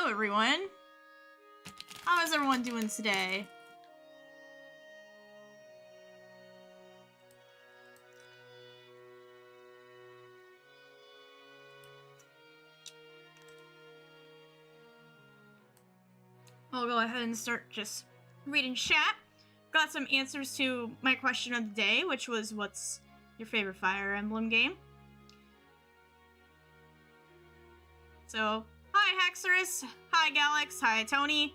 Hello, everyone. How is everyone doing today? I'll go ahead and start just reading chat. Got some answers to my question of the day, which was, what's your favorite Fire Emblem game? So, hi Hexerus, hi Galax, hi Tony.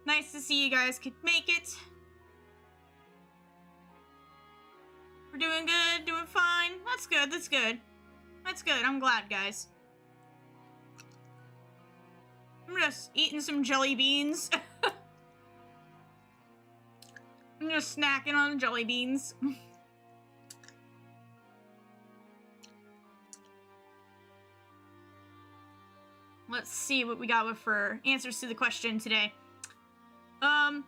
Nice to see you guys could make it. We're doing good, doing fine. That's good, that's good. That's good, I'm glad, guys. I'm just eating some jelly beans. I'm just snacking on jelly beans. Let's see what we got for answers to the question today. I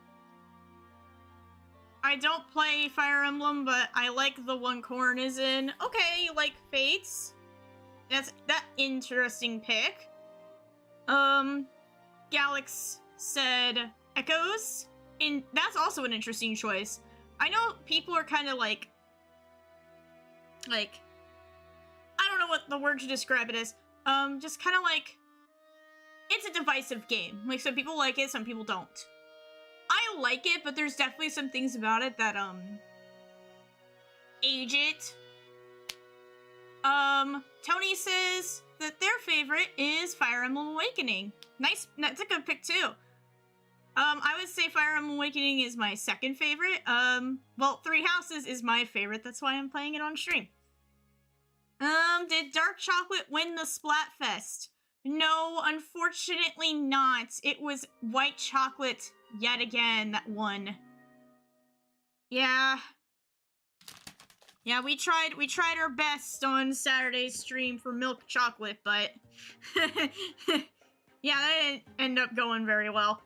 don't play Fire Emblem, but I like the one Corn is in. Okay, you like Fates? That's that interesting pick. Galax said Echoes. That's also an interesting choice. I know people are kind of like, I don't know what the word to describe it is. Just kind of like, it's a divisive game. Like, some people like it, some people don't. I like it, but there's definitely some things about it that, age it. Tony says that their favorite is Fire Emblem Awakening. Nice, that's a good pick too. I would say Fire Emblem Awakening is my second favorite. Well, Three Houses is my favorite, that's why I'm playing it on stream. Did Dark Chocolate win the Splatfest? No, unfortunately not. It was White Chocolate, yet again, that won. Yeah. Yeah, we tried our best on Saturday's stream for Milk Chocolate, but... yeah, that didn't end up going very well.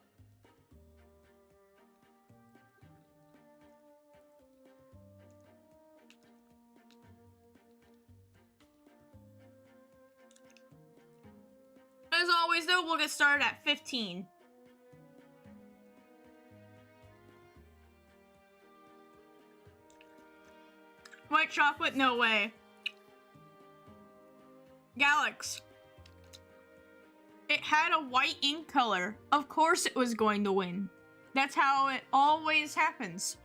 As always, though, we'll get started at 15. White chocolate? No way. Galax. It had a white ink color. Of course it was going to win. That's how it always happens.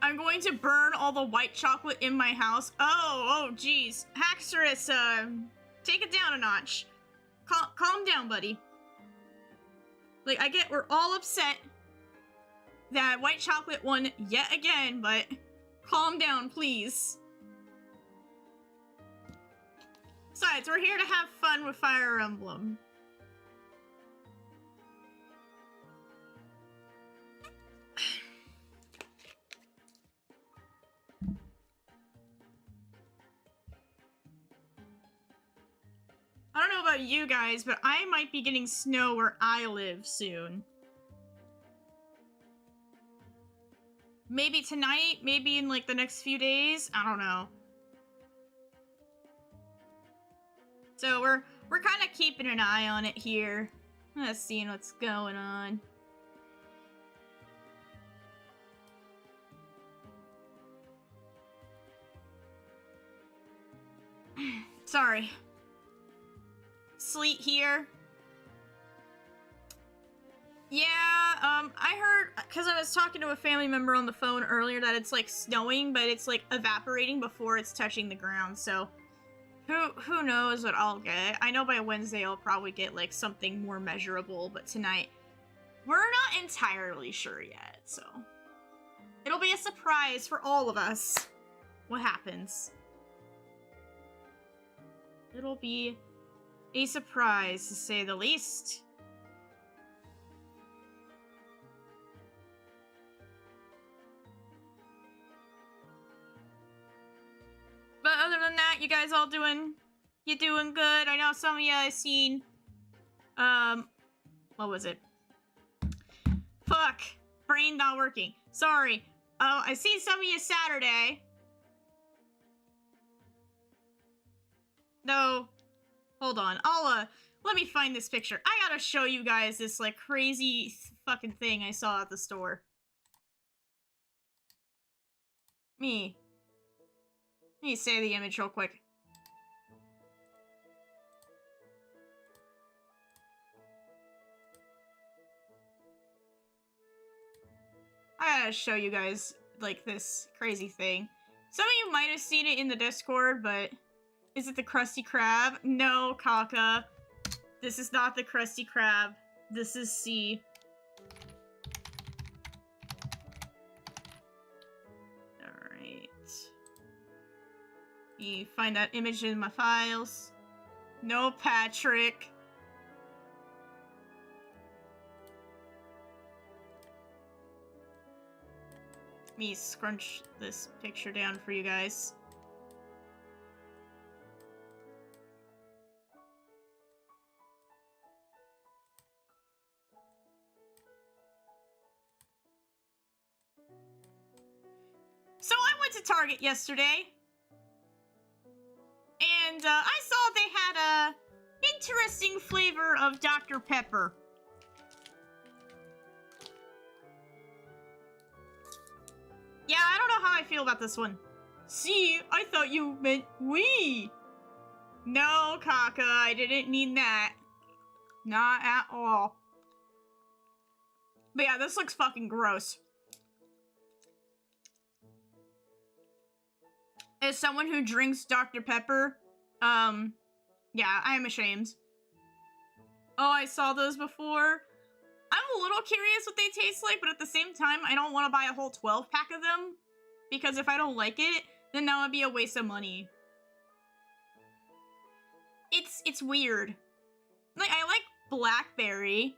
I'm going to burn all the white chocolate in my house. Oh, geez. Haxorus, take it down a notch. Calm down, buddy. Like, I get we're all upset that white chocolate won yet again, but calm down, please. Besides, we're here to have fun with Fire Emblem. I don't know about you guys, but I might be getting snow where I live soon. Maybe tonight, maybe in like the next few days, I don't know. So we're kind of keeping an eye on it here. Let's see what's going on. Sorry. Sleet here. Yeah, I heard, because I was talking to a family member on the phone earlier, that it's like snowing, but it's like evaporating before it's touching the ground, so who knows what I'll get. I know by Wednesday I'll probably get like something more measurable, but tonight we're not entirely sure yet, so it'll be a surprise for all of us what happens. It'll be a surprise, to say the least. But other than that, you guys all doing good? I know some of you I've seen, what was it? Fuck. Brain not working. Sorry. Oh, I see some of you Saturday. No. Hold on. Let me find this picture. I gotta show you guys this, like, crazy fucking thing I saw at the store. Let me say the image real quick. I gotta show you guys, like, this crazy thing. Some of you might have seen it in the Discord, but... Is it the Krusty Krab? No, Kaka. This is not the Krusty Krab. This is C. Alright. Let me find that image in my files. No, Patrick. Let me scrunch this picture down for you guys. So I went to Target yesterday, and I saw they had a interesting flavor of Dr. Pepper. Yeah, I don't know how I feel about this one. See, I thought you meant we. No, Kaka, I didn't mean that. Not at all. But yeah, this looks fucking gross. As someone who drinks Dr. Pepper, yeah, I am ashamed. Oh, I saw those before. I'm a little curious what they taste like, but at the same time, I don't want to buy a whole 12-pack of them. Because if I don't like it, then that would be a waste of money. It's weird. Like, I like blackberry.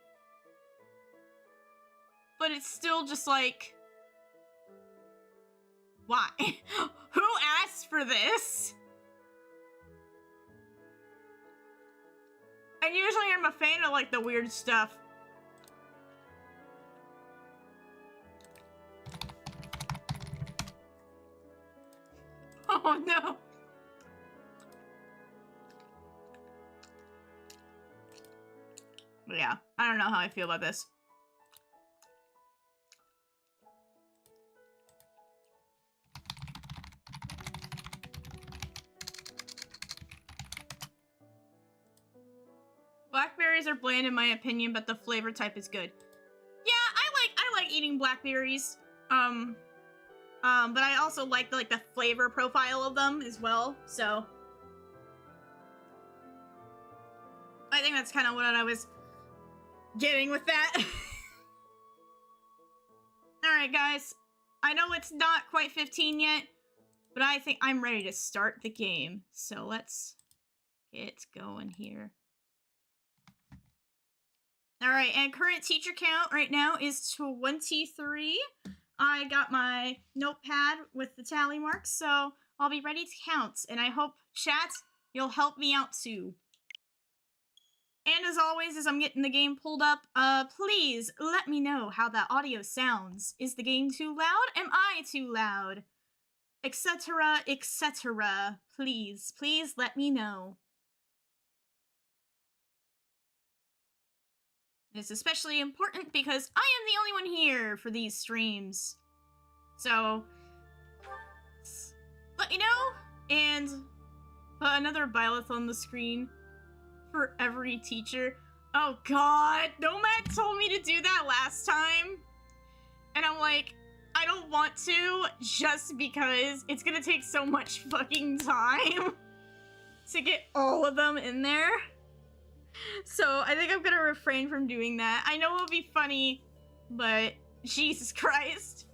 But it's still just like... Why? Who asked for this? And usually I'm a fan of, like, the weird stuff. Oh, no. But yeah, I don't know how I feel about this. Blackberries are bland in my opinion, but the flavor type is good. Yeah, I like eating blackberries. But I also like the flavor profile of them as well, so. I think that's kind of what I was getting with that. Alright, guys. I know it's not quite 15 yet, but I think I'm ready to start the game. So let's get going here. Alright, and current teacher count right now is 23. I got my notepad with the tally marks, so I'll be ready to count. And I hope, chat, you'll help me out too. And as always, as I'm getting the game pulled up, please let me know how that audio sounds. Is the game too loud? Am I too loud? Etc., etc. Please let me know. It's especially important because I am the only one here for these streams. So, let me know, and put another BYLETH on the screen for every teacher. Oh god, Nomad told me to do that last time, and I'm like, I don't want to, just because it's gonna take so much fucking time to get all of them in there. So I think I'm gonna refrain from doing that. I know it'll be funny, but Jesus Christ.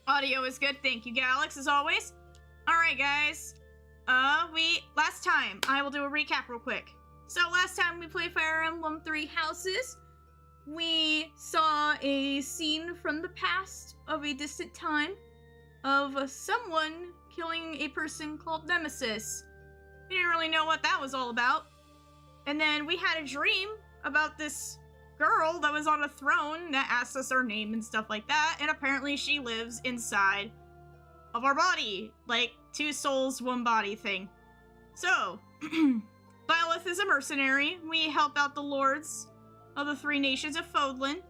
Audio is good. Thank you, Galax, as always. Alright, guys. Last time, I will do a recap real quick. So last time we played Fire Emblem 3 Houses, we saw a scene from the past of a distant time of someone killing a person called Nemesis. We didn't really know what that was all about. And then we had a dream about this girl that was on a throne that asked us our name and stuff like that, and apparently she lives inside of our body. Like, 2 souls, 1 body thing. So, BYLETH is a mercenary. We help out the lords of the 3 nations of Fodlan,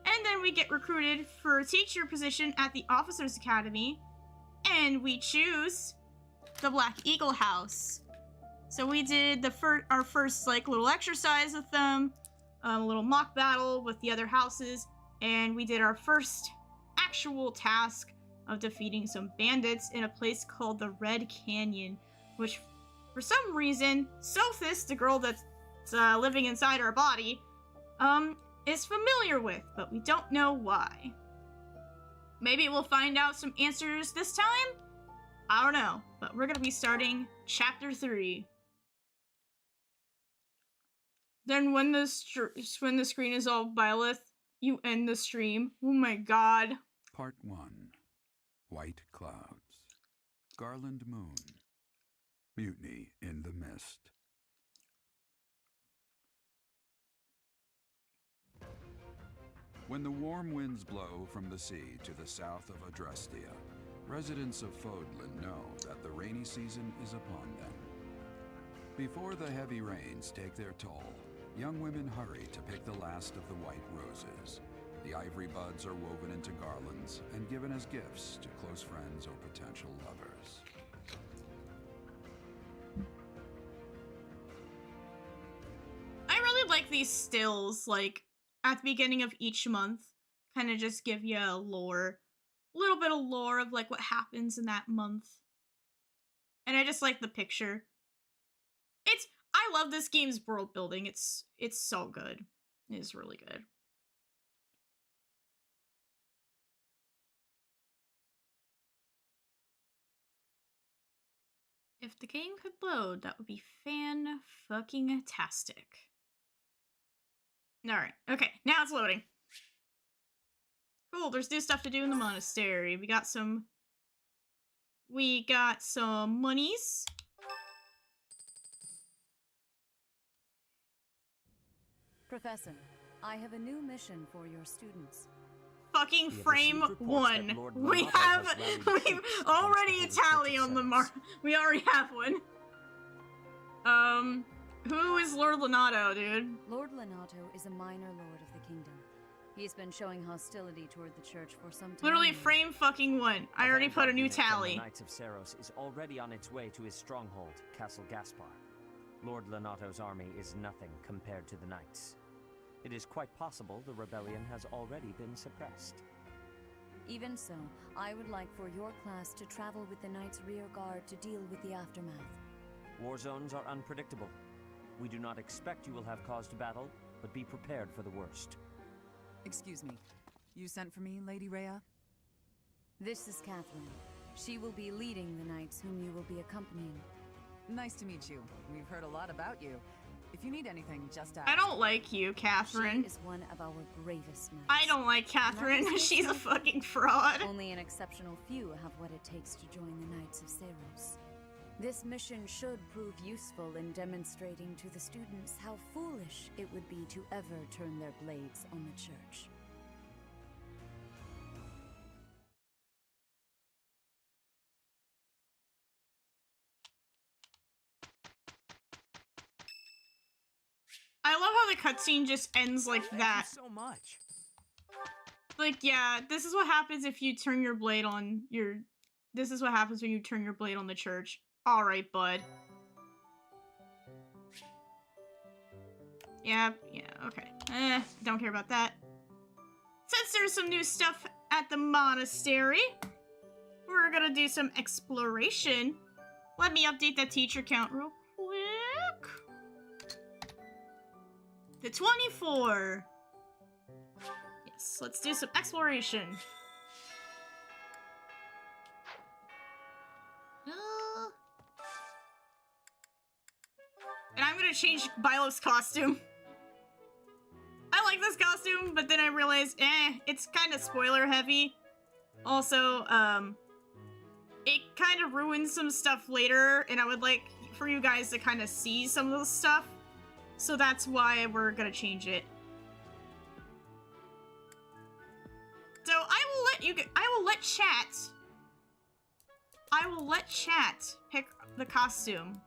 and then we get recruited for a teacher position at the Officers Academy, and we choose the Black Eagle House. So we did our first like little exercise with them, a little mock battle with the other houses, and we did our first actual task of defeating some bandits in a place called the Red Canyon, which for some reason Sophis, the girl that's living inside our body, is familiar with, but we don't know why. Maybe we'll find out some answers this time? I don't know, but we're gonna be starting Chapter 3. Then when the screen is all BYLETH, you end the stream. Oh my god. Part 1. White Clouds. Garland Moon. Mutiny in the Mist. When the warm winds blow from the sea to the south of Adrastia, residents of Fodlan know that the rainy season is upon them. Before the heavy rains take their toll, young women hurry to pick the last of the white roses. The ivory buds are woven into garlands and given as gifts to close friends or potential lovers. I really like these stills, like, at the beginning of each month, kind of just give you a little bit of lore of, like, what happens in that month. And I just like the picture. I love this game's world building. It's so good. It is really good. If the game could load, that would be fan-fucking-tastic. Alright, okay, now it's loading. Cool, there's new stuff to do in the monastery. We got some monies. Professor, I have a new mission for your students. Fucking frame 1. We've already a tally on the mark. We already have one. Who is Lord Lenato, dude? Lord Lenato is a minor lord of the kingdom. He's been showing hostility toward the church for some time. Literally frame fucking 1. I already put a new tally. The Knights of Seros is already on its way to his stronghold, Castle Gaspar. Lord Lenato's army is nothing compared to the Knights. It is quite possible the rebellion has already been suppressed. Even so, I would like for your class to travel with the Knights' rear guard to deal with the aftermath. War zones are unpredictable. We do not expect you will have cause to battle, but be prepared for the worst. Excuse me. You sent for me, Lady Rhea? This is Catherine. She will be leading the Knights whom you will be accompanying. Nice to meet you. We've heard a lot about you. If you need anything, just ask. I don't like you, Catherine. She is one of our bravest Knights. I don't like Catherine. She's a fucking fraud. Only an exceptional few have what it takes to join the Knights of Seros. This mission should prove useful in demonstrating to the students how foolish it would be to ever turn their blades on the church. I love how the cutscene just ends like that. Thank you so much. Like, yeah, this is what happens if you turn your blade on your... This is what happens when you turn your blade on the church. Alright, bud. Yeah, okay. Don't care about that. Since there's some new stuff at the monastery, we're gonna do some exploration. Let me update that teacher count real quick. To 24. Yes, let's do some exploration. And I'm gonna change BYLETH'S costume. I like this costume, but then I realized, it's kind of spoiler heavy. Also, it kind of ruins some stuff later, and I would like for you guys to kind of see some of the stuff. So that's why we're gonna change it. I will let chat. I will let chat pick the costume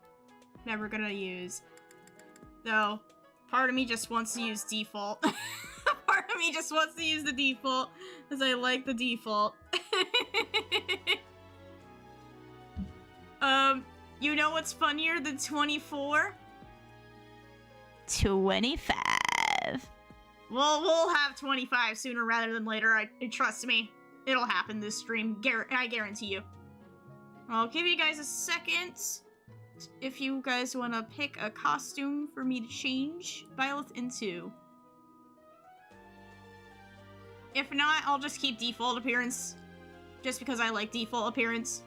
that we're gonna use. Though, part of me just wants to use default. Part of me just wants to use the default, because I like the default. You know what's funnier than 24? 25. We'll have 25 sooner rather than later. Trust me. It'll happen this stream. I guarantee you. I'll give you guys a second if you guys want to pick a costume for me to change Byleth into. If not, I'll just keep default appearance. Just because I like default appearance.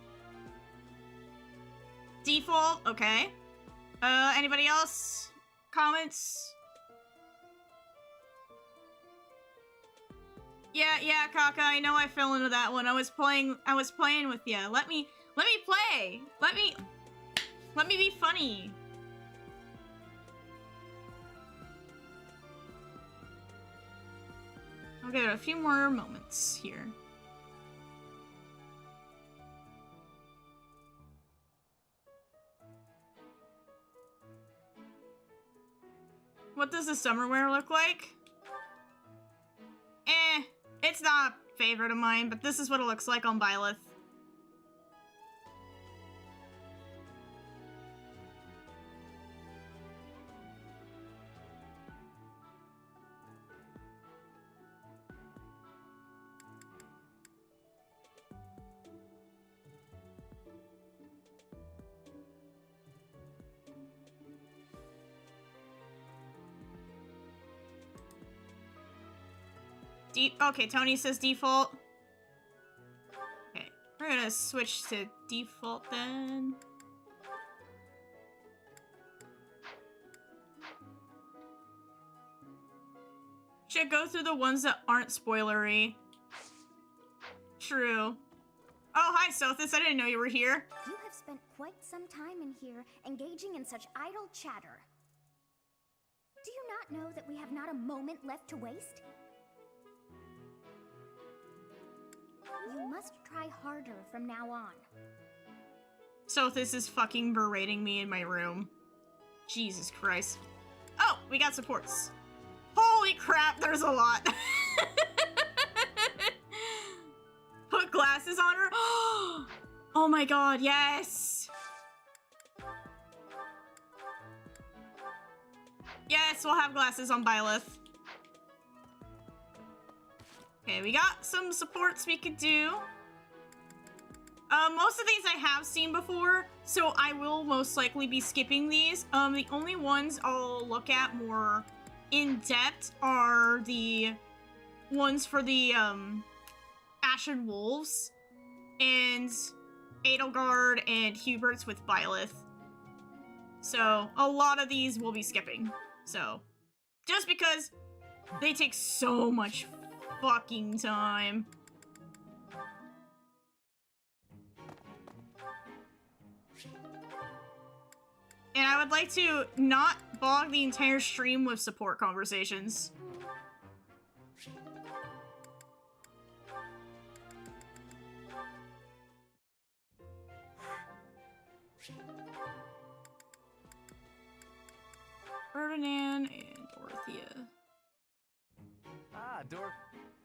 Default, okay. Anybody else? Comments? Yeah, Kaka, I know I fell into that one. I was playing with you. Let me play. Let me be funny. I'll give it a few more moments here. What does the summer wear look like? It's not a favorite of mine, but this is what it looks like on Byleth. Okay, Tony says default. Okay, we're gonna switch to default then. Should go through the ones that aren't spoilery. True. Oh, hi, Sothis. I didn't know you were here. You have spent quite some time in here, engaging in such idle chatter. Do you not know that we have not a moment left to waste? You must try harder from now on. Sothis is fucking berating me in my room. Jesus Christ. Oh, we got supports. Holy crap, there's a lot. Put glasses on her. Oh my god, yes. Yes, we'll have glasses on Byleth. Okay, we got some supports we could do. Most of these I have seen before, so I will most likely be skipping these. The only ones I'll look at more in depth are the ones for the, Ashen Wolves and Edelgard and Hubert's with Byleth. So, a lot of these we'll be skipping. So, just because they take so much fucking time. And I would like to not bog the entire stream with support conversations. Ferdinand and Dorothea. Ah,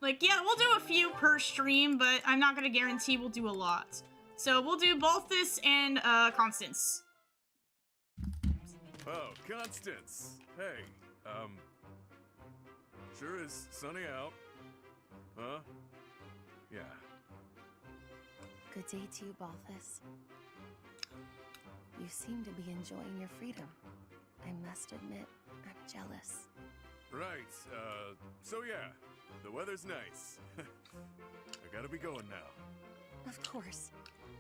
Like, yeah, we'll do a few per stream, but I'm not gonna guarantee we'll do a lot. So we'll do both this and, Constance. Oh, Constance. Hey, sure is sunny out. Huh? Yeah. Good day to you, Balthus. You seem to be enjoying your freedom. I must admit, I'm jealous. Right, so yeah, the weather's nice. I gotta be going now. Of course.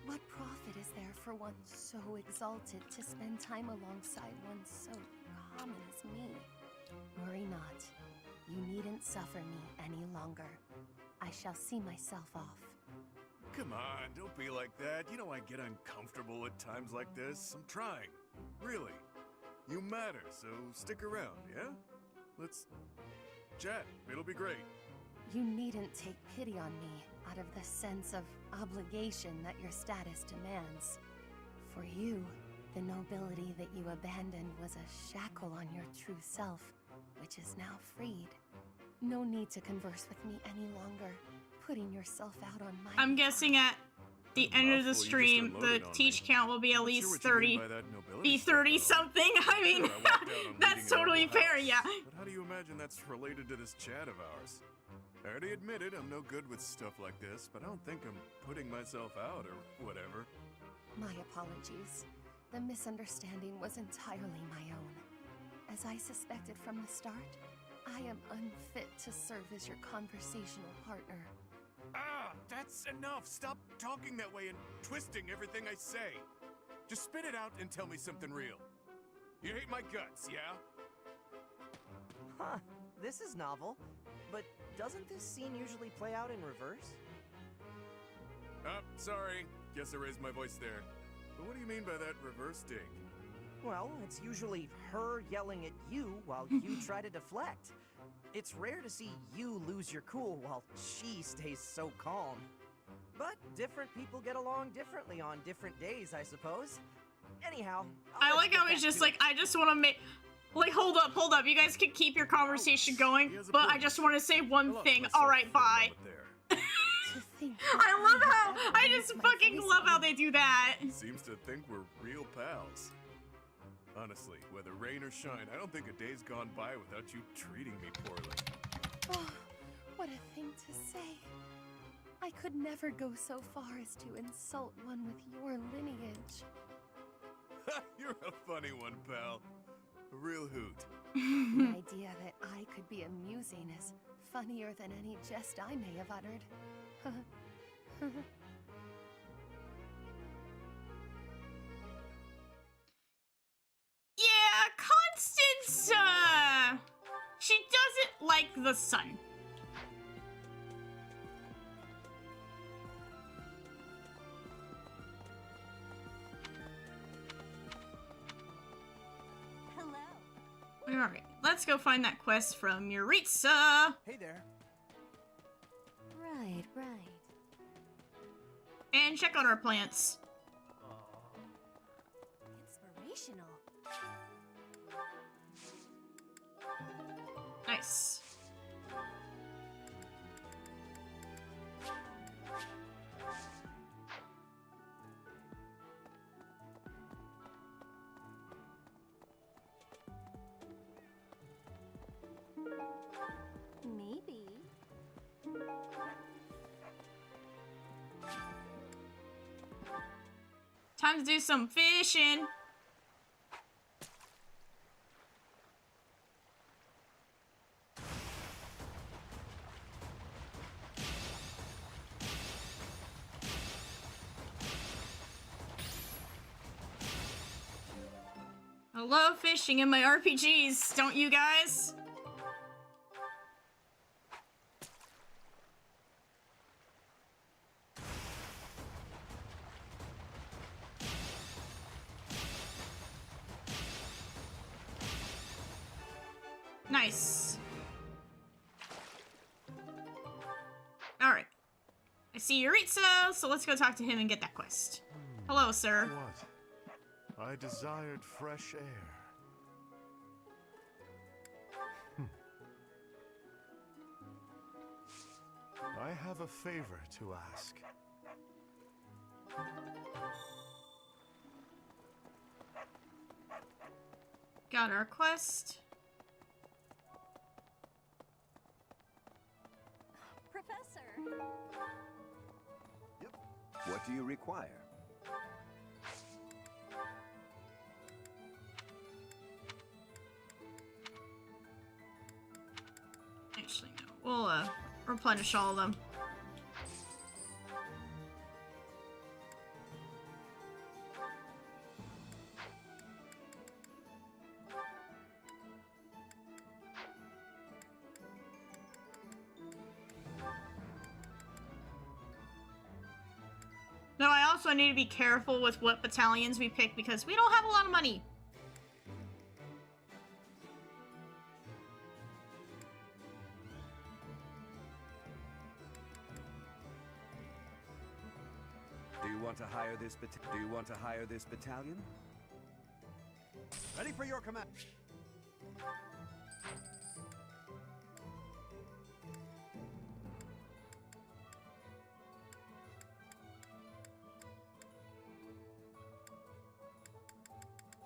What profit is there for one so exalted to spend time alongside one so common as me? Worry not. You needn't suffer me any longer. I shall see myself off. Come on, don't be like that. You know I get uncomfortable at times like this. I'm trying. Really. You matter, so stick around, yeah? Let's chat. It'll be great. You needn't take pity on me out of the sense of obligation that your status demands. For you, the nobility that you abandoned was a shackle on your true self, which is now freed. No need to converse with me any longer, putting yourself out on my I'm behalf. guessing at the end of the stream, the teach count will be at least 30. Be 30 something. I mean, that's totally fair, yeah. But how do you imagine that's related to this chat of ours? I already admitted I'm no good with stuff like this, but I don't think I'm putting myself out or whatever. My apologies. The misunderstanding was entirely my own. As I suspected from the start, I am unfit to serve as your conversational partner. Ah, that's enough! Stop talking that way and twisting everything I say. Just spit it out and tell me something real. You hate my guts, yeah? Huh, this is novel. But doesn't this scene usually play out in reverse? Oh, sorry. Guess I raised my voice there. But what do you mean by that reverse dig? Well, it's usually her yelling at you while you try to deflect. It's rare to see you lose your cool while she stays so calm. But different people get along differently on different days, I suppose. Anyhow, I like how he's just like, I just want to make... Like, hold up. You guys can keep your conversation going, but I just want to say one thing. Alright, bye. I love how... I just fucking love how they do that. Seems to think we're real pals. Honestly, whether rain or shine, I don't think a day's gone by without you treating me poorly. Oh, what a thing to say. I could never go so far as to insult one with your lineage. You're a funny one, pal. A real hoot. The idea that I could be amusing is funnier than any jest I may have uttered. Yeah, Constance, she doesn't like the sun. Alright, let's go find that quest from Yuritsa. Hey there. Right. And check on our plants. Inspirational. Nice. Maybe. Time to do some fishing. I love fishing in my RPGs, don't you guys? Nice. Alright. I see Yuritsa, so let's go talk to him and get that quest. Hello, sir. What? I desired fresh air. I have a favor to ask. Got our quest. Professor. Yep. What do you require? Actually, no. We'll, replenish all of them. No, I also need to be careful with what battalions we pick because we don't have a lot of money. want to hire this battalion? Ready for your command.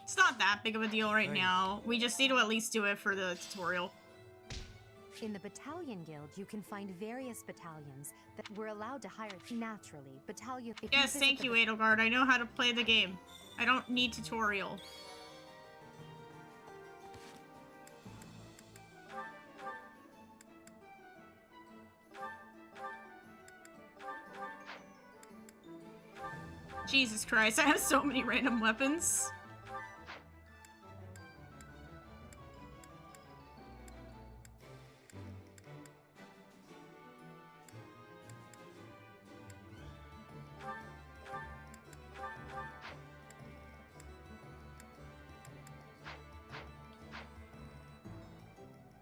It's not that big of a deal right now. We just need to at least do it for the tutorial. In the Battalion Guild, you can find various battalions that we're allowed to hire naturally. Yes, thank you, Edelgard. I know how to play the game. I don't need tutorial. Jesus Christ, I have so many random weapons.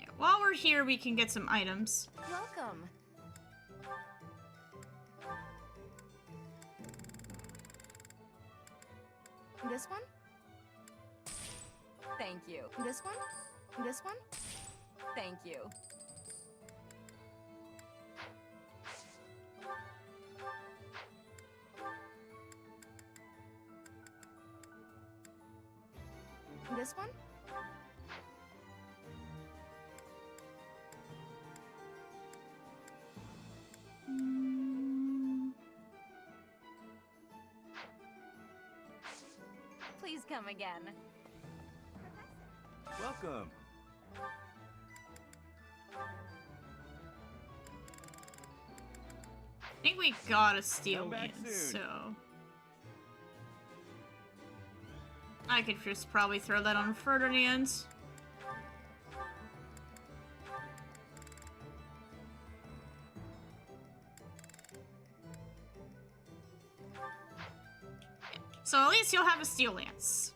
Yeah, while we're here, we can get some items. Welcome. This one? Thank you. This one? This one? Thank you. This one? Please come again. Welcome. I think we got a steel Come back lance, soon. so I could just probably throw that on Ferdinand's. So at least you'll have a steel lance.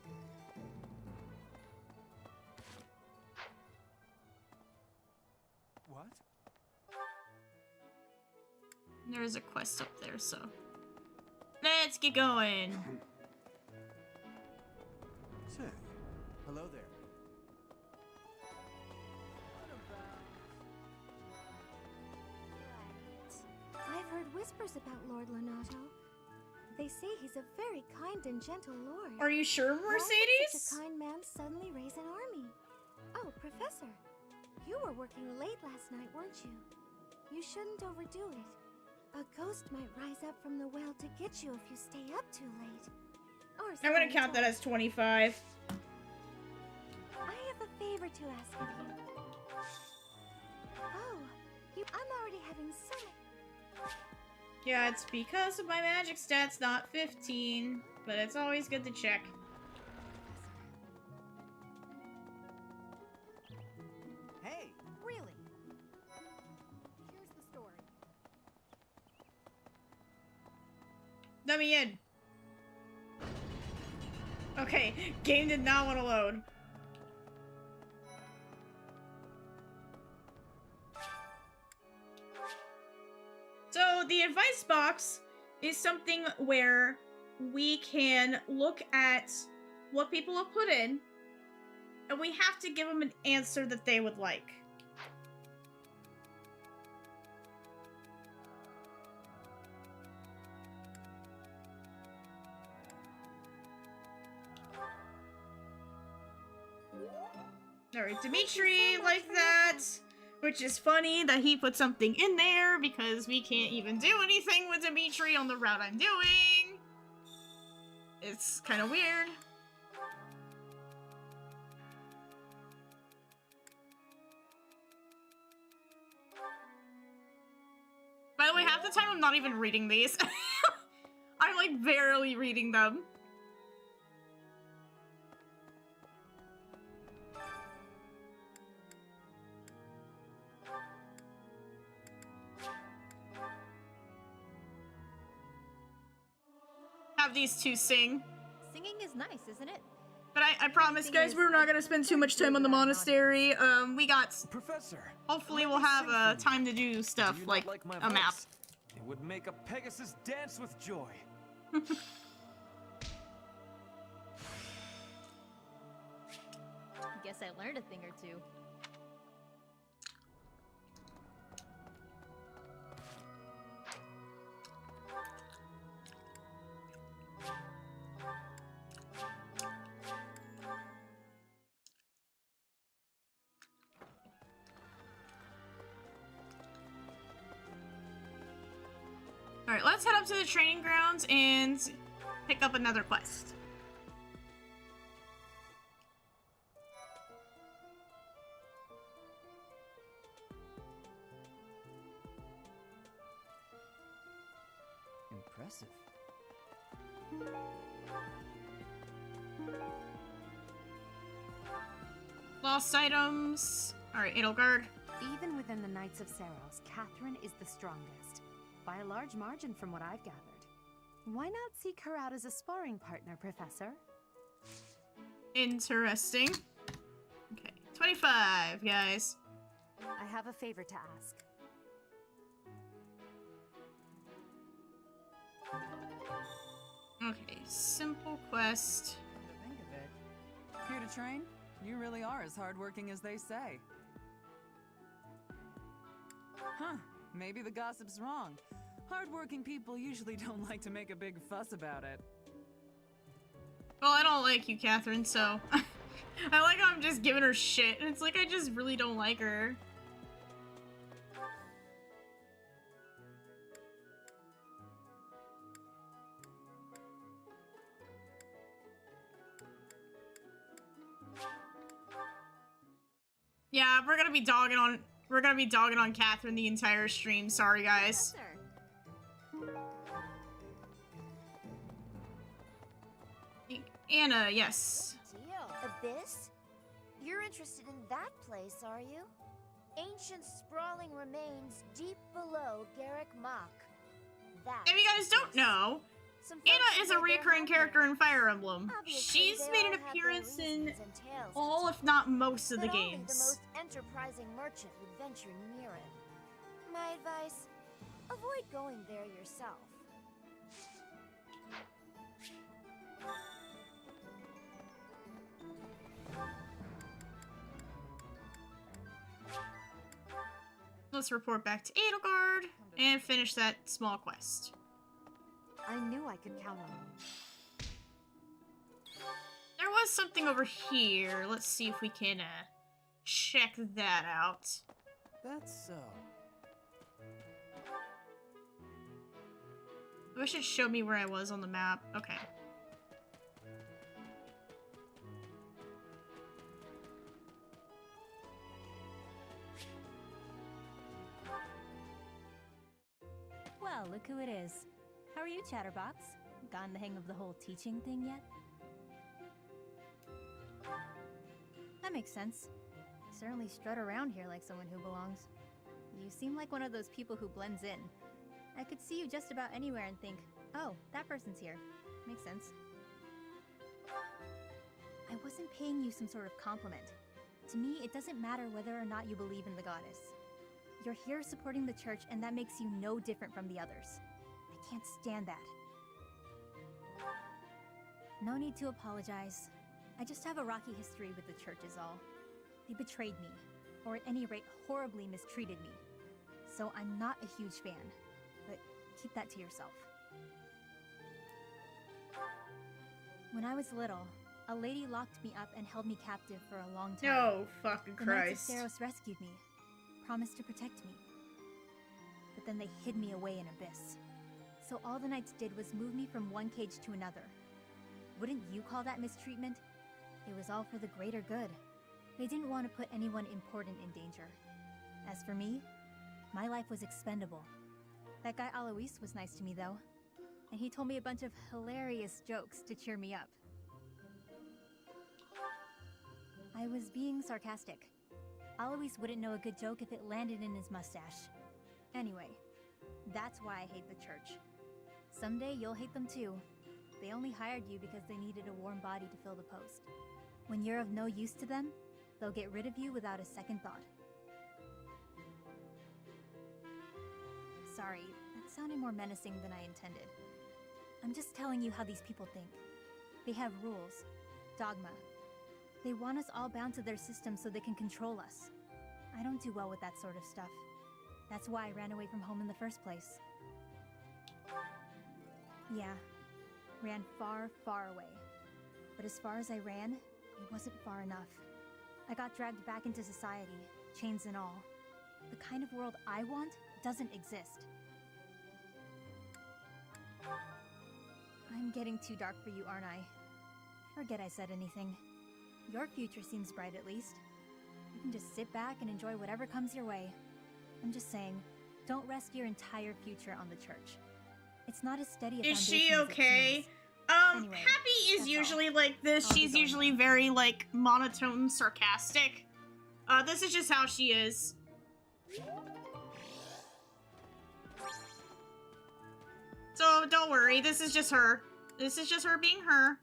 What? There's a quest up there, so let's get going. Say, hello there. I've heard whispers about Lord Lenato. They say he's a very kind and gentle lord. Are you sure, Why would Mercedes? such a kind man suddenly raise an army? Oh, Professor, you were working late last night, weren't you? You shouldn't overdo it. A ghost might rise up from the well to get you if you stay up too late. Or I'm gonna so count that told. as 25. I have a favor to ask of you. Oh, I'm already having so much. Yeah, it's because of my magic stats, not 15. But it's always good to check. Hey, Really? Here's the story. Let me in. Okay, game did not want to load. So the advice box is something where we can look at what people have put in, and we have to give them an answer that they would like. Alright, Dimitri liked that, which is funny that he put something in there because we can't even do anything with Dimitri on the route I'm doing. It's kind of weird. By the way, half the time I'm not even reading these. I'm like barely reading them. Have these two sing. Singing is nice, isn't it? But I promise, Thing guys, is, we're not gonna spend too much time on the monastery. We got. Professor. Hopefully, let we'll me have sing for you. time to do stuff Do you like not like my a map. voice? It would make a Pegasus dance with joy. Guess I learned a thing or two. Alright, let's head up to the training grounds and pick up another quest. Impressive. Lost items. Alright, Edelgard. Even within the Knights of Seiros, Catherine is the strongest. By a large margin from what I've gathered. Why not seek her out as a sparring partner, Professor? Interesting. Okay, 25, guys. I have a favor to ask. Okay, simple quest. Think of it. Here to train? You really are as hardworking as they say. Huh, maybe the gossip's wrong. Hardworking people usually don't like to make a big fuss about it. Well, I don't like you, Catherine, so... I like how I'm just giving her shit, and it's like I just really don't like her. Yeah, we're gonna be dogging on Catherine the entire stream. Sorry, guys. Anna, yes. Deal. Abyss? You're interested in that place, are you? Ancient sprawling remains deep below Garrick Mach. That. If you guys don't know, Anna is a recurring character in Fire Emblem. She's made an appearance in all, if not most, of the games. Only the most enterprising merchant would venture near it. My advice: avoid going there yourself. Let's report back to Edelgard and finish that small quest. I knew I could count on you. There was something over here. Let's see if we can check that out. That's so. I wish it showed me where I was on the map. Okay. Well, look who it is. How are you, Chatterbox? Gotten the hang of the whole teaching thing yet? That makes sense. You certainly strut around here like someone who belongs. You seem like one of those people who blends in. I could see you just about anywhere and think, oh, that person's here. Makes sense. I wasn't paying you some sort of compliment. To me, it doesn't matter whether or not you believe in the goddess. You're here supporting the church, and that makes you no different from the others. I can't stand that. No need to apologize. I just have a rocky history with the church is all. They betrayed me, or at any rate, horribly mistreated me. So I'm not a huge fan, but keep that to yourself. When I was little, a lady locked me up and held me captive for a long time. Oh, fucking Christ. The Knights of Seiros rescued me, promised to protect me. But then they hid me away in Abyss. So all the Knights did was move me from one cage to another. Wouldn't you call that mistreatment? It was all for the greater good. They didn't want to put anyone important in danger. As for me, my life was expendable. That guy Alois was nice to me though. And he told me a bunch of hilarious jokes to cheer me up. I was being sarcastic. Alois wouldn't know a good joke if it landed in his mustache. Anyway, that's why I hate the church. Someday you'll hate them too. They only hired you because they needed a warm body to fill the post. When you're of no use to them, they'll get rid of you without a second thought. Sorry, that sounded more menacing than I intended. I'm just telling you how these people think. They have rules. Dogma. They want us all bound to their system so they can control us. I don't do well with that sort of stuff. That's why I ran away from home in the first place. Yeah. Ran far, far away. But as far as I ran, it wasn't far enough. I got dragged back into society, chains and all. The kind of world I want doesn't exist. I'm getting too dark for you, aren't I? Forget I said anything. Your future seems bright, at least. You can just sit back and enjoy whatever comes your way. I'm just saying, don't rest your entire future on the church. It's not as steady a Is foundation she as it okay? seems. Anyway, Happy is that's usually all. like this. I'll be She's going usually now. very, like, monotone, sarcastic. This is just how she is. So, don't worry, this is just her. This is just her being her.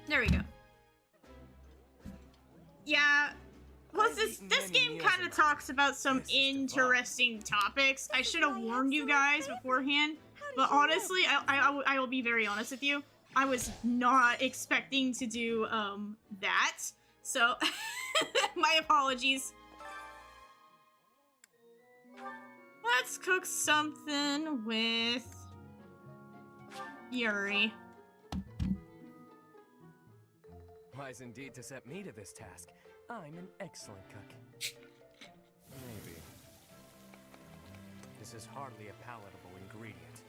There we go. Yeah. Well, this game kind of talks about some interesting topics. I should have warned you guys beforehand, but honestly, I will be very honest with you. I was not expecting to do that, so my apologies. Let's cook something with Yuri. Wise indeed to set me to this task. I'm an excellent cook. Maybe. This is hardly a palatable ingredient.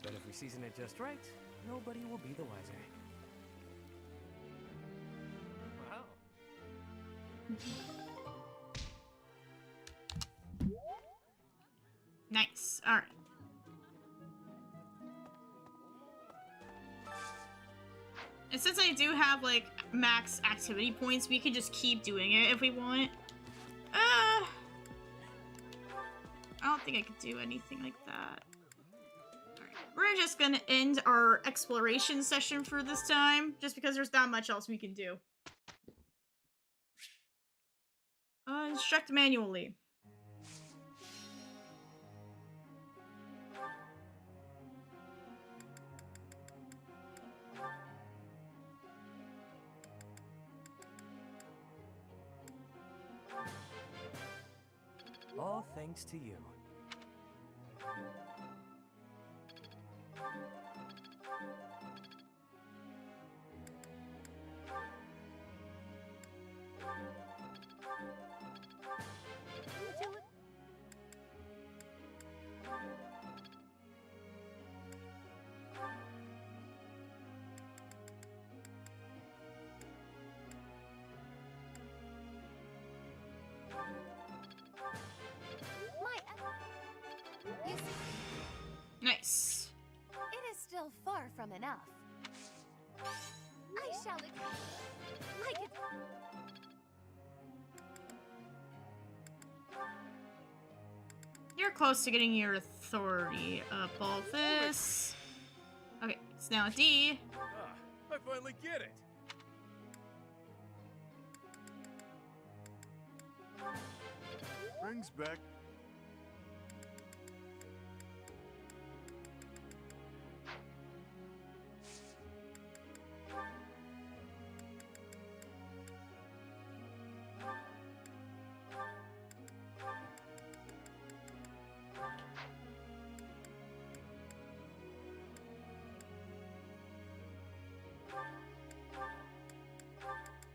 But if we season it just right, nobody will be the wiser. Wow. Nice. All right. And since I do have, like, max activity points, we can just keep doing it if we want. I don't think I could do anything like that. Alright, we're just gonna end our exploration session for this time, just because there's not much else we can do. Instruct manually. All thanks to you. Nice. It is still far from enough. I shall like it. You're close to getting your authority up, all this. Okay, it's now D. I finally get it. Brings back.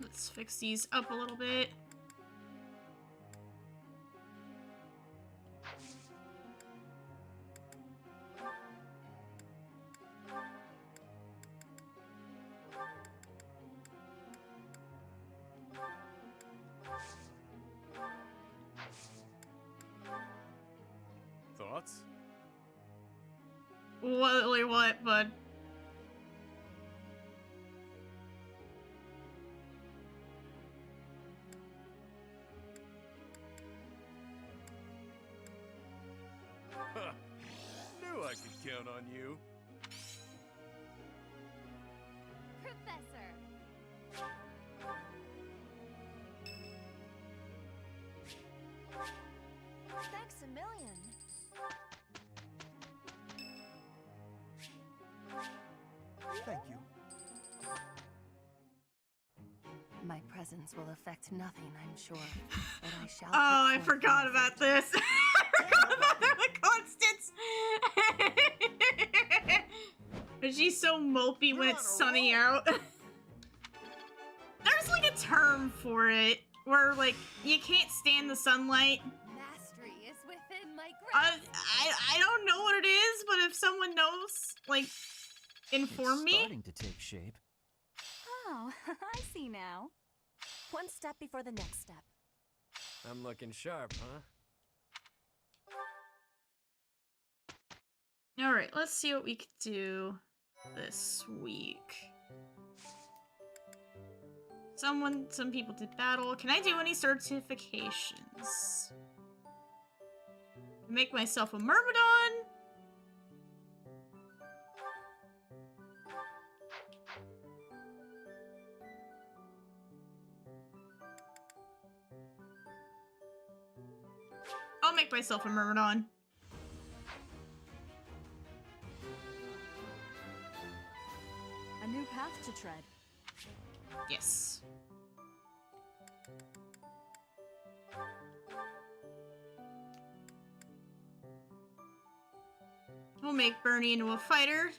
Let's fix these up a little bit. Thoughts? What, bud? I could count on you. Professor! Thanks a million. Thank you. My presence will affect nothing, I'm sure. But I shall. Oh, I forgot about this. I forgot about that with Constance. But she's so mopey when it's sunny out. There's like a term for it where like you can't stand the sunlight. Mastery is within my grasp. I don't know what it is, but if someone knows, like, inform me. Starting to take shape. Oh, I see now. One step before the next step. I'm looking sharp, huh? All right, let's see what we could do this week. Some people did battle. Can I do any certifications? Make myself a Myrmidon. I'll make myself a Myrmidon. A new path to tread. Yes. We'll make Bernie into a fighter.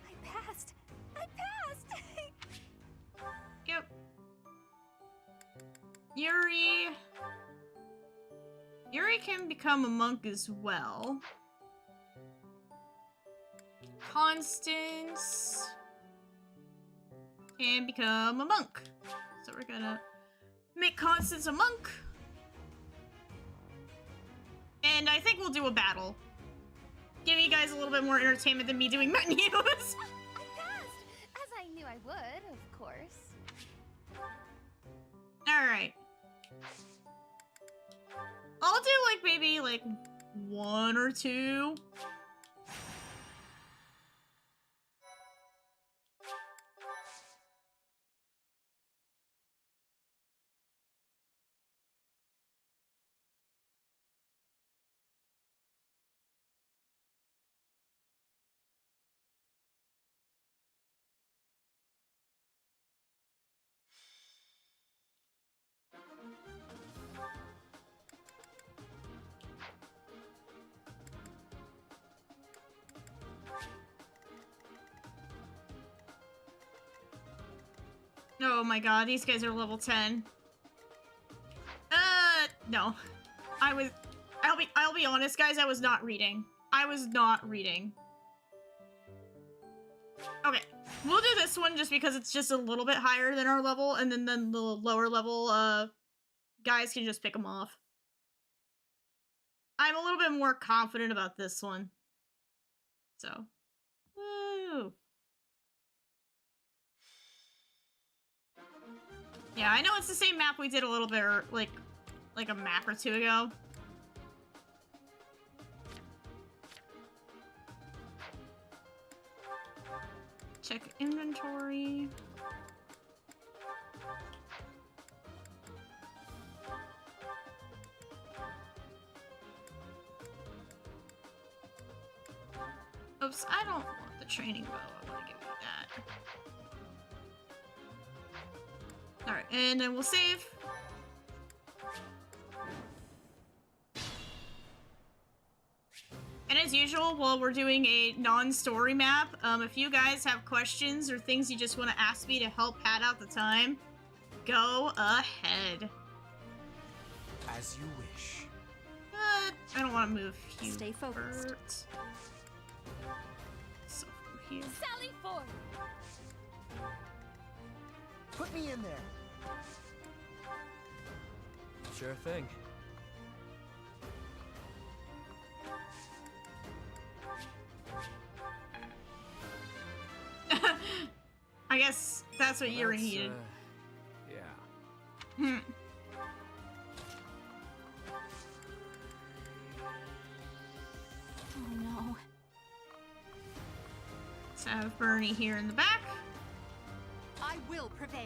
I passed! I passed! Yep. Yuri can become a monk as well. Constance can become a monk. So we're gonna make Constance a monk. And I think we'll do a battle. Give you guys a little bit more entertainment than me doing menus. I passed! As I knew I would, of course. Alright. I'll do like maybe like 1 or 2. Oh my god, these guys are level 10. No. I'll be honest, guys, I was not reading. I was not reading. Okay, we'll do this one just because it's just a little bit higher than our level, and then the lower level, guys can just pick them off. I'm a little bit more confident about this one. So, woo! Yeah, I know it's the same map we did a little bit, like a map or 2 ago. Check inventory. Oops, I don't want the training bow. I want to give you that. Alright, and then we'll save. And as usual, while we're doing a non-story map, if you guys have questions or things you just want to ask me to help pad out the time, go ahead. As you wish. But I don't want to move you. Stay focused. So here. Sally forth! Put me in there. Sure thing. Okay. 1, guess that's what Yuri needed. Yeah. Hmm. Oh no. Let's have Bernie here in the back. I will prevail.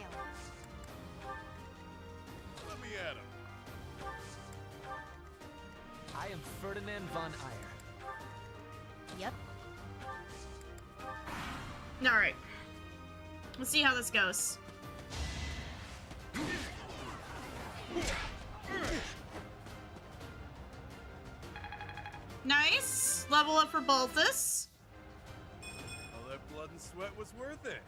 Let me at him. I am Ferdinand von Eyre. Yep. Alright. Let's see how this goes. Nice. Level up for BYLETH'S. All that blood and sweat was worth it.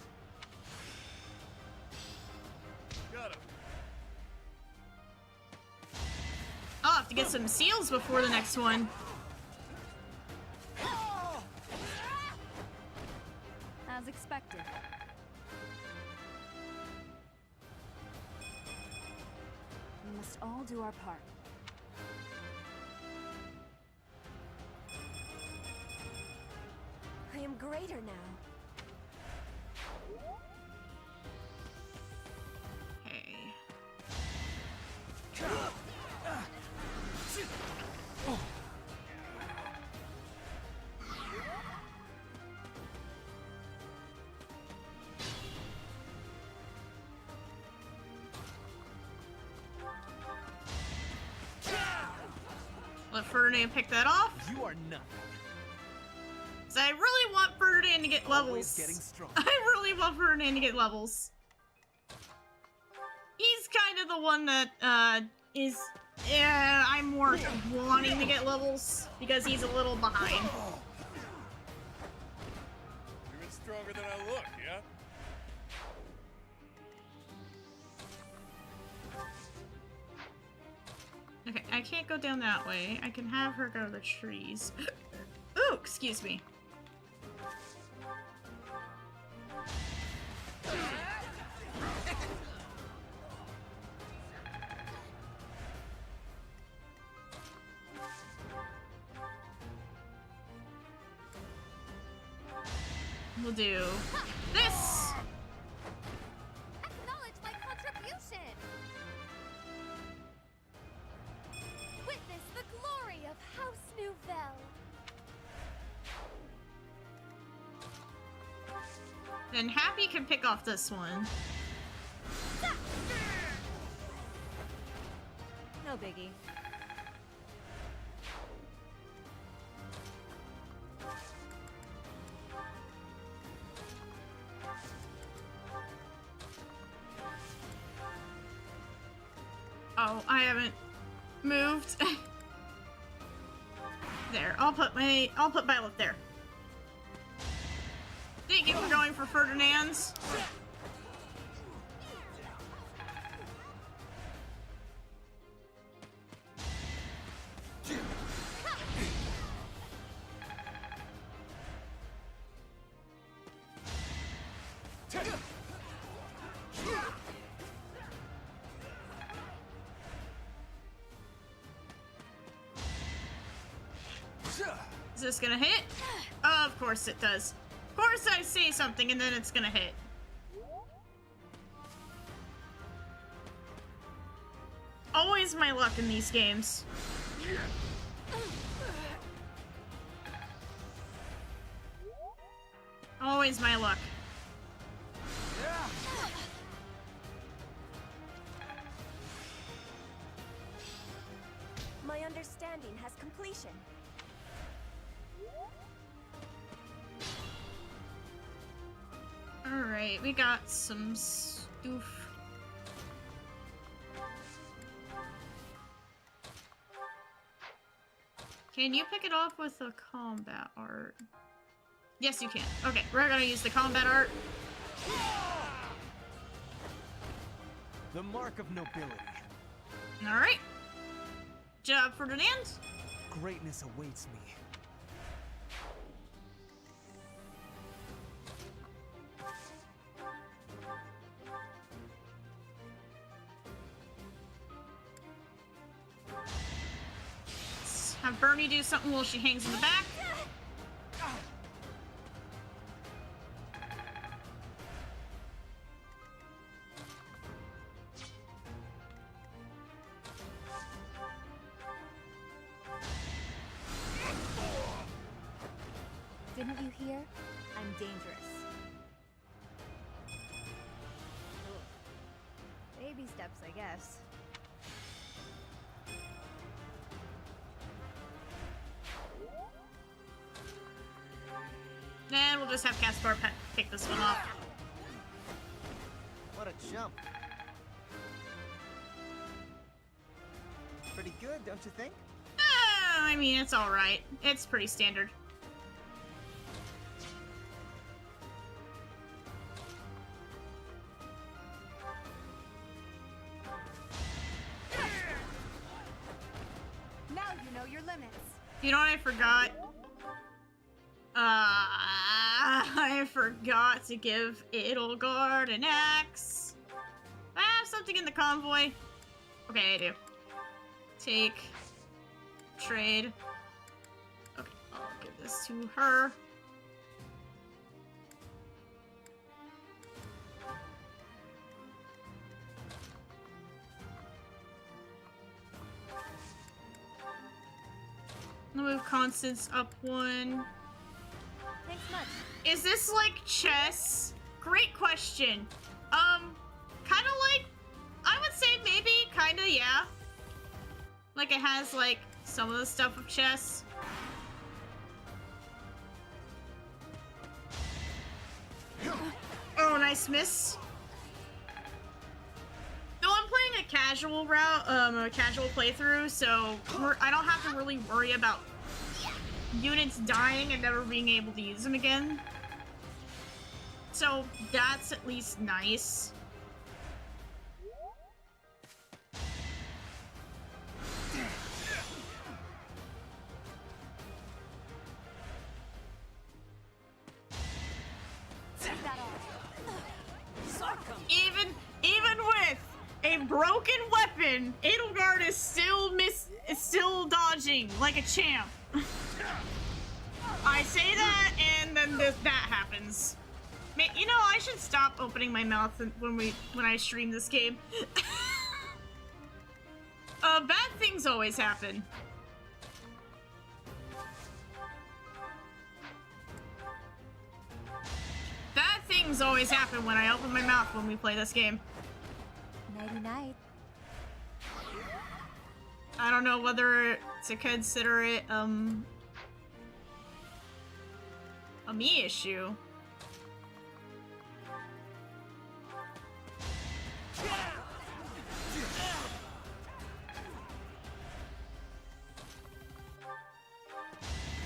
Got him. I'll have to get some seals before the next one. As expected. We must all do our part. I am greater now. Okay. Let Ferdinand pick that off. You are nothing. So I really want Ferdinand to get levels. Always getting stronger. I really want Ferdinand to get levels. He's kind of the one that, is... Yeah, I'm more wanting to get levels, because he's a little behind. You're even stronger than I look, yeah? Okay, I can't go down that way. I can have her go to the trees. Ooh, excuse me. We'll do this! Acknowledge my contribution! Witness the glory of House Nouvelle! Then Happy can pick off this one. No biggie. Oh, I haven't moved. There, I'll put BYLETH there. Thank you for going for Ferdinand's. Is this gonna hit? Of course it does. Of course I say something and then it's gonna hit. Always my luck in these games. Always my luck. My understanding has completion. Alright, we got some stuff. Can you pick it off with the combat art? Yes, you can. Okay, we're gonna use the combat art. The mark of nobility. Alright. Job, Ferdinand. Greatness awaits me. Let's have Bernie do something while she hangs in the back. Didn't you hear? I'm dangerous. Baby steps, I guess. And we'll just have Caspar pick this one off. What a jump. Pretty good, don't you think? I mean, it's alright. It's pretty standard. Now you know your limits. You know what I forgot? I forgot to give Edelgard an axe. I have something in the convoy. Okay, I do. Take. Trade. Okay, I'll give this to her. I'll move Constance up one. Thanks much. Is this like chess? Great question. Kind of like, I would say maybe, kind of, yeah. Like it has like some of the stuff of chess. Oh, nice miss. No, I'm playing a casual route, a casual playthrough, so I don't have to really worry about units dying and never being able to use them again. So that's at least nice. Even with a broken weapon, Edelgard is still dodging like a champ. I say that, and then that happens. You know, I should stop opening my mouth when I stream this game. Bad things always happen. Bad things always happen when I open my mouth when we play this game. Nighty-night. I don't know whether to consider it, a me issue.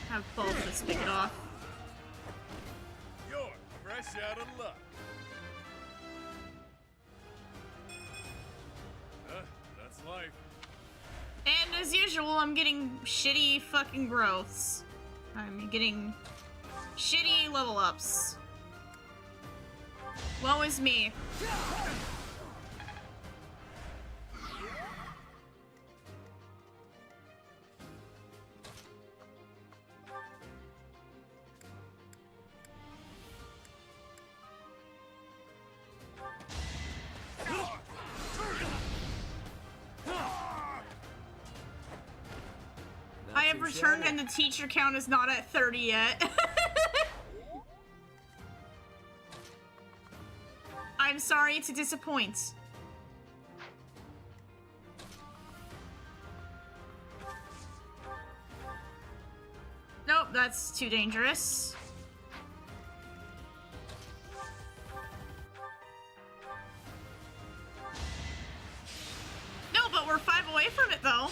Have both just pick it off. You're fresh out of luck. That's life. And as usual, I'm getting shitty fucking growths. I'm getting shitty level ups. Woe is me. I have returned and the teacher count is not at 30 yet. I'm sorry to disappoint. Nope, that's too dangerous. No, but we're 5 away from it though.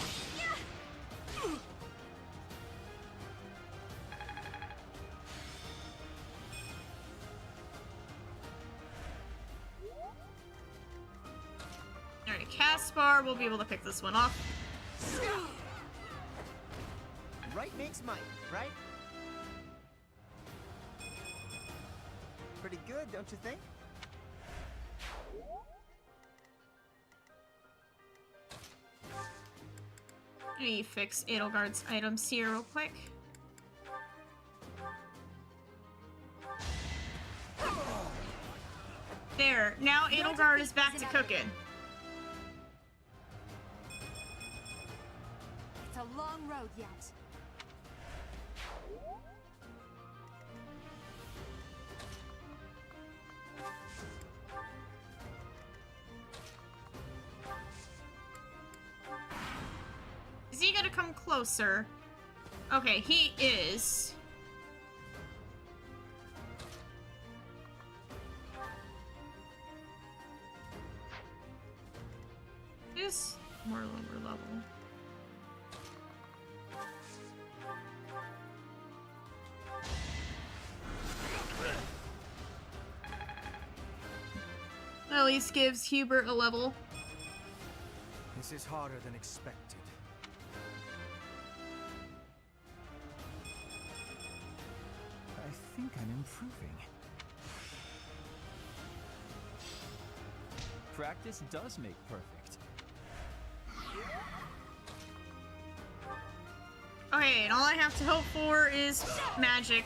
Alright, Caspar will be able to pick this one off. Right makes might, right? Pretty good, don't you think? Let me fix Edelgard's items here real quick. There, now Edelgard is back to cooking. It's a long road yet. Is he gonna come closer? Okay, he is. Is more lower level. At least gives Hubert a level. This is harder than expected. I think I'm improving. Practice does make perfect. Okay, and all I have to hope for is magic.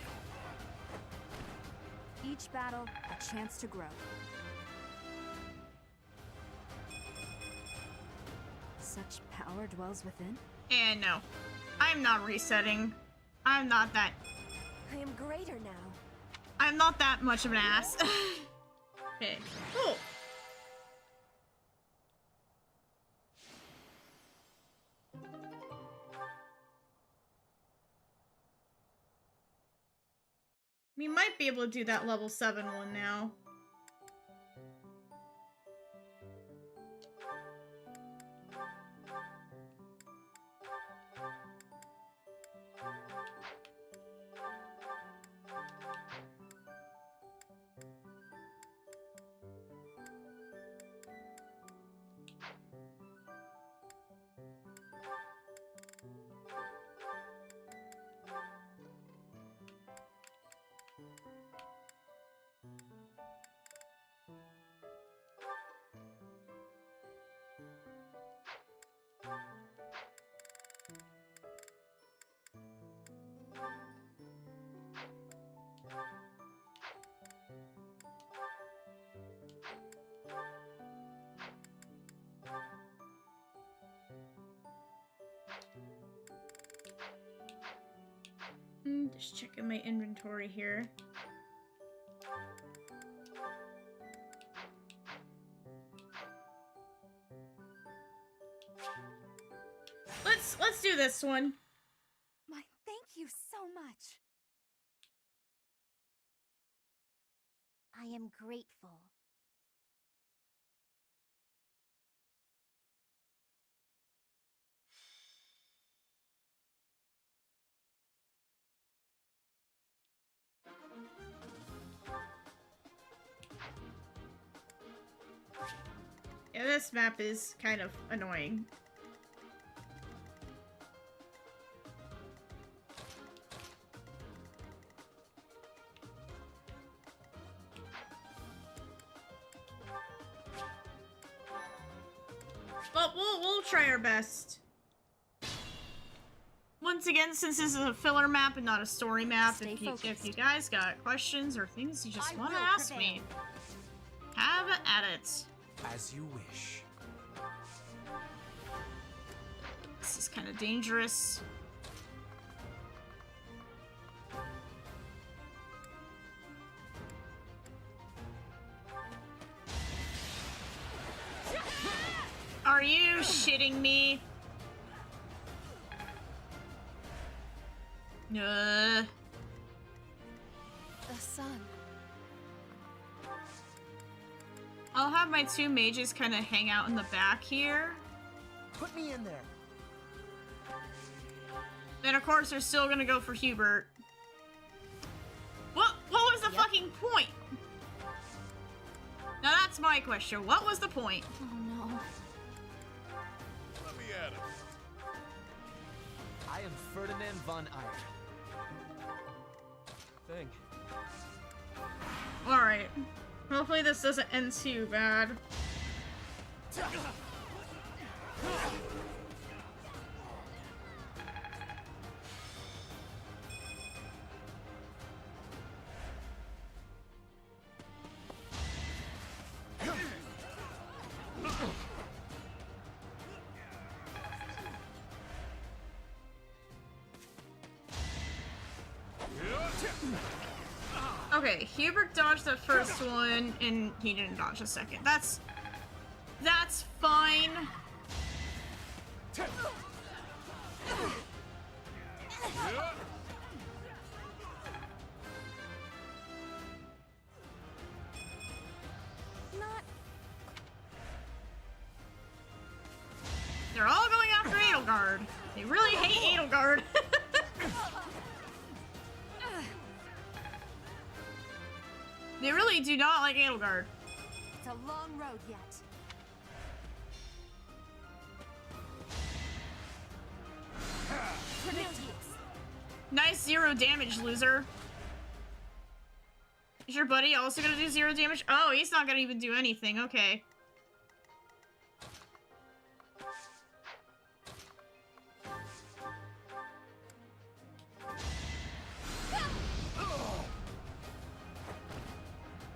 Each battle, a chance to grow. Such power dwells within? And no. I'm not resetting. I'm not that... I am greater now. I'm not that much of an ass. Okay, cool. We might be able to do that level 7 one now. Just checking my inventory here. Let's do this one. My thank you so much. I am grateful. Yeah, this map is kind of annoying. But we'll try our best. Once again, since this is a filler map and not a story map, if you guys got questions or things you just want to ask me, have at it. As you wish. This is kind of dangerous. Are you shitting me? The sun. I'll have my two mages kind of hang out in the back here. Put me in there. Then of course they're still gonna go for Hubert. What was the fucking point? Now that's my question. What was the point? Oh no. Let me at him. I am Ferdinand von Eyre. Thing. Alright. Hopefully this doesn't end too bad. Okay, Hubert dodged the first one, and he didn't dodge the second. That's fine. They're all going after Edelgard. They really hate Edelgard. They really do not like Edelgard. It's a long road yet. Nice 0 damage, loser. Is your buddy also gonna do 0 damage? Oh, he's not gonna even do anything. Okay.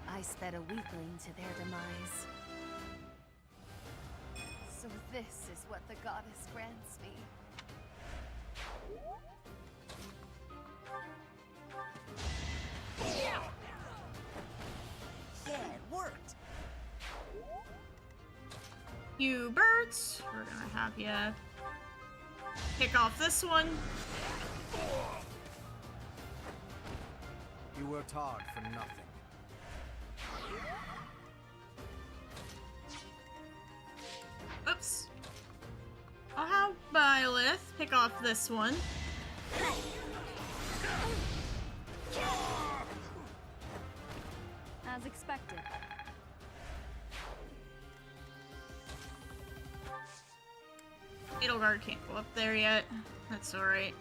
I sped a weakling to their demise. So this is what the goddess grants me. Yeah, it worked. Hubert, we're gonna have you pick off this one. You worked hard for nothing. Oops. I'll have BYLETH pick off this one. As expected. Edelgard can't go up there yet. That's alright.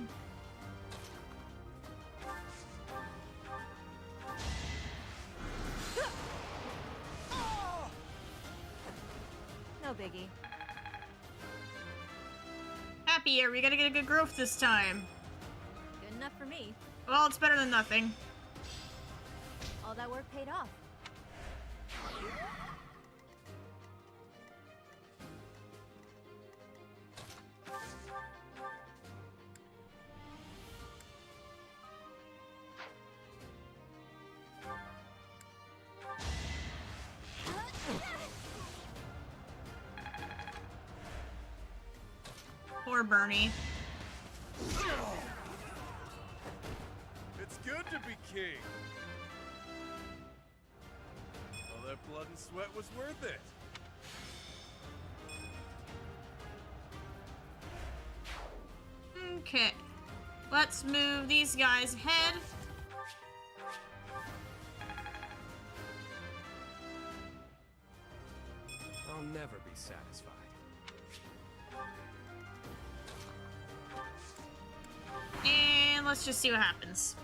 No biggie. Happy, are we gonna get a good growth this time? Good enough for me. Well, it's better than nothing. All that work paid off. Poor Bernie. It's good to be king. All that blood and sweat was worth it. Okay. Let's move these guys ahead. I'll never be satisfied. And let's just see what happens.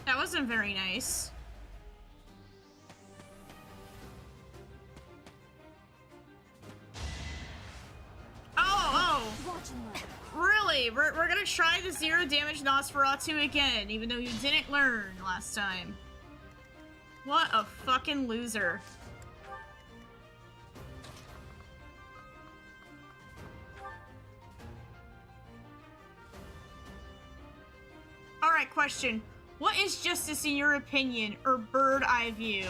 That wasn't very nice. Oh! Really? We're gonna try the 0 damage Nosferatu again, even though you didn't learn last time. What a fucking loser. Alright, question. What is justice in your opinion, or bird eye view?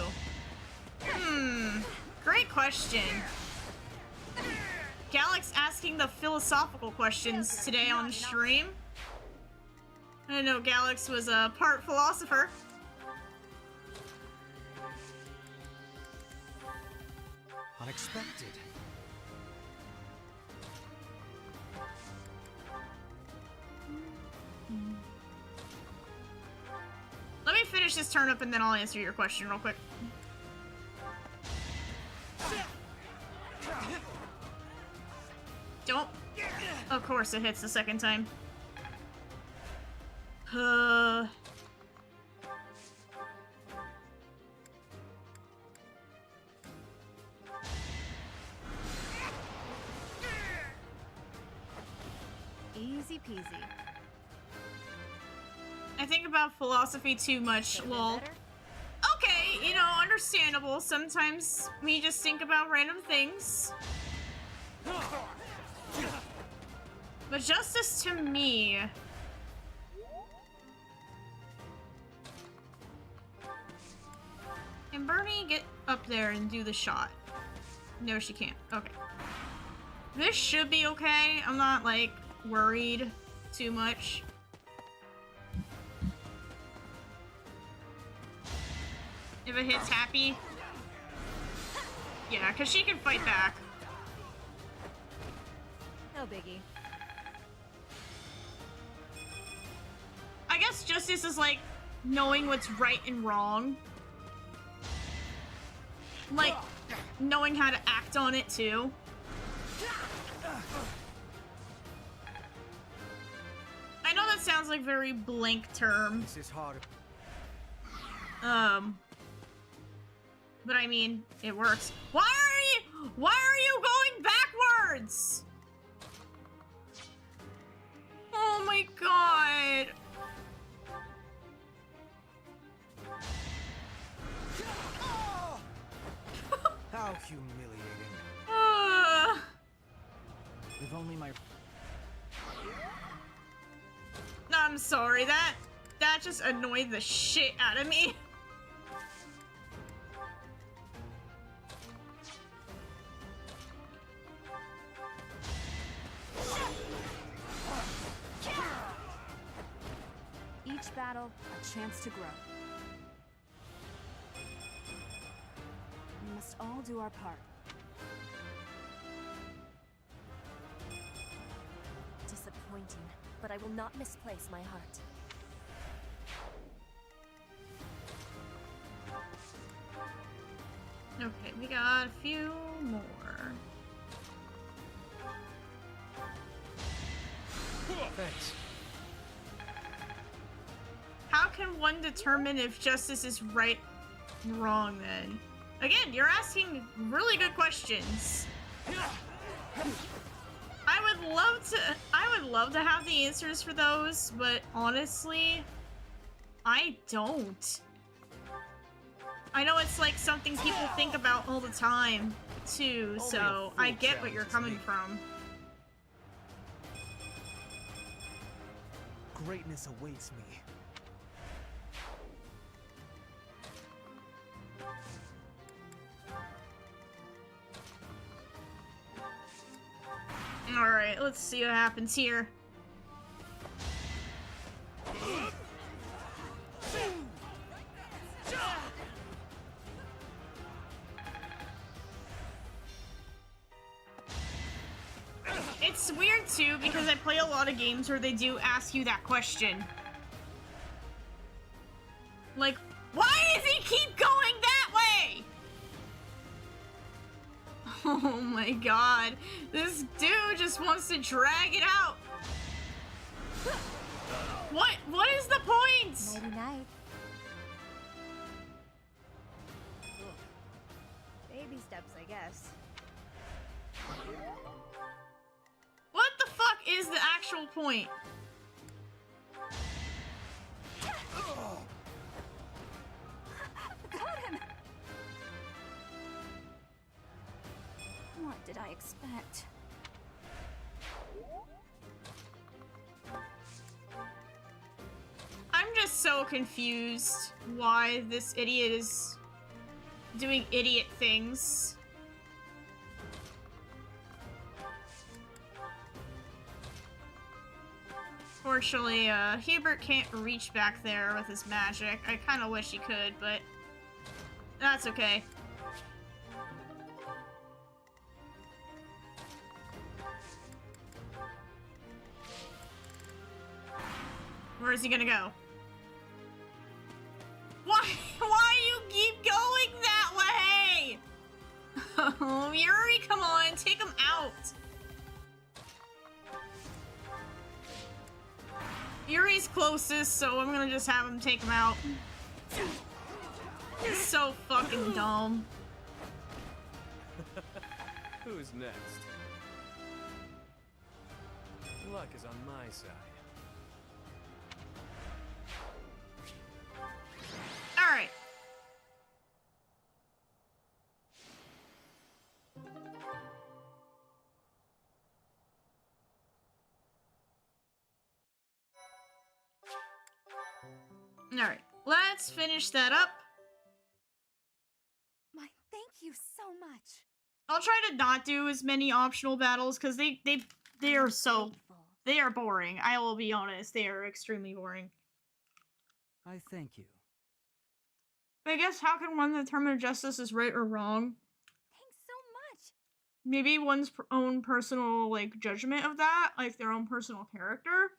Great question. Galax asking the philosophical questions today on stream. I didn't know Galax was a part philosopher. Unexpected. Let me finish this turnip and then I'll answer your question real quick. Don't. Of course it hits the second time. Easy peasy. I think about philosophy too much, lol. Okay, you know, understandable. Sometimes we just think about random things. But justice to me... Can Bernie get up there and do the shot? No, she can't. Okay. This should be okay. I'm not, like, worried too much. If it hits Happy. Yeah, because she can fight back. No biggie. I guess justice is like knowing what's right and wrong. Like, knowing how to act on it too. I know that sounds like very blank term. This is hard. But I mean, it works. Why are you going backwards? Oh my god. How humiliating. If only my... I'm sorry, that just annoyed the shit out of me. Each battle, a chance to grow. We must all do our part. Disappointing, but I will not misplace my heart. Okay, we got a few more. Thanks. How can one determine if justice is right and wrong then? Again, you're asking really good questions. I would love to have the answers for those, but honestly, I don't. I know it's like something people think about all the time too, so I get what you're coming from. Greatness awaits me. Alright, let's see what happens here. It's weird too, because I play a lot of games where they do ask you that question. Like, why does he keep going that way? Oh my god. This dude just wants to drag it out. What is the point? Nighty night. Baby steps, I guess. What the fuck is the actual point? Got him! What did I expect? I'm just so confused why this idiot is doing idiot things. Fortunately, Hubert can't reach back there with his magic. I kind of wish he could, but that's okay. Where is he gonna go? Why you keep going that way? Oh, Yuri, come on, take him out. Yuri's closest, so I'm gonna just have him take him out. He's so fucking dumb. Who's next? Luck is on my side. Alright. Alright, let's finish that up. My thank you so much. I'll try to not do as many optional battles because they are boring. I will be honest, they are extremely boring. I thank you. I guess how can one determine justice is right or wrong? Thanks so much. Maybe one's own personal like judgment of that, like their own personal character.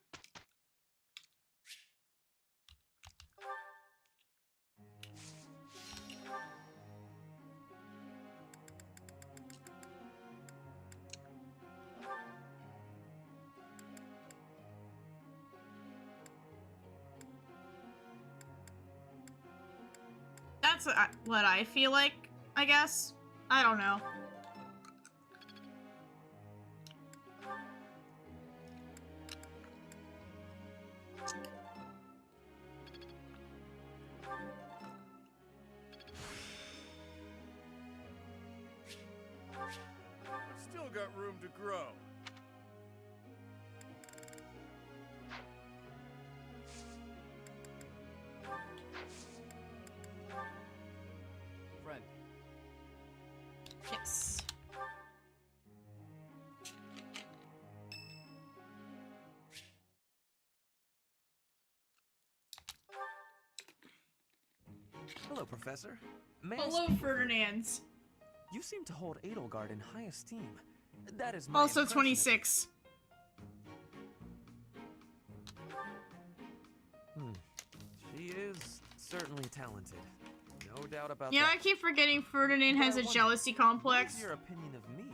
That's what I feel like, I guess. I don't know. Still got room to grow. Friend. Yes. Hello, Professor. May I Hello, speak with you? Ferdinand's. You seem to hold Edelgard in high esteem. That is my Also impression of it. 26. She is certainly talented. No doubt about Yeah, that. I keep forgetting Ferdinand But has I a wonder, jealousy What complex. is your opinion of me?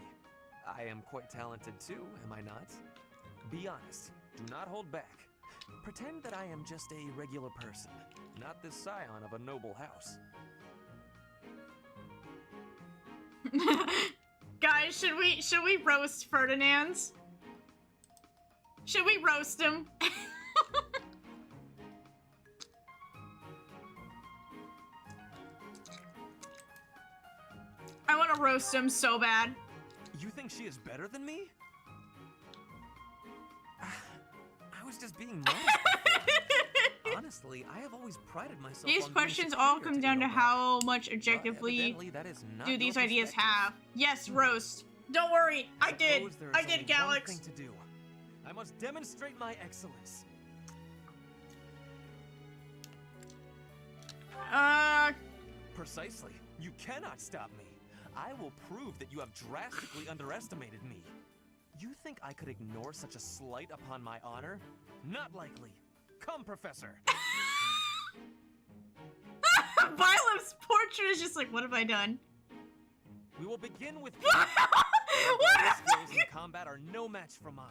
I am quite talented too, am I not? Be honest. Do not hold back. Pretend that I am just a regular person, not the scion of a noble house. Guys, should we roast Ferdinand's? Should we roast him? I want to roast him so bad. You think she is better than me? I was just being modest before. Honestly, I have always prided myself These on being questions all superior come to down to Edelgard. how much objectively Evidently, that is not do these your ideas perspective. have. Yes, roast. Don't worry, I did. Suppose there is I did, only one Galax. thing to do. I must demonstrate my excellence. Precisely. You cannot stop me. I will prove that you have drastically underestimated me. You think I could ignore such a slight upon my honor? Not likely. Come, Professor. BYLETH'S portrait is just like, what have I done? We will begin with. What Your skills in combat are no match for mine.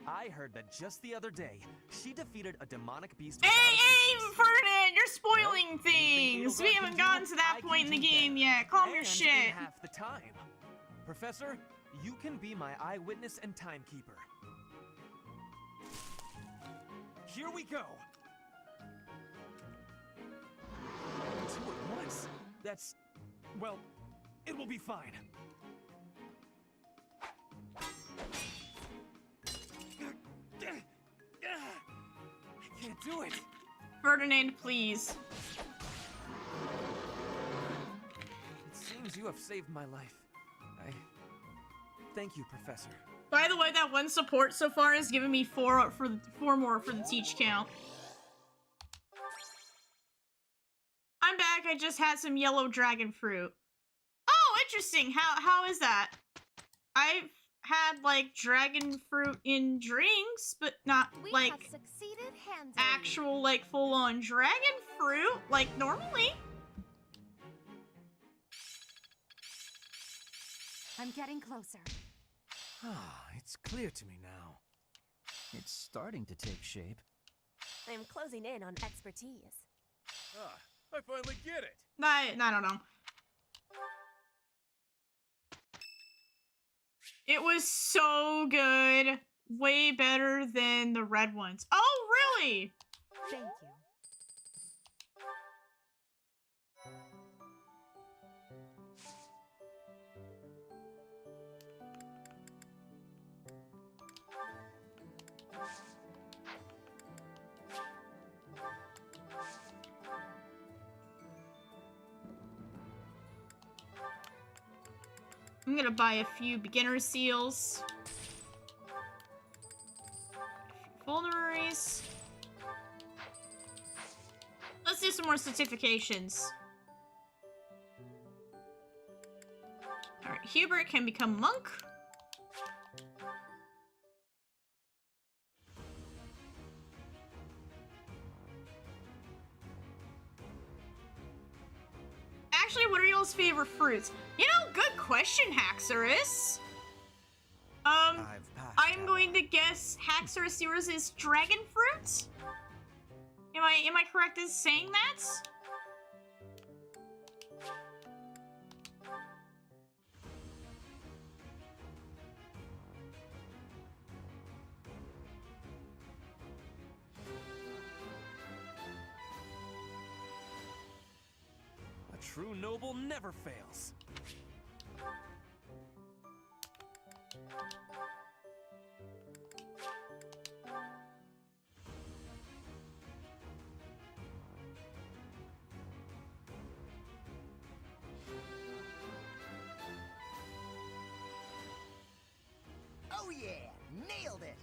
I heard that just the other day, she defeated a demonic beast. Hey, Ferdinand, you're spoiling things. We Edelgard haven't can gotten do, to that I point in can the do game better. yet. Calm your And shit. in half the time. Professor, you can be my eyewitness and timekeeper. Here we go. Two at once. That's, well, it will be fine. I can't do it. Ferdinand, please. It seems you have saved my life. Thank you, Professor. By the way, that one support so far has given me four more for the teach count. I'm back. I just had some yellow dragon fruit. Oh, interesting. How is that? I've had like dragon fruit in drinks, but not We like have succeeded handily. actual like full-on dragon fruit like normally. I'm getting closer. Ah, it's clear to me now. It's starting to take shape. I'm closing in on expertise. Ah, I finally get it. I don't know. It was so good. way better than the red ones. Oh, really? Thank you. I'm gonna buy a few beginner seals. Vulneraries. Let's do some more certifications. Alright, Hubert can become monk. Actually, what are y'all's favorite fruits? You know, good question, Haxorus. I'm going to guess Haxorus, yours is dragon fruit? Am I correct in saying that? A true noble never fails. Oh yeah! Nailed it!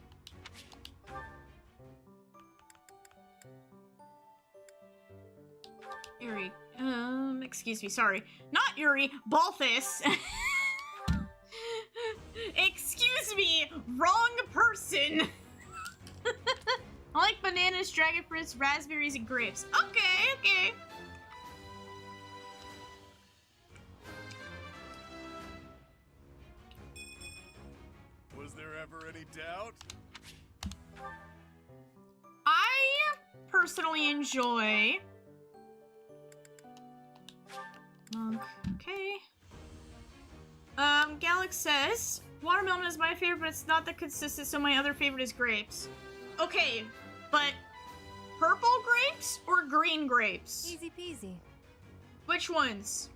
Yuri. Excuse me, sorry. Not Yuri, Balthus. Excuse me, wrong person. I like bananas, dragon fruits, raspberries, and grapes. Okay, okay. Was there ever any doubt? I personally enjoy monk. Okay. Galax says watermelon is my favorite, but it's not that consistent, so my other favorite is grapes. Okay, but purple grapes or green grapes? Easy peasy. Which ones?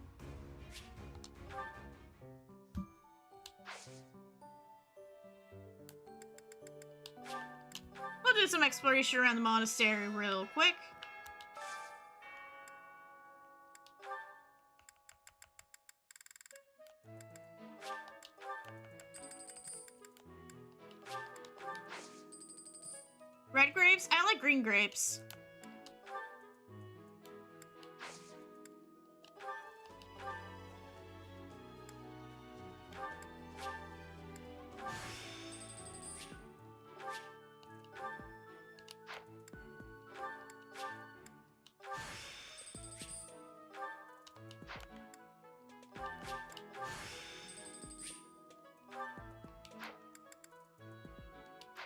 We'll do some exploration around the monastery real quick. Red grapes? I like green grapes.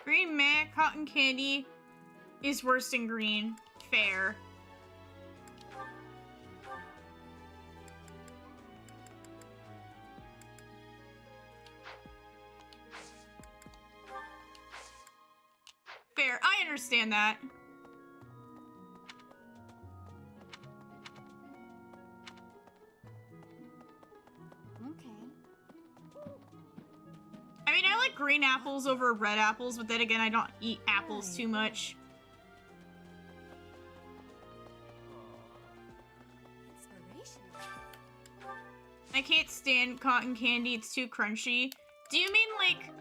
Green meh, cotton candy is worse than green. Fair. Fair, I understand that. I mean, I like green apples over red apples, but then again, I don't eat apples too much. I can't stand cotton candy, it's too crunchy. Do you mean like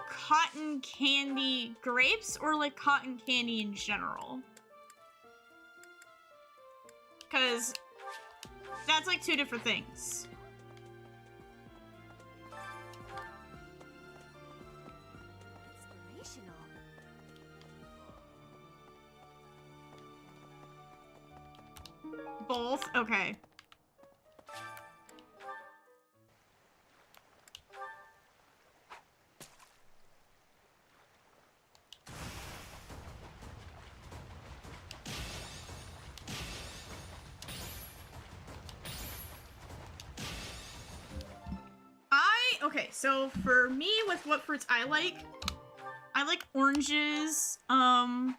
cotton candy grapes or like cotton candy in general? Because that's like two different things. Both? Okay. Okay, so for me, with what fruits I I like oranges. I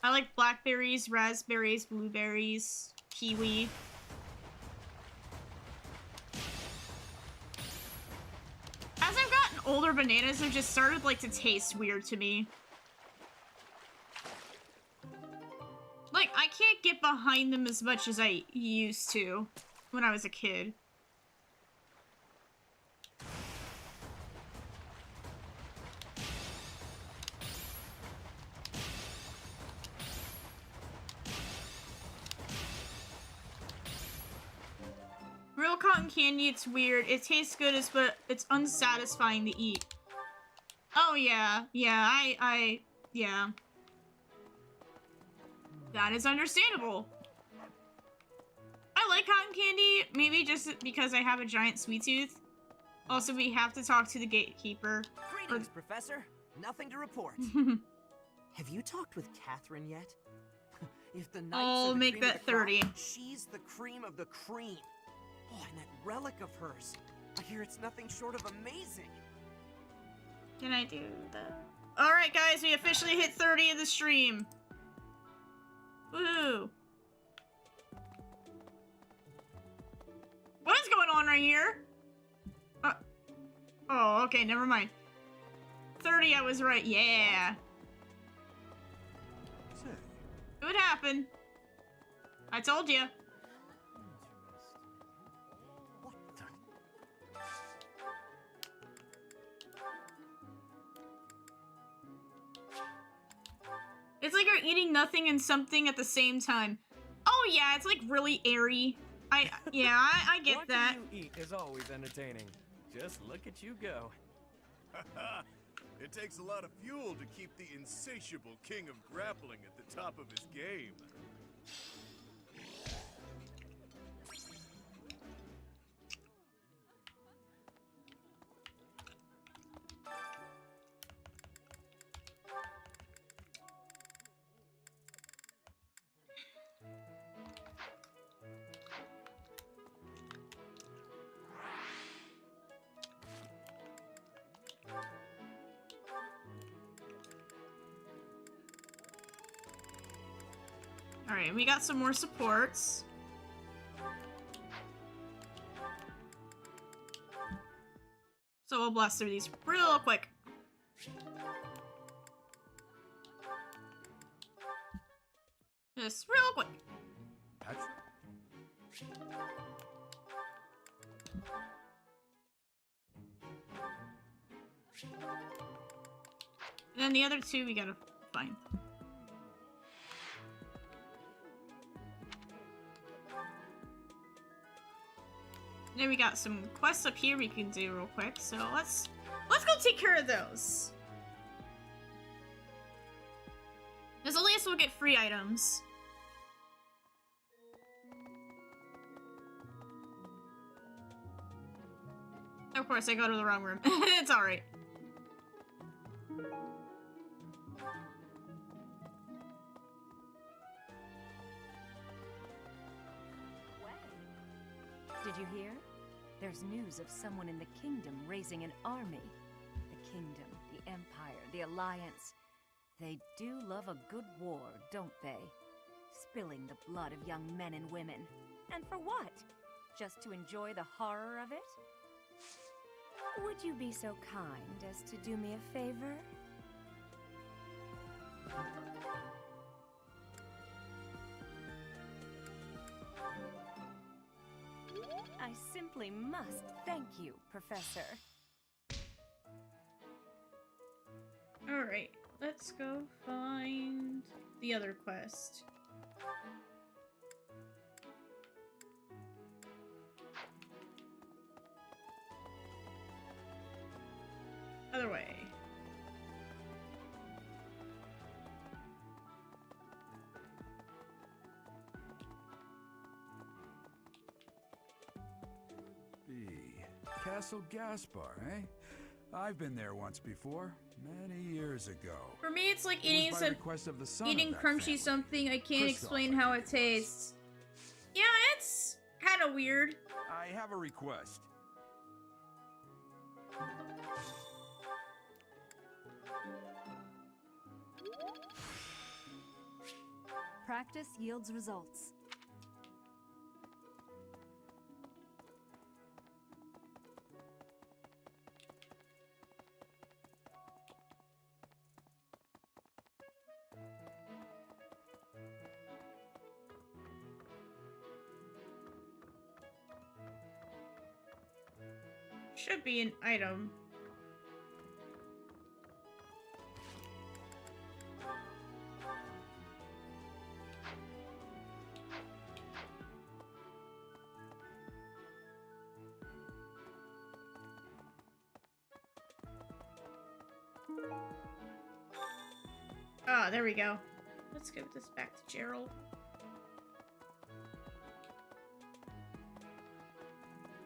like blackberries, raspberries, blueberries, kiwi. As I've gotten older, bananas have just started, like, to taste weird to me. Like, I can't get behind them as much as I used to when I was a kid. Real cotton candy, it's weird. It tastes good, but it's unsatisfying to eat. Oh, yeah. Yeah, yeah. That is understandable. I like cotton candy, maybe just because I have a giant sweet tooth. Also, we have to talk to the gatekeeper. Greetings, Professor. Nothing to report. Have you talked with Catherine yet? If the Knights I'll are the make cream of that the crop, 30. she's the cream of the cream. Oh, and that relic of hers. I hear it's nothing short of amazing. Can I do that? Alright, guys, we officially hit 30 of the stream. Woohoo! What is going on right here? Oh, okay, never mind. 30, I was right. Yeah. It would happen. I told you. It's like you're eating nothing and something at the same time. Oh yeah, it's like really airy. I get that. Watching you eat is always entertaining. Just look at you go. It takes a lot of fuel to keep the insatiable king of grappling at the top of his game. Alright, we got some more supports. So we'll blast through these real quick. Just real quick. And then the other two we gotta find. Then we got some quests up here we can do real quick, so let's go take care of those. Because at least we'll get free items. Of course, I go to the wrong room. It's alright. Did you hear? There's news of someone in the kingdom raising an army. The kingdom, the empire, the alliance. They do love a good war, don't they? Spilling the blood of young men and women. And for what? Just to enjoy the horror of it? Would you be so kind as to do me a favor? I simply must thank you, Professor. Alright, let's go find the other quest. Other way. Castle Gaspar, eh? I've been there once before, many years ago. For me, it's like eating eating crunchy family, something. I can't Christoph, explain how it tastes. Yeah, it's kind of weird. I have a request. Practice yields results. Should be an item. Ah, there we go. Let's give this back to Gerald.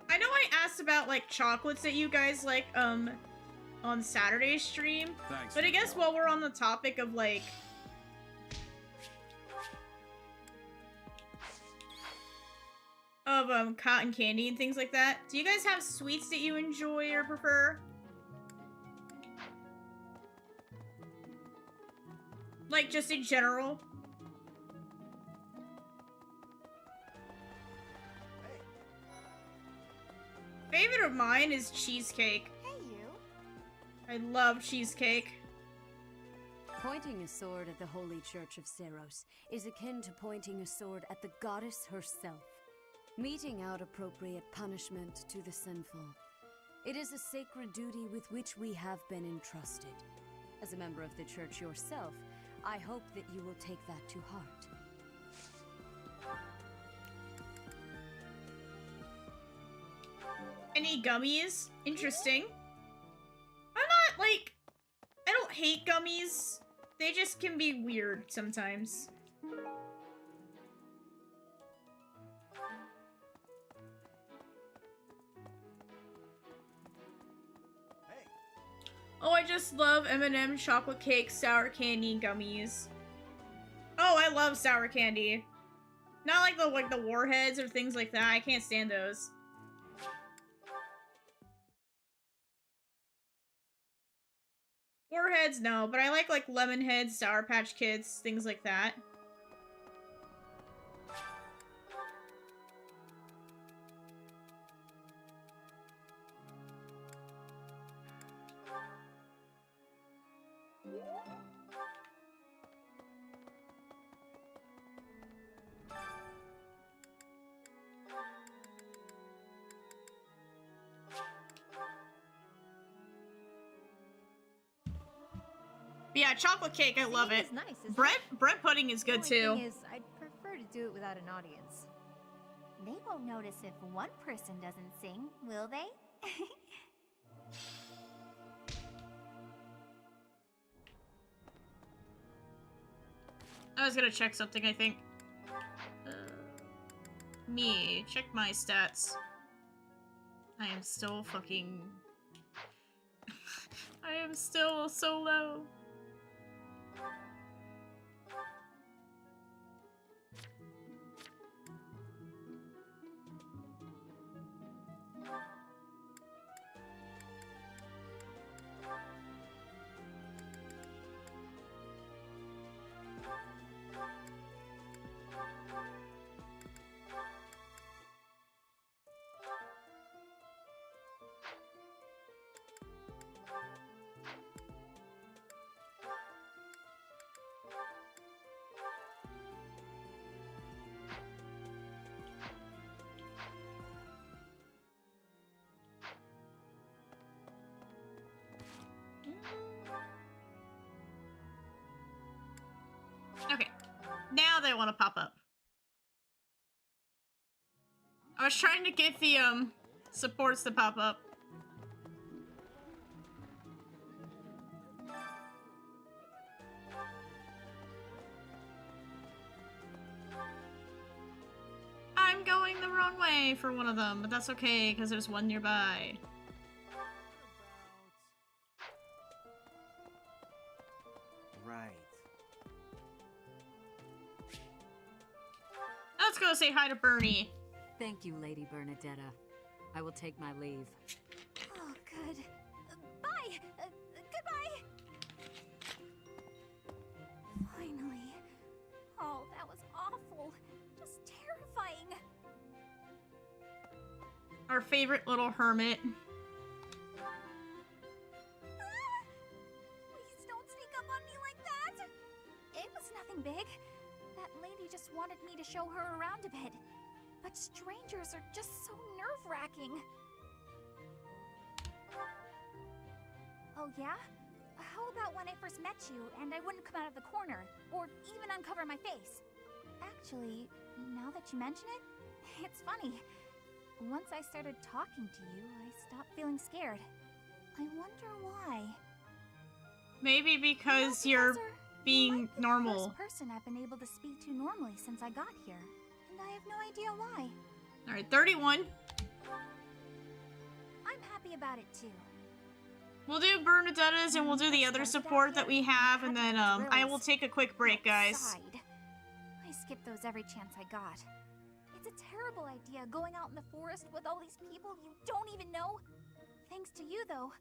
I know I asked about, like, chocolates that you guys like, on Saturday's stream. Thanks. But I guess while we're on the topic of, like... of, cotton candy and things like that, do you guys have sweets that you enjoy or prefer? Like, just in general? Favorite of mine is cheesecake. Hey, you. I love cheesecake. Pointing a sword at the Holy Church of Seros is akin to pointing a sword at the goddess herself, meting out appropriate punishment to the sinful. It is a sacred duty with which we have been entrusted. As a member of the church yourself, I hope that you will take that to heart. Any gummies? Interesting. I'm not, like... I don't hate gummies. They just can be weird sometimes. Oh, I just love M&M chocolate cake, sour candy, gummies. Oh, I love sour candy. Not like the warheads or things like that. I can't stand those. Warheads, no, but I like lemon heads, Sour Patch Kids, things like that. Yeah, chocolate cake, I love it. Nice, bread pudding is good too. Only thing is, I'd prefer to do it without an audience. They won't notice if one person doesn't sing, will they? I was gonna check something, I think. Me, check my stats. I am still fucking... I am still so low. Okay, now they want to pop up. I was trying to get the, supports to pop up. I'm going the wrong way for one of them, but that's okay, because there's one nearby. Right. Let's go say hi to Bernie. Thank you, Lady Bernadetta. I will take my leave. Oh, good. Bye! Goodbye! Our favorite little hermit. Please don't sneak up on me like that! It was nothing big. That lady just wanted me to show her around a bit. But strangers are just so nerve-wracking. Oh yeah? How about when I first met you and I wouldn't come out of the corner, or even uncover my face? Actually, now that you mention it, it's funny. Once I started talking to you, I stopped feeling scared. I wonder why. Maybe because you're being normal. First person I've been able to speak to normally since I got here, and I have no idea why. Alright, 31. I'm happy about it too. We'll do Bernadetta's and we'll do the other support that we have, and then I will take a quick break, guys. I skip those every chance I got. It's a terrible idea going out in the forest with all these people you don't even know. Thanks to you, though,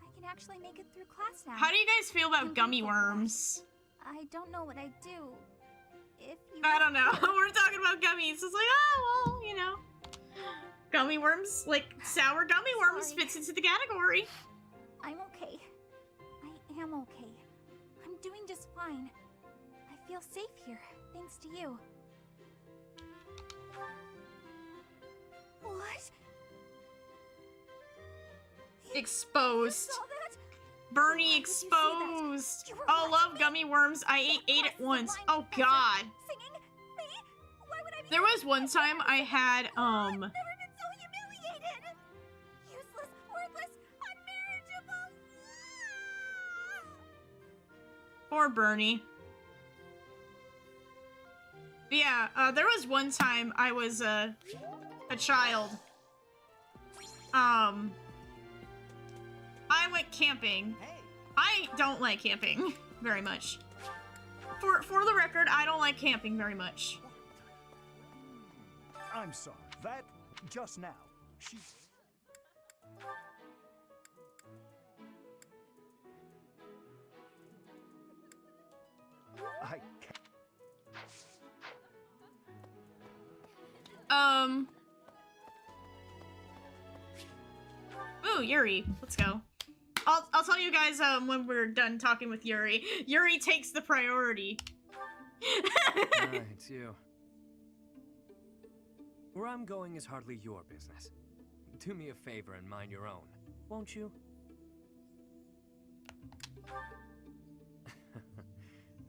I can actually make it through class now. How do you guys feel about gummy worms? I don't know what I'd do if you... I don't know. We're talking about gummies. It's like, oh, well, you know. Gummy worms, like sour gummy worms fits into the category. I'm okay. I am okay. I'm doing just fine. I feel safe here, thanks to you. What? Exposed. Bernie exposed. Oh, love gummy worms. I ate it once. Oh God. There was one time I had Never been so humiliated. Useless, worthless, unmarriageable. Poor Bernie. But yeah, there was one time I was a child. I went camping. I don't like camping very much. For the record, I don't like camping very much. I'm sorry. That just now. She. I can't. Ooh, Yuri. Let's go. I'll tell you guys when we're done talking with Yuri. Yuri takes the priority. It's you. Where I'm going is hardly your business. Do me a favor and mind your own, won't you?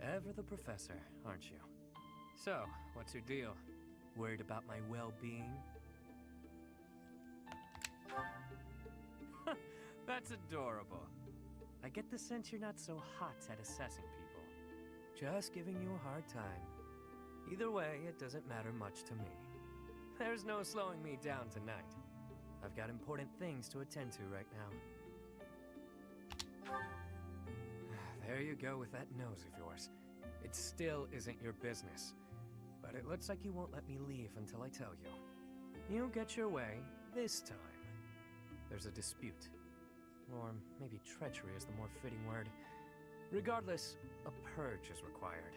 Ever the professor, aren't you? So, what's your deal? Worried about my well-being? That's adorable. I get the sense you're not so hot at assessing people. Just giving you a hard time. Either way, it doesn't matter much to me. There's no slowing me down tonight. I've got important things to attend to right now. There you go with that nose of yours. It still isn't your business. But it looks like you won't let me leave until I tell you. You get your way this time. There's a dispute. Or maybe treachery is the more fitting word. Regardless, a purge is required.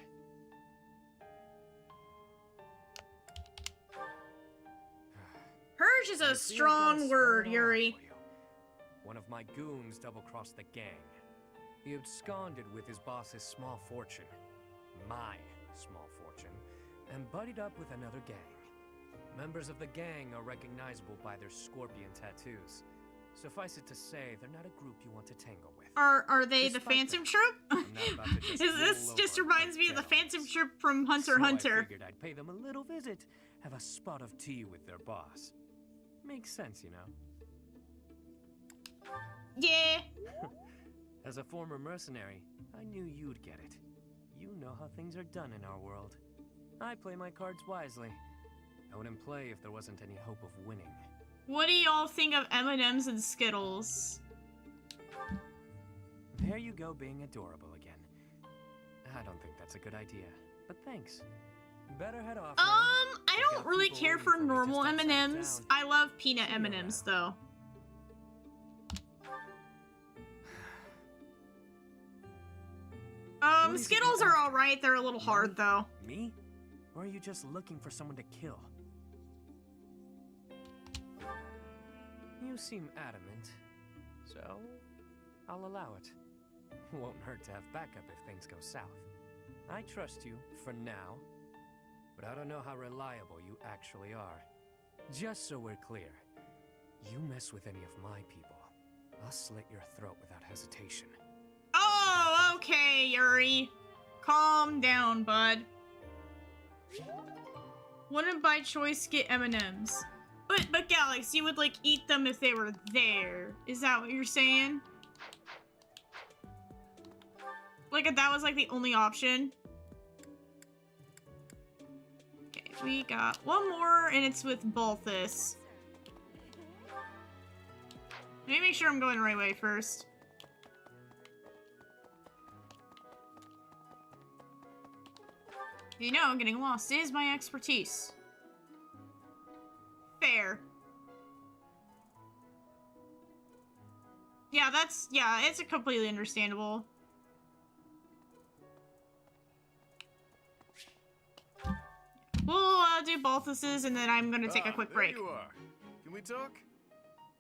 Purge is a strong word, Yuri. One of my goons double-crossed the gang. He absconded with his boss's small fortune. My small fortune. And buddied up with another gang. Members of the gang are recognizable by their scorpion tattoos. Suffice it to say, they're not a group you want to tangle with. Are they the Phantom Troop? This just reminds me of the Phantom Troop from Hunter x Hunter. I figured I'd pay them a little visit, have a spot of tea with their boss. Makes sense, you know? Yeah. As a former mercenary, I knew you'd get it. You know how things are done in our world. I play my cards wisely. I wouldn't play if there wasn't any hope of winning. What do y'all think of M&M's and Skittles? There you go, being adorable again. I don't think that's a good idea, but thanks. Better head off now. I don't really care for normal M&M's. I love peanut M&M's though. Skittles are alright, they're a little hard though. Me? Or are you just looking for someone to kill? You seem adamant, so I'll allow it. Won't hurt to have backup if things go south. I trust you for now, but I don't know how reliable you actually are. Just so we're clear, you mess with any of my people, I'll slit your throat without hesitation. Oh, okay, Yuri. Calm down, bud. Wouldn't by choice get M&Ms. But Galax, you would, like, eat them if they were there. Is that what you're saying? Like, if that was, like, the only option? Okay, we got one more, and it's with Balthus. Let me make sure I'm going the right way first. You know, getting lost is my expertise. Fair. Yeah, it's completely understandable. We'll do Balthus's, and then I'm gonna take a quick break. There you are. Can we talk?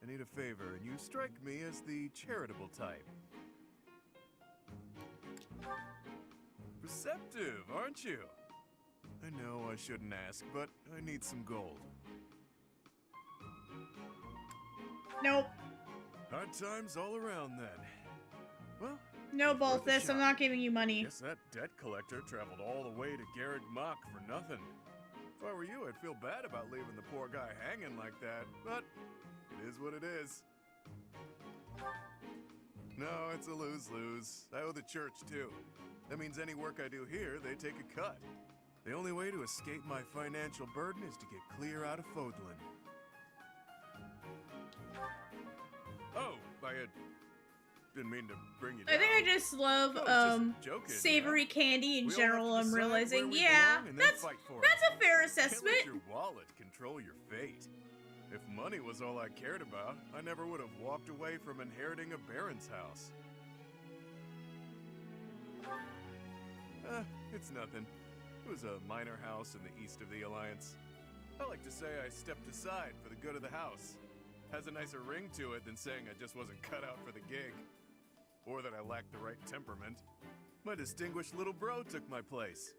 I need a favor, and you strike me as the charitable type. Receptive, aren't you? I know I shouldn't ask, but I need some gold. Nope. Hard times all around then. Well, No, Balthus, I'm not giving you money. Guess that debt collector traveled all the way to Garrick Mach for nothing. If I were you, I'd feel bad about leaving the poor guy hanging like that, but it is what it is. No, it's a lose-lose. I owe the church, too. That means any work I do here, they take a cut. The only way to escape my financial burden is to get clear out of Fodlan. Oh, didn't mean to bring you down. I think I just love savory candy in general. I'm realizing, yeah, that's a fair assessment. Can't let your wallet control your fate. If money was all I cared about, I never would have walked away from inheriting a baron's house. It's nothing. It was a minor house in the east of the Alliance. I like to say I stepped aside for the good of the house. Has a nicer ring to it than saying I just wasn't cut out for the gig. Or that I lacked the right temperament. My distinguished little bro took my place.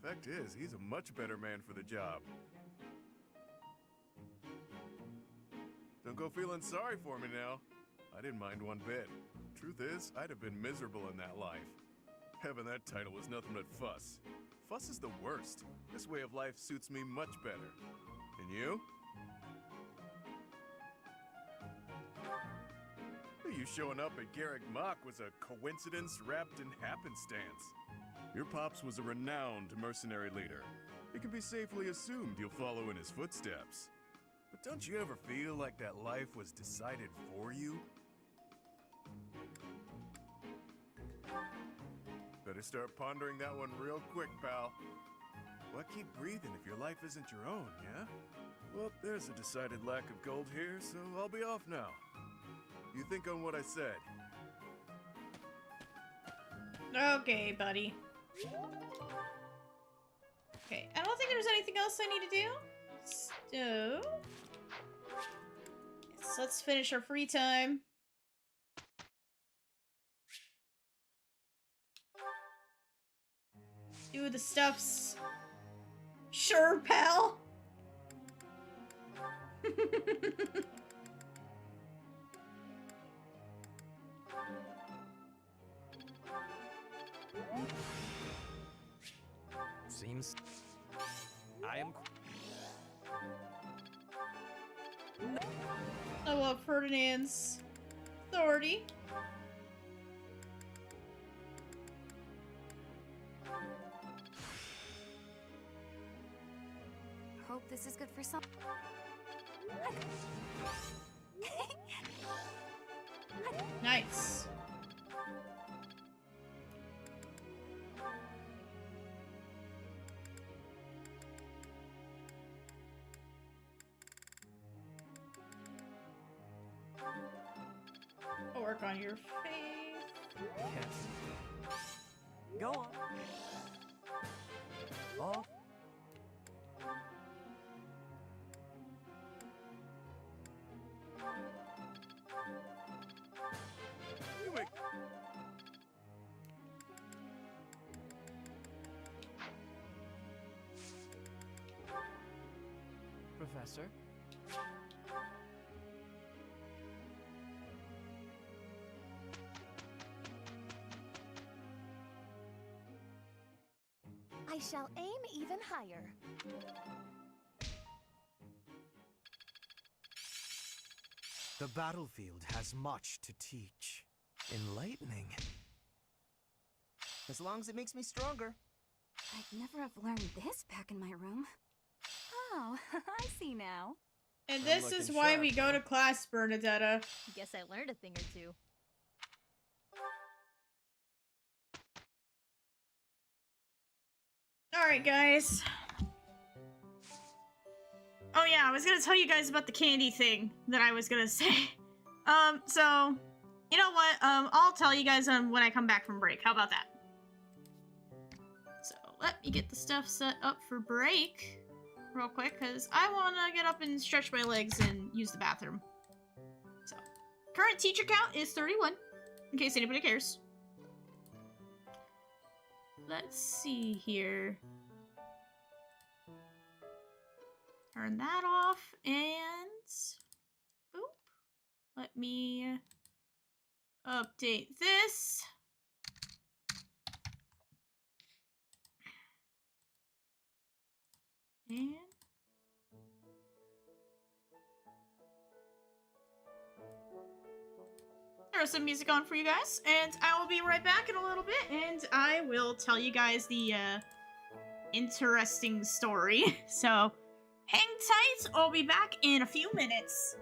Fact is, he's a much better man for the job. Don't go feeling sorry for me now. I didn't mind one bit. Truth is, I'd have been miserable in that life. Having that title was nothing but fuss. Fuss is the worst. This way of life suits me much better. And you? You showing up at Garrick Mach was a coincidence wrapped in happenstance. Your pops was a renowned mercenary leader. It can be safely assumed you'll follow in his footsteps. But don't you ever feel like that life was decided for you? Better start pondering that one real quick, pal. Why keep breathing if your life isn't your own, yeah? Well, there's a decided lack of gold here, so I'll be off now. You think on what I said. Okay, buddy. Okay, I don't think there's anything else I need to do. So... yes, let's finish our free time. Do the stuffs. Sure, pal. Seems I am. I love Ferdinand's authority. Hope this is good for some. Nice. I'll work on your face. Yes. Go on. Oh. Professor. I shall aim even higher. The battlefield has much to teach. Enlightening. As long as it makes me stronger. I'd never have learned this back in my room. Oh, I see now. And this is why we go to class, Bernadetta. Guess I learned a thing or two. Alright, guys. Oh yeah, I was gonna tell you guys about the candy thing that I was gonna say. So, you know what? I'll tell you guys when I come back from break. How about that? So, let me get the stuff set up for break real quick, because I want to get up and stretch my legs and use the bathroom. So, current teacher count is 31, in case anybody cares. Let's see here. Turn that off, and boop. Let me update this. And there's some music on for you guys, and I will be right back in a little bit, and I will tell you guys the interesting story. So hang tight, I'll be back in a few minutes.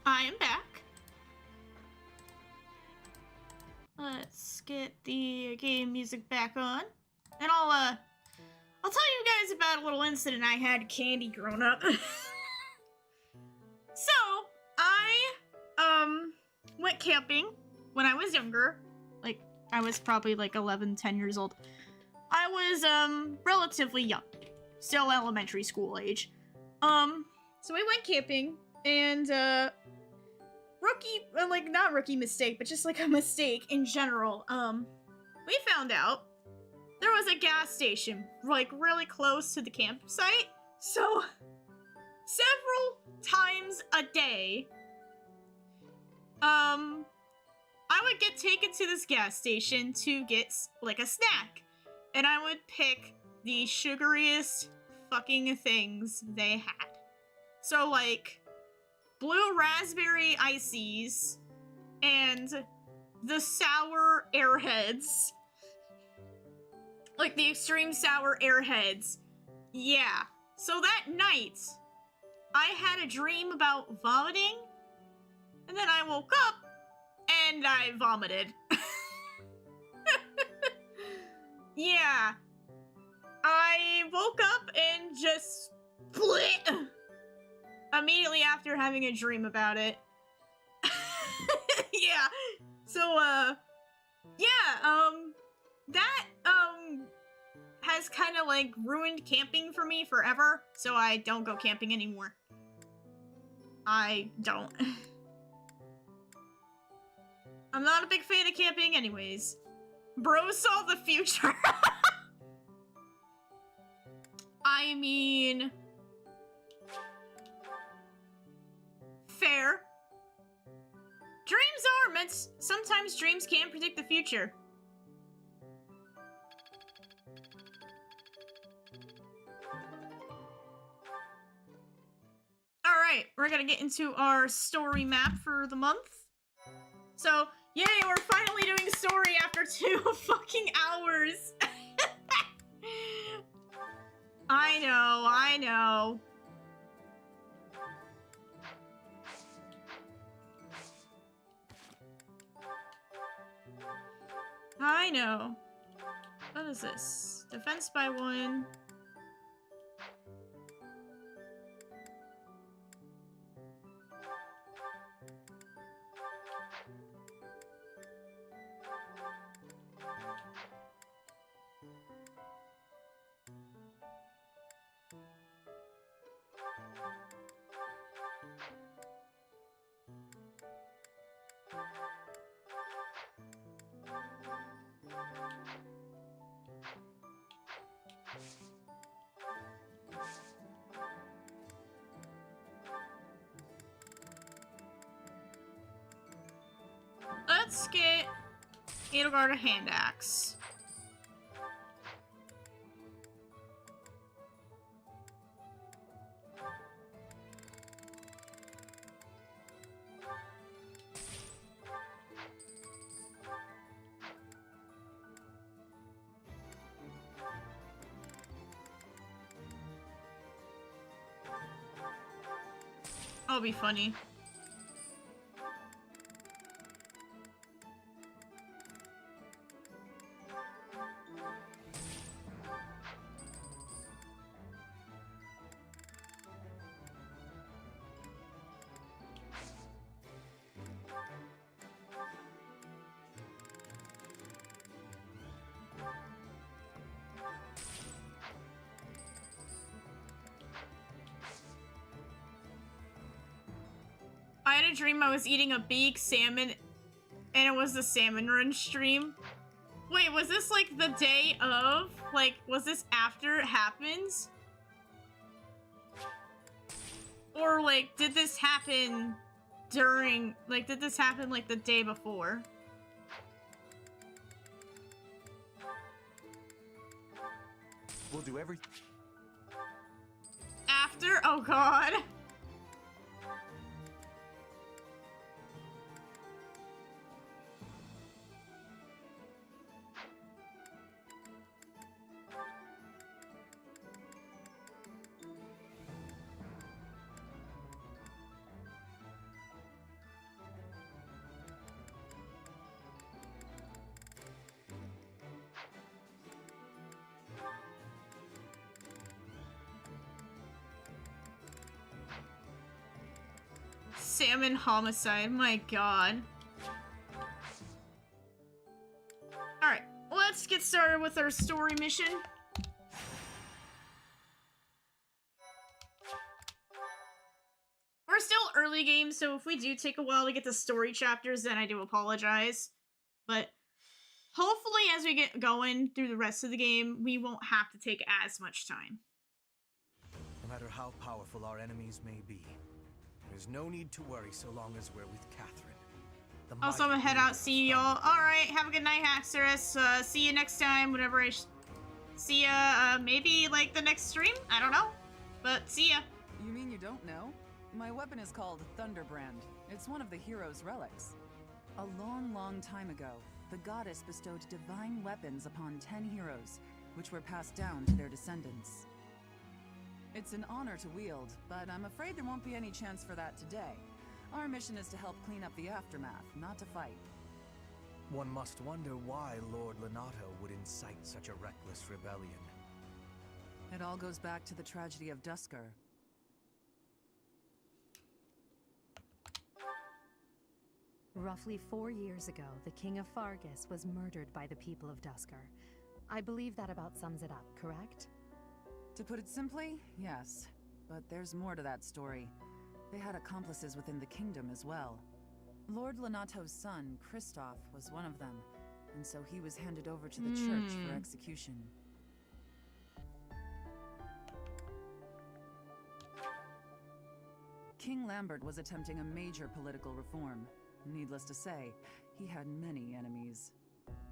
I am back. Let's get the game music back on. And I'll tell you guys about a little incident I had candy growing up. So, I went camping when I was younger. Like, I was probably like 11, 10 years old. I was relatively young. Still elementary school age. So we went camping, and not rookie mistake, but just like a mistake in general. We found out there was a gas station like really close to the campsite. So several times a day, I would get taken to this gas station to get like a snack, and I would pick the sugariest fucking things they had. So like blue raspberry ices and the sour airheads. Like the extreme sour airheads. Yeah. So that night, I had a dream about vomiting, and then I woke up, and I vomited. Yeah. I woke up and just split immediately after having a dream about it. Yeah. So, that, has kind of, like, ruined camping for me forever, so I don't go camping anymore. I don't. I'm not a big fan of camping anyways. Bro saw the future. I mean... fair. Dreams are meant... Sometimes dreams can predict the future. Alright, we're gonna get into our story map for the month. So, yay, we're finally doing story after 2 fucking hours. I know, I know. I know. What is this? Defense by 1. Let's get Edelgard a hand axe. That'll be funny. I had a dream I was eating a big salmon, and it was the salmon run stream. Wait, was this like the day of? Like, was this after it happens? Or like, did this happen during, like, did this happen like the day before? We'll do everything. After? Oh god. Salmon homicide, my god. Alright, let's get started with our story mission. We're still early game, so if we do take a while to get the story chapters, then I do apologize. But hopefully as we get going through the rest of the game, we won't have to take as much time. No matter how powerful our enemies may be, there's no need to worry so long as we're with Catherine. Also, I'm gonna head out, see y'all. Alright, have a good night, Haxorus. See you next time, whenever I see ya, maybe, like, the next stream? I don't know. But, see ya. You mean you don't know? My weapon is called Thunderbrand. It's one of the hero's relics. A long, long time ago, the goddess bestowed divine weapons upon 10 heroes, which were passed down to their descendants. It's an honor to wield, but I'm afraid there won't be any chance for that today. Our mission is to help clean up the aftermath, not to fight. One must wonder why Lord Lenato would incite such a reckless rebellion. It all goes back to the tragedy of Dusker. Roughly 4 years ago, the King of Fargus was murdered by the people of Dusker. I believe that about sums it up, correct? To put it simply, yes. But there's more to that story. They had accomplices within the kingdom as well. Lord Lenato's son, Kristoff, was one of them, and so he was handed over to the church for execution. King Lambert was attempting a major political reform. Needless to say, he had many enemies.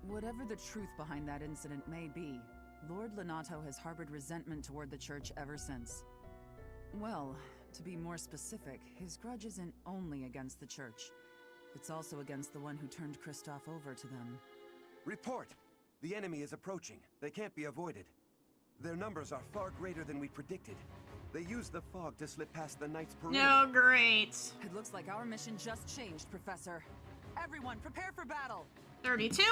Whatever the truth behind that incident may be, Lord Lenato has harbored resentment toward the church ever since. Well, to be more specific, his grudge isn't only against the church. It's also against the one who turned Kristoff over to them. Report! The enemy is approaching. They can't be avoided. Their numbers are far greater than we predicted. They use the fog to slip past the Knight's perimeter. No, great. It looks like our mission just changed, Professor. Everyone, prepare for battle! 32?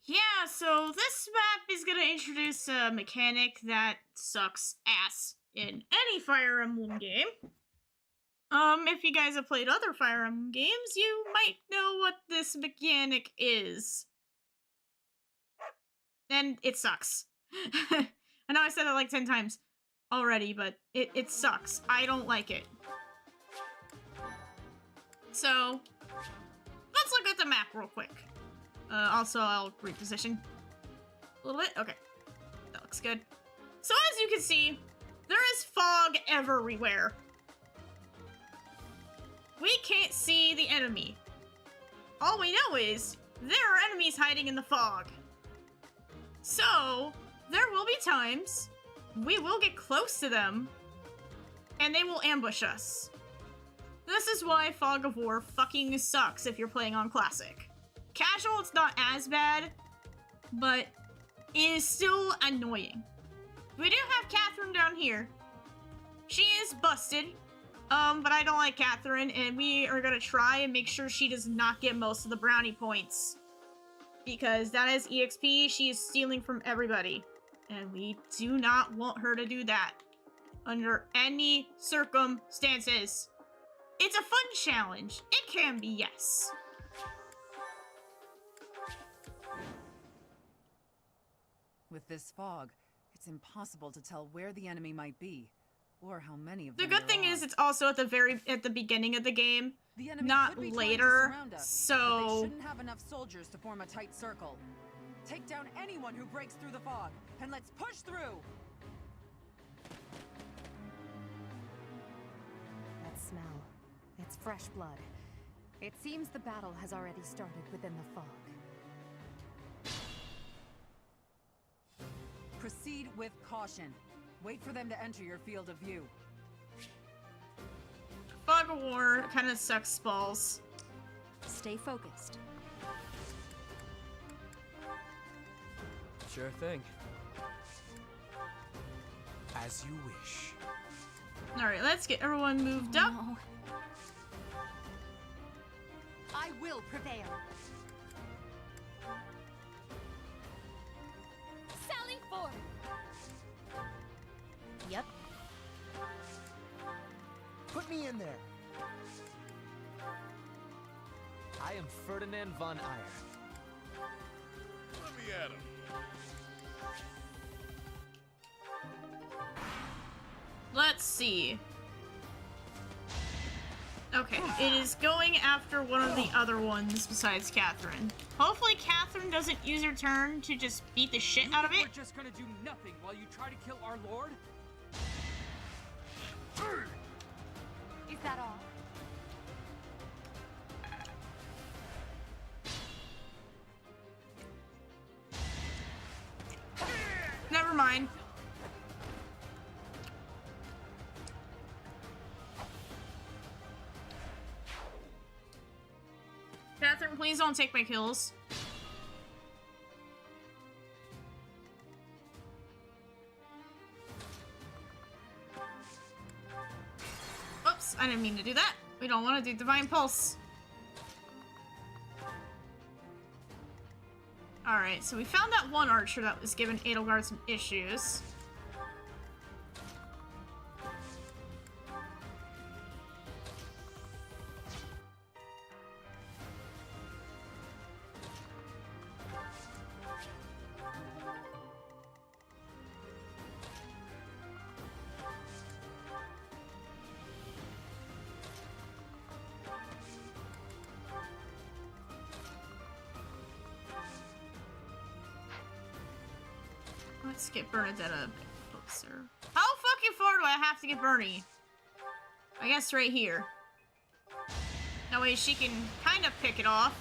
Yeah, so this map is gonna introduce a mechanic that sucks ass in any Fire Emblem game. If you guys have played other Fire Emblem games, you might know what this mechanic is. And it sucks. I know I said it like 10 times already, but it sucks. I don't like it. So, let's look at the map real quick. Also, I'll reposition a little bit. Okay, that looks good. So as you can see, there is fog everywhere. We can't see the enemy. All we know is there are enemies hiding in the fog. So, there will be times we will get close to them and they will ambush us. This is why Fog of War fucking sucks if you're playing on Classic. Casual, it's not as bad, but it is still annoying. We do have Catherine down here. She is busted, but I don't like Catherine, and we are gonna try and make sure she does not get most of the brownie points. Because that is EXP, she is stealing from everybody. And we do not want her to do that. Under any circumstances. It's a fun challenge. It can be, yes. With this fog, it's impossible to tell where the enemy might be, or how many of them The good thing is it's also at the beginning of the game, the enemy not could be later, trying to surround us, so... but they shouldn't have enough soldiers to form a tight circle. Take down anyone who breaks through the fog, and let's push through! That smell. It's fresh blood. It seems the battle has already started within the fog. Proceed with caution. Wait for them to enter your field of view. Fog of War kind of sucks balls. Stay focused. Sure thing. As you wish. Alright, let's get everyone moved up. No. I will prevail. Sally forth! Yep. Put me in there. I am Ferdinand von Eyre. Let me at him. Let's see. Okay, it is going after one of the other ones besides Catherine. Hopefully Catherine doesn't use her turn to just beat the shit out of it. We're just gonna do nothing while you try to kill our lord? Is that all? Never mind. Catherine, please don't take my kills. Oops, I didn't mean to do that. We don't want to do Divine Pulse. Alright, so we found that one archer that was giving Edelgard some issues. Let's get Bernadette a bit closer. How fucking far do I have to get Bernie? I guess right here. That way she can kind of pick it off.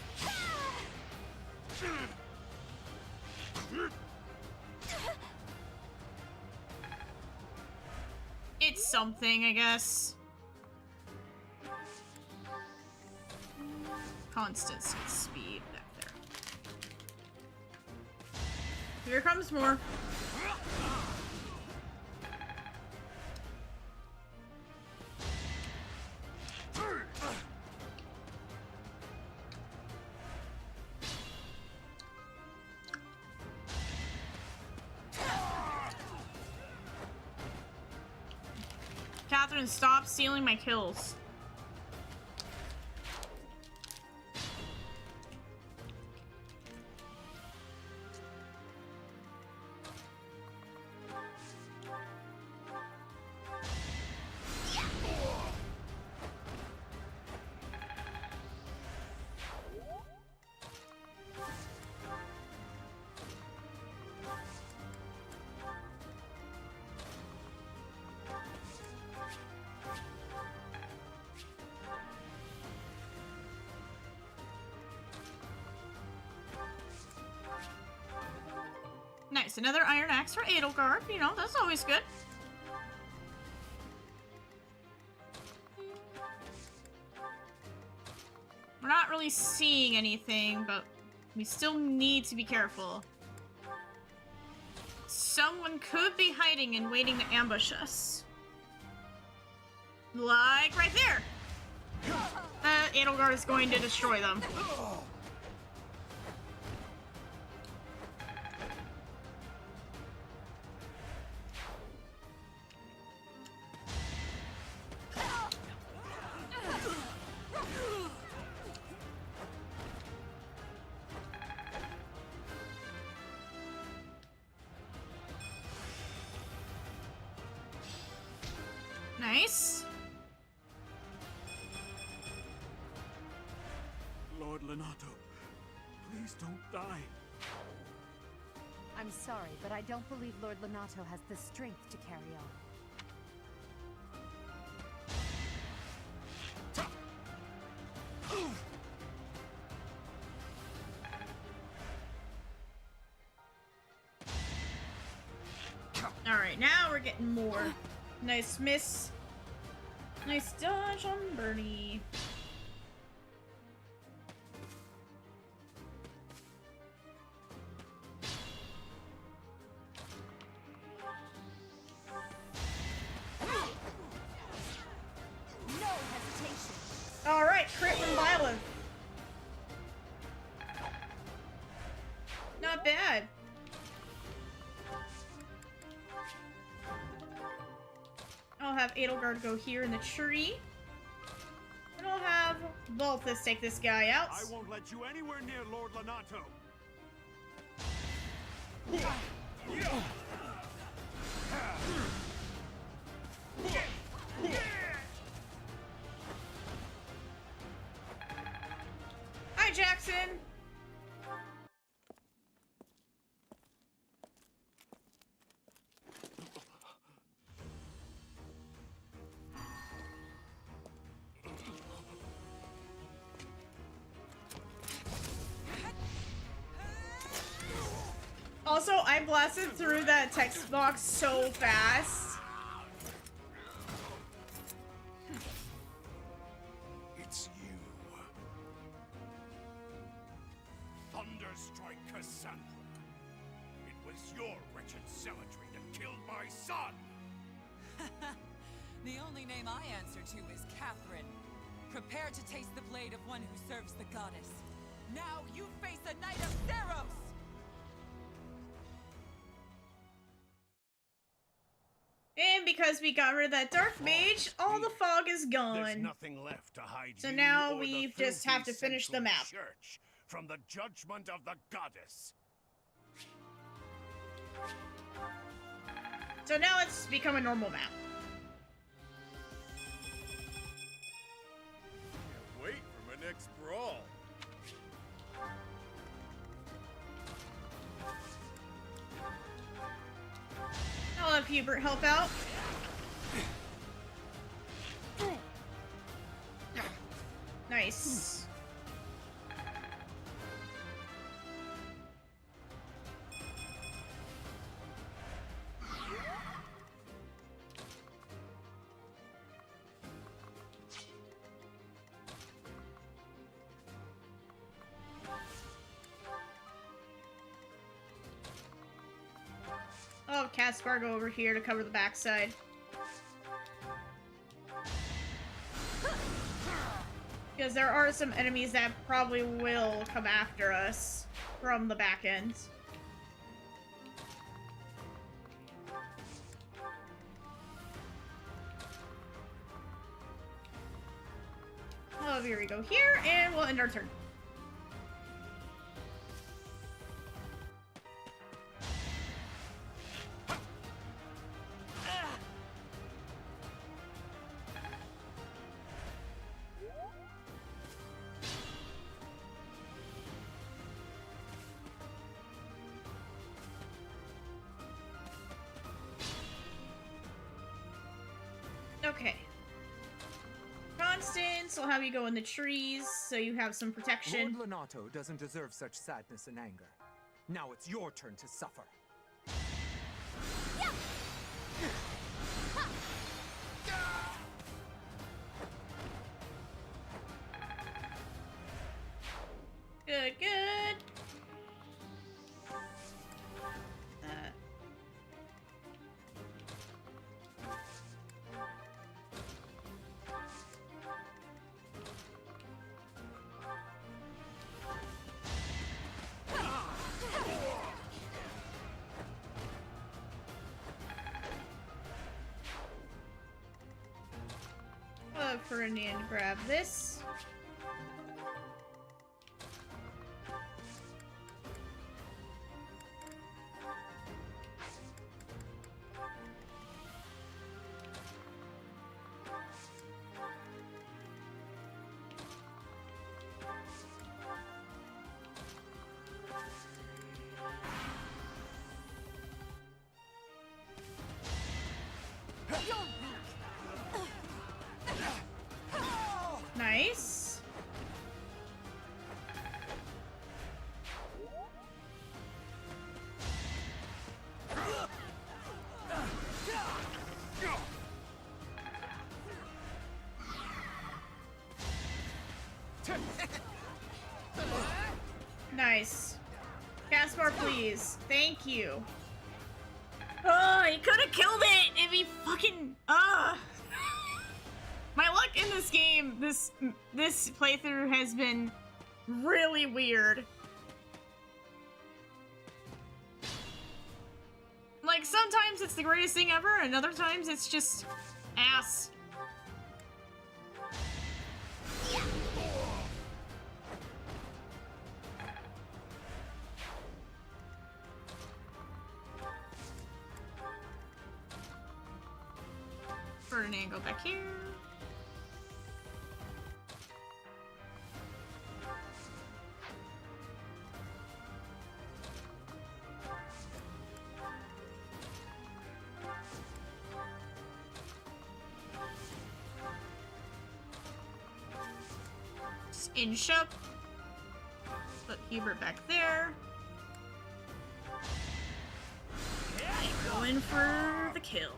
It's something, I guess. Constant speed back there. Here comes more. Catherine, stop stealing my kills. Nice, another Iron Axe for Edelgard. You know, that's always good. We're not really seeing anything, but we still need to be careful. Someone could be hiding and waiting to ambush us. Like right there. Edelgard is going to destroy them. Nice. Lord Lenato, please don't die. I'm sorry, but I don't believe Lord Lenato has the strength to carry on. Alright, now we're getting more. Nice miss. Nice dodge on Bernie. No hesitation. Alright, crit from BYLETH'S. Not bad. I'll have Edelgard go here in the tree. And I'll have BYLETH'S take this guy out. I won't let you anywhere near Lord Lenato. Hi, Jackson. Also, I blasted through that text box so fast. It's you. strike Cassandra. It was your wretched zealotry that killed my son! The only name I answer to is Catherine. Prepare to taste the blade of one who serves the goddess. Now you face a Knight of Theros! And because we got rid of that Dark Mage, all the fog is gone. There's nothing left to hide So you now or we the just have to filthy finish the Central map. Church from the judgment of the goddess. So now it's become a normal map. Can't wait for my next brawl. I'll have Hubert help out. Nice. I'll have Caspar go over here to cover the backside. Because there are some enemies that probably will come after us from the back end. Oh, here we go here, and we'll end our turn. Okay. Constance, I'll have you go in the trees so you have some protection. Lord Lonato doesn't deserve such sadness and anger. Now it's your turn to suffer. Good, good. Ferdinand, grab this. Nice. Nice. Caspar, please. Thank you. Oh, he could have killed it if he fucking... My luck in this game, this playthrough has been really weird. Like, sometimes it's the greatest thing ever, and other times it's just ass. Ferdinand, go back here. Inch up. Put Hubert back there. And go in for the kill.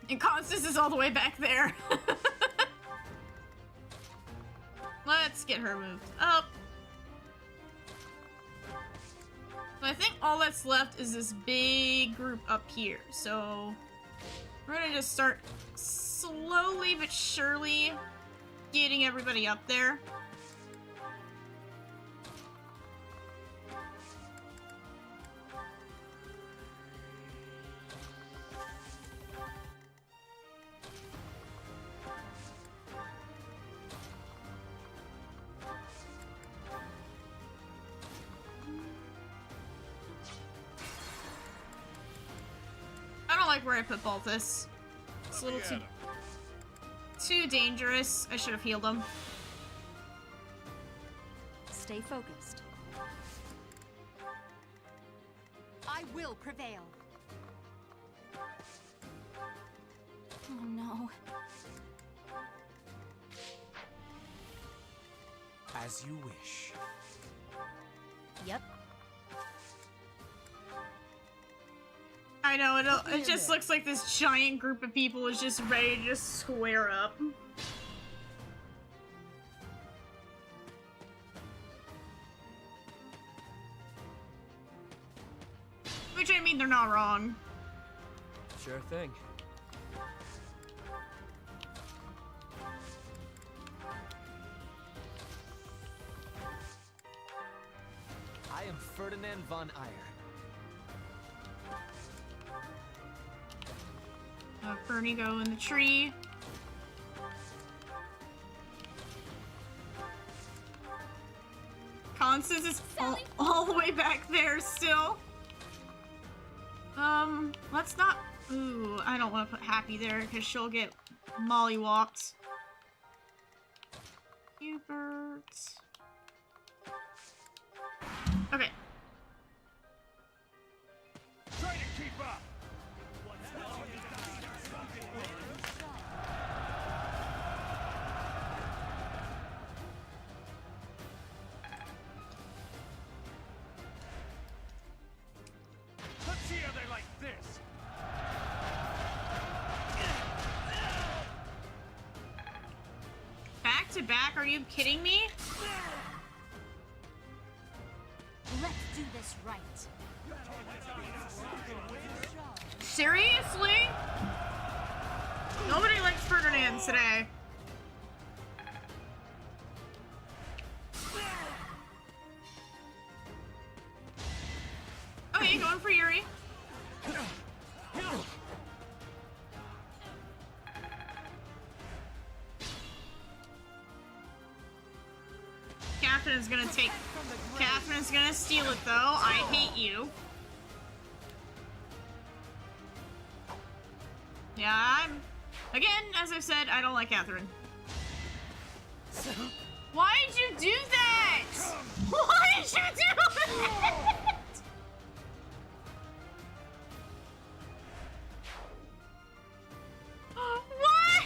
And Constance is all the way back there. Let's get her moved up. So I think all that's left is this big group up here. So we're gonna just start slowly but surely getting everybody up there. I don't like where I put Balthus. It's a little too dangerous. I should have healed him. Stay focused. I will prevail. Oh no. As you wish. Yep. I know, it just looks like this giant group of people is just ready to just square up. Which, I mean, they're not wrong. Sure thing. I am Ferdinand von Eyre. Bernie go in the tree. Constance is all the way back there still. Let's not... Ooh, I don't want to put Happy there because she'll get mollywopped. Hubert. Okay. Try to keep up. Let's see how they like this. Back to back? Are you kidding me? Let's do this right. Seriously? Nobody likes Ferdinand today. Okay, going for Yuri. Catherine's gonna take... Catherine's gonna steal it, though. I hate you. Yeah, again, as I've said, I don't like Catherine. Why did you do that? Why did you do that? What?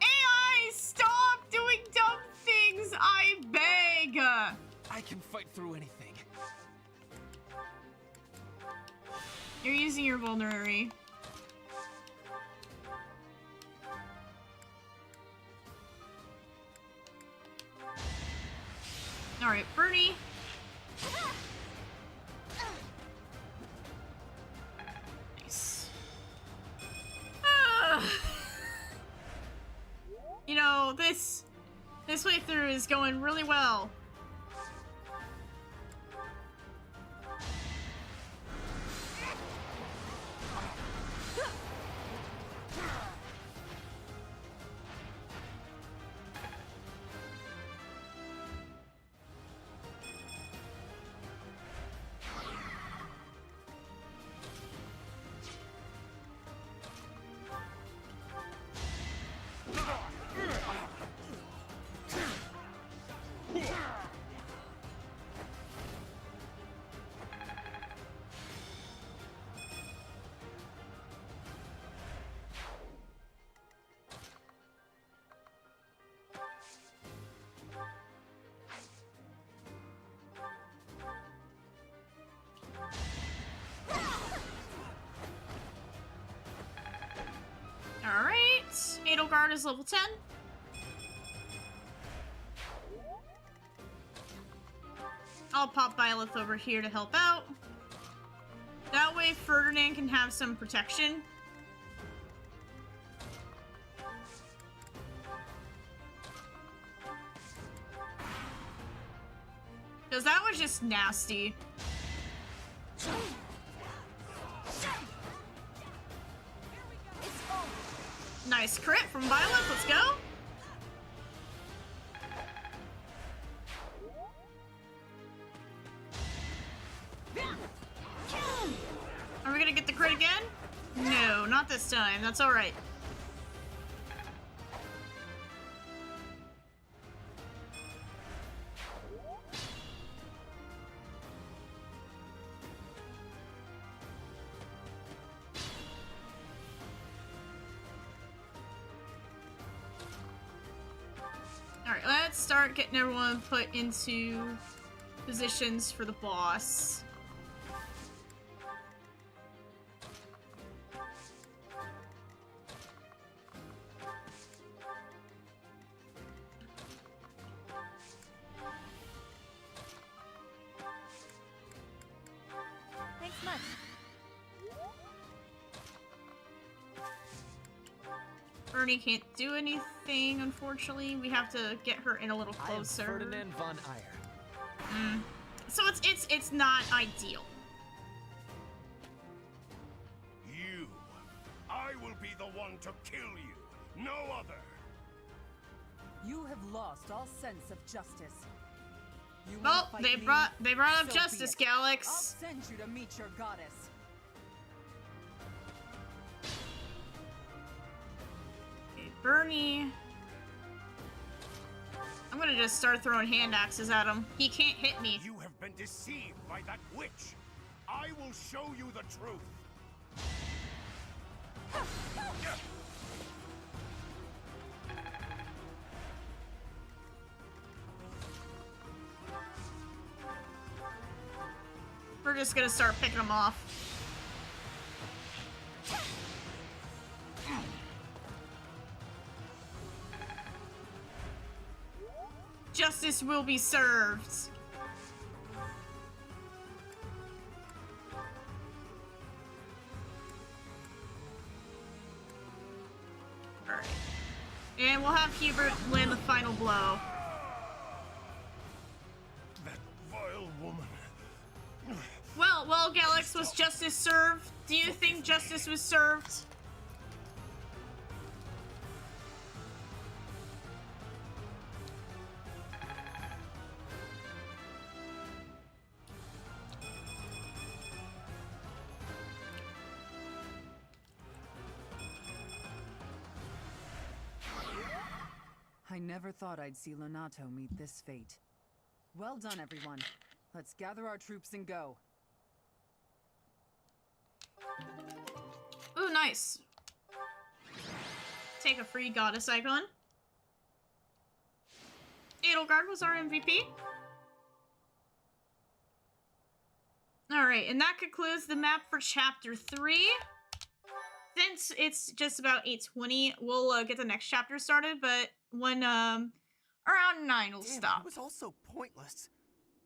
AI, stop doing dumb things, I beg. I can fight through anything. You're using your vulnerary. Alright, Bernie. Nice. You know, this way through is going really well. Guard is level 10. I'll pop BYLETH over here to help out. That way Ferdinand can have some protection. Because that was just nasty. Nice crit from BYLETH, let's go! Are we gonna get the crit again? No, not this time, that's alright. Alright, let's start getting everyone put into positions for the boss. Thanks much. Bernie can't do anything, unfortunately. We have to get her in a little closer. I am Ferdinand von Eyre. So it's not ideal. You. I will be the one to kill you. No other. You have lost all sense of justice. You Well, wanna they fight brought up me? So justice, be it. Galax. I'll send you to meet your goddess. Okay, Bernie. I'm gonna just start throwing hand axes at him. He can't hit me. You have been deceived by that witch. I will show you the truth. We're just gonna start picking them off. Justice will be served. Alright. And we'll have Hubert land the final blow. That vile woman. Well, Galax, was justice served? Do you think justice was served? I never thought I'd see Lonato meet this fate. Well done, everyone. Let's gather our troops and go. Ooh, nice. Take a free goddess icon. Edelgard was our MVP. Alright, and that concludes the map for chapter 3. Since it's just about 8:20, we'll get the next chapter started, but when around 9 we'll stop. It was all so pointless.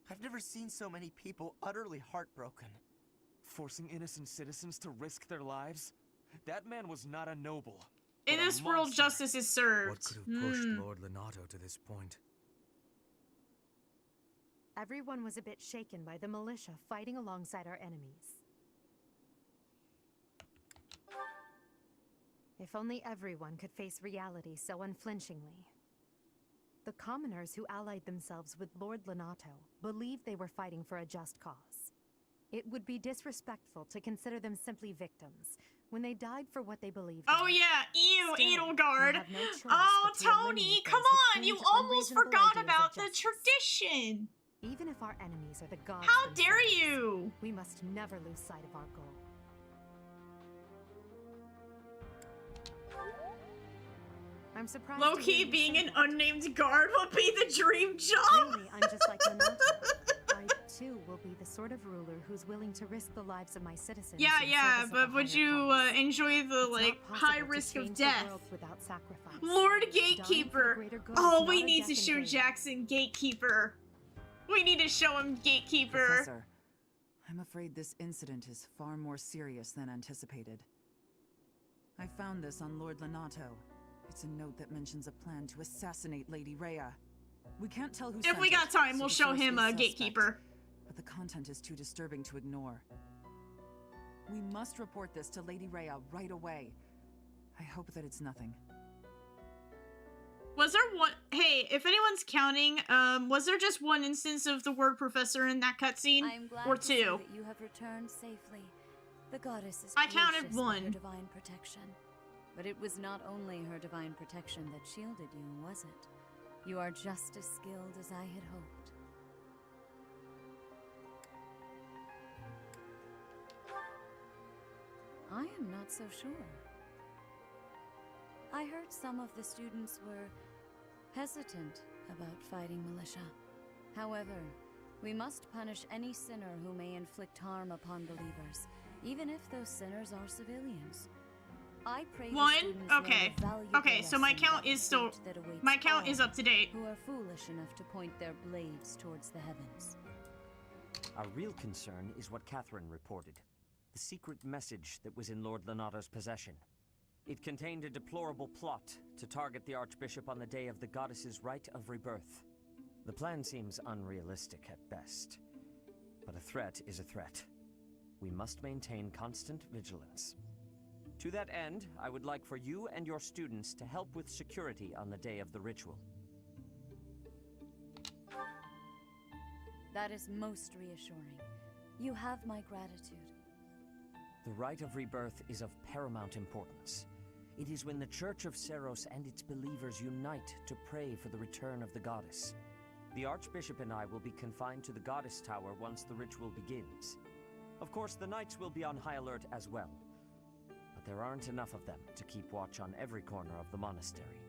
I've never seen so many people utterly heartbroken. Forcing innocent citizens to risk their lives? That man was not a noble. In but a this world, monster. justice is served. What could have pushed Lord Lonato to this point? Everyone was a bit shaken by the militia fighting alongside our enemies. If only everyone could face reality so unflinchingly. The commoners who allied themselves with Lord Lonato believed they were fighting for a just cause. It would be disrespectful to consider them simply victims when they died for what they believed Oh in. yeah, ew, Still, Edelgard. we have no choice Oh, but to Tony, eliminate come those who on! You cling to almost unreasonable forgot ideas about of the justice. tradition! Even if our enemies are the gods How dare themselves, you! we must never lose sight of our goal. I'm surprised to hear Low-key you being say an that. unnamed guard would be the dream job! Really, I'm just like Lonato. I too, will be the sort of ruler who's willing to risk the lives of my citizens. Yeah, in yeah, service of but a would higher you cause. enjoy the It's like not high possible to risk of change the death? world without sacrifice. Lord Dying for the Gatekeeper. greater good Oh, is we not a need to death in show vain. Jackson Gatekeeper. We need to show him Gatekeeper. Professor, I'm afraid this incident is far more serious than anticipated. I found this on Lord Lenato. It's a note that mentions a plan to assassinate Lady Rhea. We can't tell who If sent we got it, time, so we'll the show source him is a suspect, Gatekeeper. but the content is too disturbing to ignore. We must report this to Lady Rhea right away. I hope that it's nothing. Was there one? Hey, if anyone's counting, was there just one instance of the word professor in that cutscene, I'm glad or to see two? that you have returned safely. The goddess is I counted gracious with one. her divine protection. But it was not only her divine protection that shielded you, was it? You are just as skilled as I had hoped. I am not so sure. I heard some of the students were hesitant about fighting militia. However, we must punish any sinner who may inflict harm upon believers, even if those sinners are civilians. I pray the One? students learn Okay. a valuable Okay, so my lesson count about the is still... fate that awaits My count all is up to date. who are foolish enough to point their blades towards the heavens. Our real concern is what Catherine reported. The secret message that was in Lord Lenato's possession. It contained a deplorable plot to target the Archbishop on the day of the goddess's rite of rebirth. The plan seems unrealistic at best, but a threat is a threat. We must maintain constant vigilance. To that end, I would like for you and your students to help with security on the day of the ritual. That is most reassuring. You have my gratitude. The rite of rebirth is of paramount importance. It is when the Church of Seros and its believers unite to pray for the return of the goddess. The Archbishop and I will be confined to the Goddess Tower once the ritual begins. Of course, the Knights will be on high alert as well. But there aren't enough of them to keep watch on every corner of the monastery.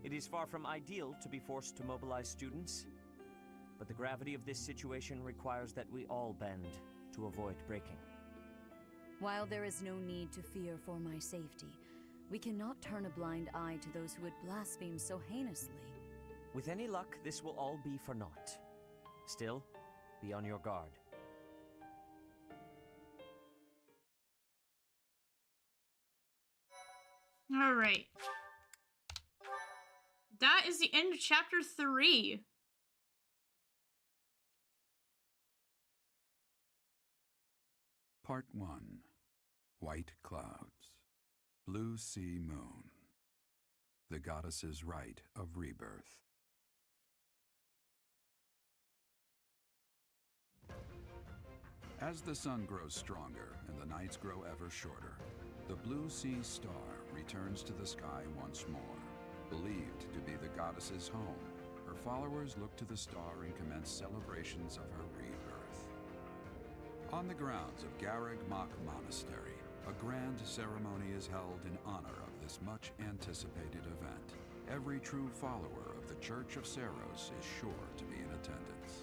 It is far from ideal to be forced to mobilize students, but the gravity of this situation requires that we all bend to avoid breaking. While there is no need to fear for my safety, we cannot turn a blind eye to those who would blaspheme so heinously. With any luck, this will all be for naught. Still, be on your guard. Alright. That is the end of chapter 3. Part 1. White Clouds. Blue Sea Moon. The Goddess's Rite of Rebirth. As the sun grows stronger and the nights grow ever shorter, the Blue Sea Star returns to the sky once more. Believed to be the goddess's home, her followers look to the star and commence celebrations of her rebirth. On the grounds of Garreg Mach Monastery, a grand ceremony is held in honor of this much-anticipated event. Every true follower of the Church of Seros is sure to be in attendance.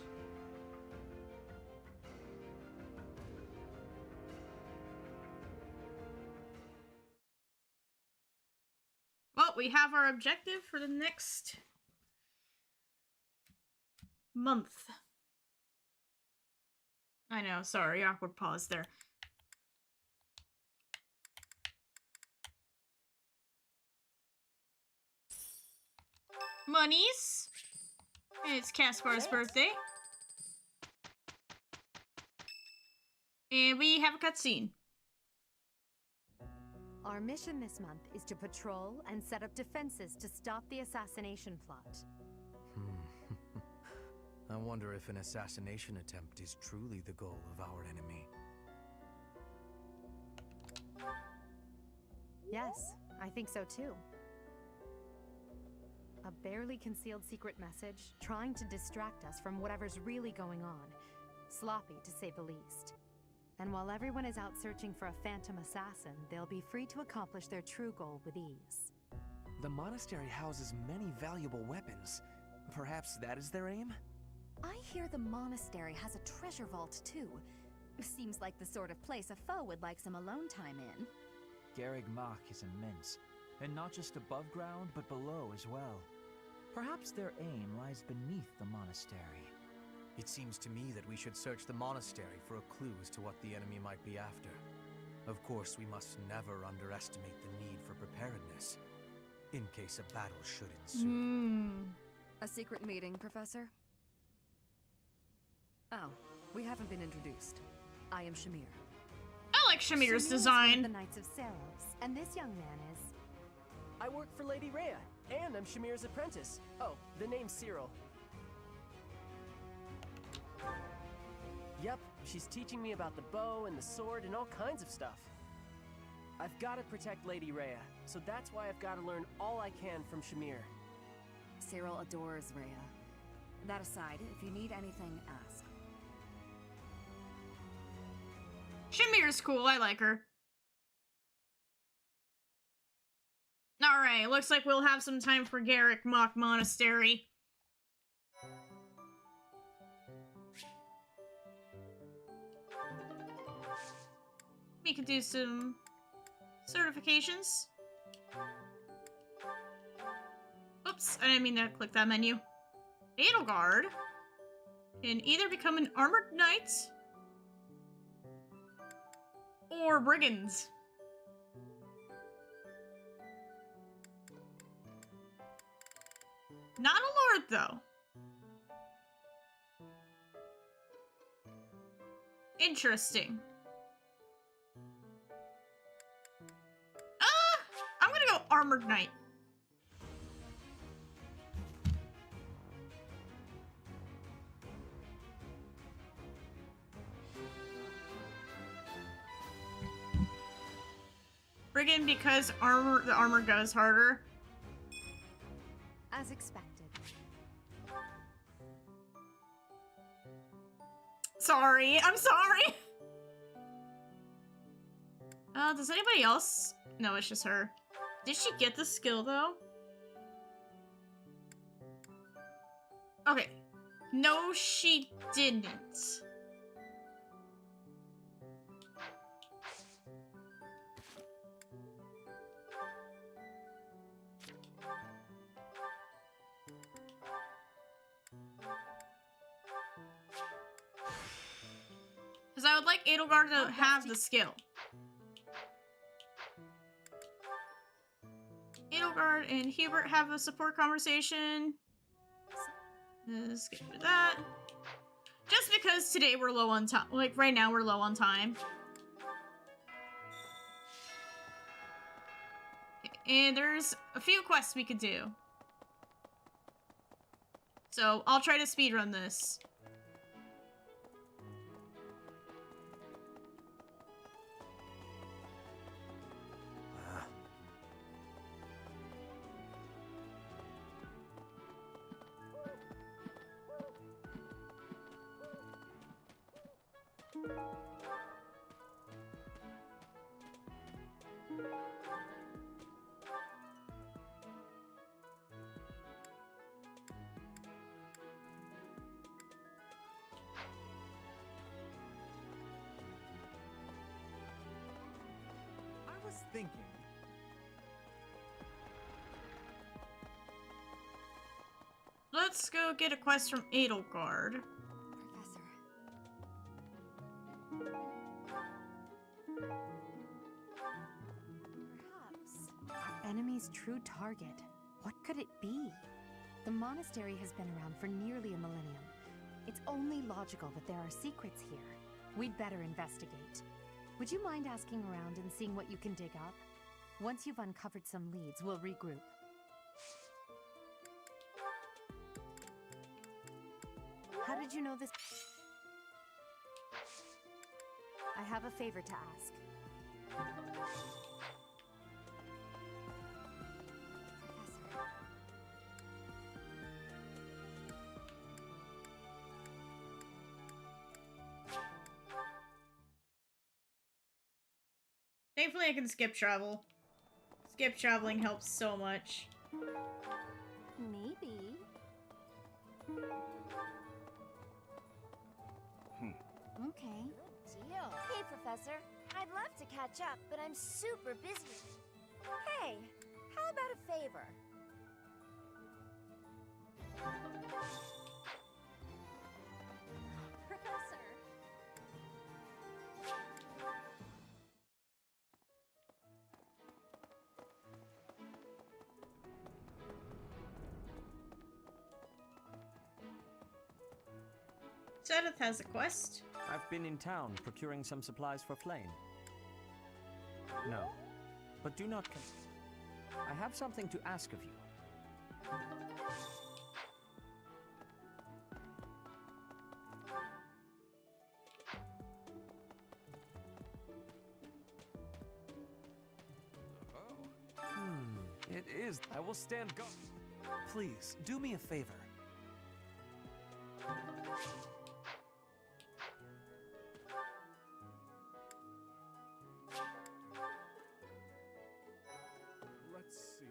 Well, we have our objective for the next month. I know, sorry, awkward pause there. Monies. It's Caspar's birthday. And we have a cutscene. Our mission this month is to patrol and set up defenses to stop the assassination plot. I wonder if an assassination attempt is truly the goal of our enemy. Yes, I think so too. A barely concealed secret message trying to distract us from whatever's really going on. Sloppy, to say the least. And while everyone is out searching for a phantom assassin, they'll be free to accomplish their true goal with ease. The monastery houses many valuable weapons. Perhaps that is their aim? I hear the monastery has a treasure vault, too. Seems like the sort of place a foe would like some alone time in. Garreg Mach is immense, and not just above ground, but below as well. Perhaps their aim lies beneath the monastery. It seems to me that we should search the monastery for a clue as to what the enemy might be after. Of course, we must never underestimate the need for preparedness, in case a battle should ensue. A secret meeting, Professor? Oh, we haven't been introduced. I am Shamir. I like Shamir's Shamir is one design. of the Knights of Saros, and this young man is... I work for Lady Rhea, and I'm Shamir's apprentice. Oh, the name's Cyril. Yep, she's teaching me about the bow and the sword and all kinds of stuff. I've got to protect Lady Rhea, so that's why I've got to learn all I can from Shamir. Cyril adores Rhea. That aside, if you need anything, ask. Shamir's cool, I like her. Alright, looks like we'll have some time for Garreg Mach Monastery. We could do some certifications. Oops, I didn't mean to click that menu. Edelgard can either become an armored knight or brigands. Not a lord, though. Interesting. I'm gonna go armored knight. Brigand because the armor goes harder. As expected. Sorry, I'm sorry. Does anybody else? No, it's just her. Did she get the skill though? Okay. No, she didn't. Because I would like Edelgard to have the skill. Edelgard and Hubert have a support conversation. Let's get rid of that. Just because today we're low on time. Like, right now we're low on time. And there's a few quests we could do. So, I'll try to speedrun this. I was thinking. Let's go get a quest from Edelgard. Our enemy's true target. What could it be? The monastery has been around for nearly a millennium. It's only logical that there are secrets here. We'd better investigate. Would you mind asking around and seeing what you can dig up? Once you've uncovered some leads, we'll regroup. How did you know this? I have a favor to ask. Thankfully I can skip travel. Skip traveling helps so much. Maybe. Okay. Good deal. Hey, Professor. I'd love to catch up, but I'm super busy. Hey, how about a favor? Professor! Sedith has a quest. I've been in town procuring some supplies for Flame. No, but do not I have something to ask of you. It is. I will stand go. Please, do me a favor. Let's see.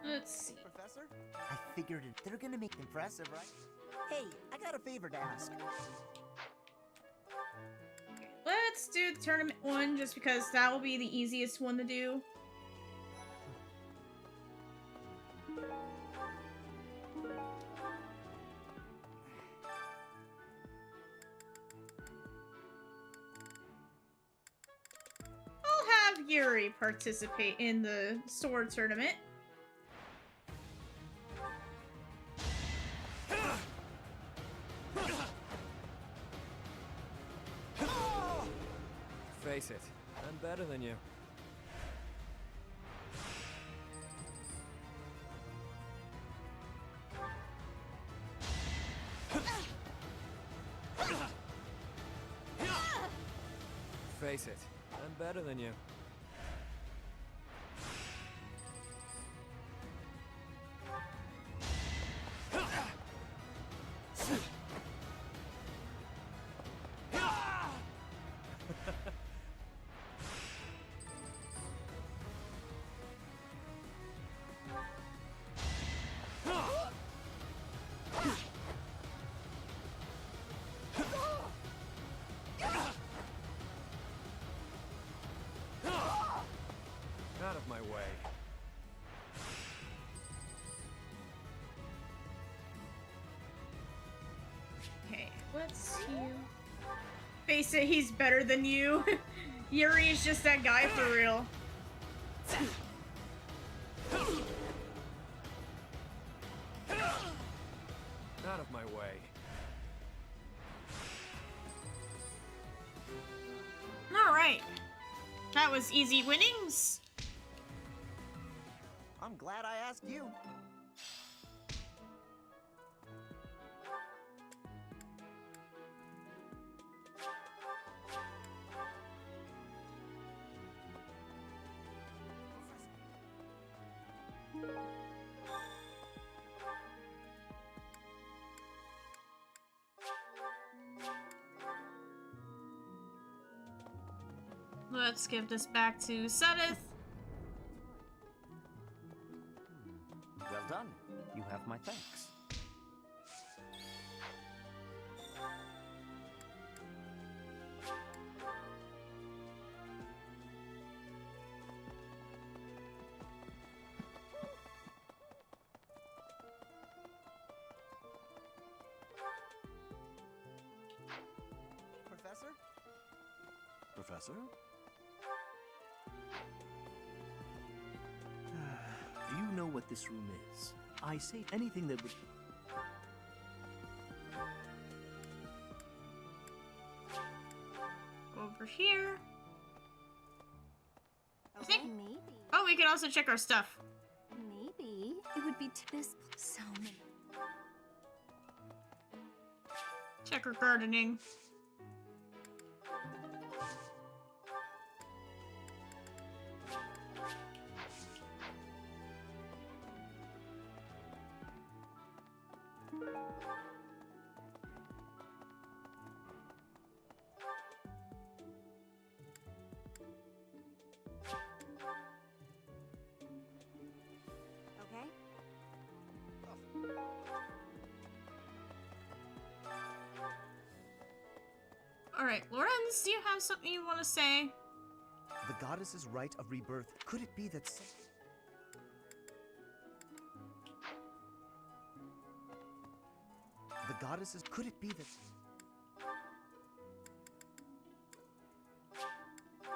Professor. Let's see. Professor? I figured it. They're gonna make it impressive, right? Hey, I got a favor to ask. Let's do the tournament one just because that will be the easiest one to do. I'll have Yuri participate in the sword tournament. Face it, I'm better than you. Face it, I'm better than you. Out of my way. Okay, let's see. Face it, he's better than you. Yuri is just that guy for real. Out of my way. Alright. That was easy winnings. I'm glad I asked you. Let's give this back to Sedith. Well done. You have my thanks. Professor? Professor? Do you know what this room is? I say anything that would... Over here. Okay, maybe. Oh, we can also check our stuff. Maybe it would be this so many. Check our gardening. Alright, Lorenz, do you have something you want to say? The goddess's rite of rebirth. Could it be that... The goddesses... Could it be that...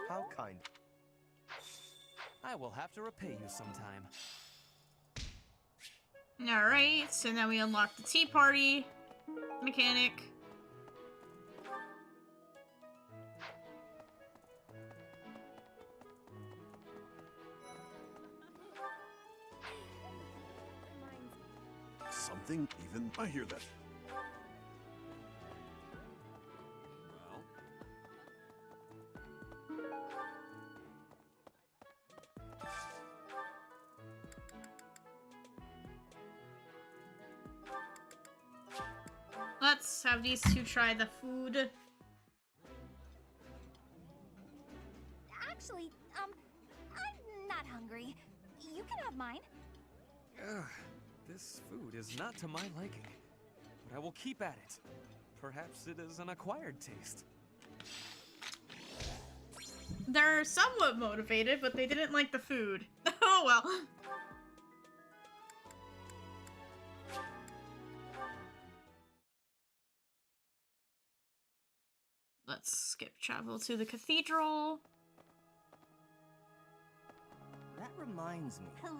How kind. I will have to repay you sometime. Alright, so now we unlock the tea party mechanic. Something even... I hear that. Let's have these two try the food. Actually, I'm not hungry. You can have mine. Ugh, this food is not to my liking, but I will keep at it. Perhaps it is an acquired taste. They're somewhat motivated, but they didn't like the food. Oh well. Let's skip travel to the cathedral. That reminds me. Hello.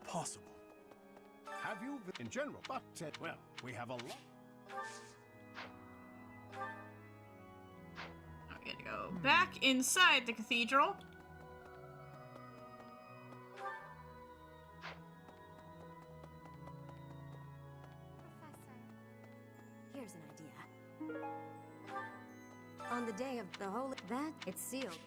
Impossible. Have you, in general, but, well, we have a lot. I'm gonna go back inside the cathedral. Here's an idea. On the day of the holy... That, it's sealed.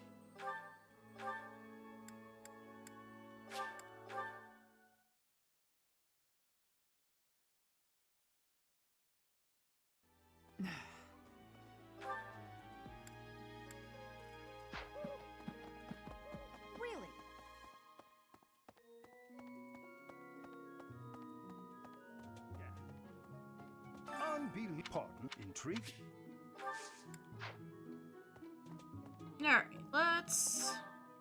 Really? Unbelievable. Pardon, intrigue. Alright,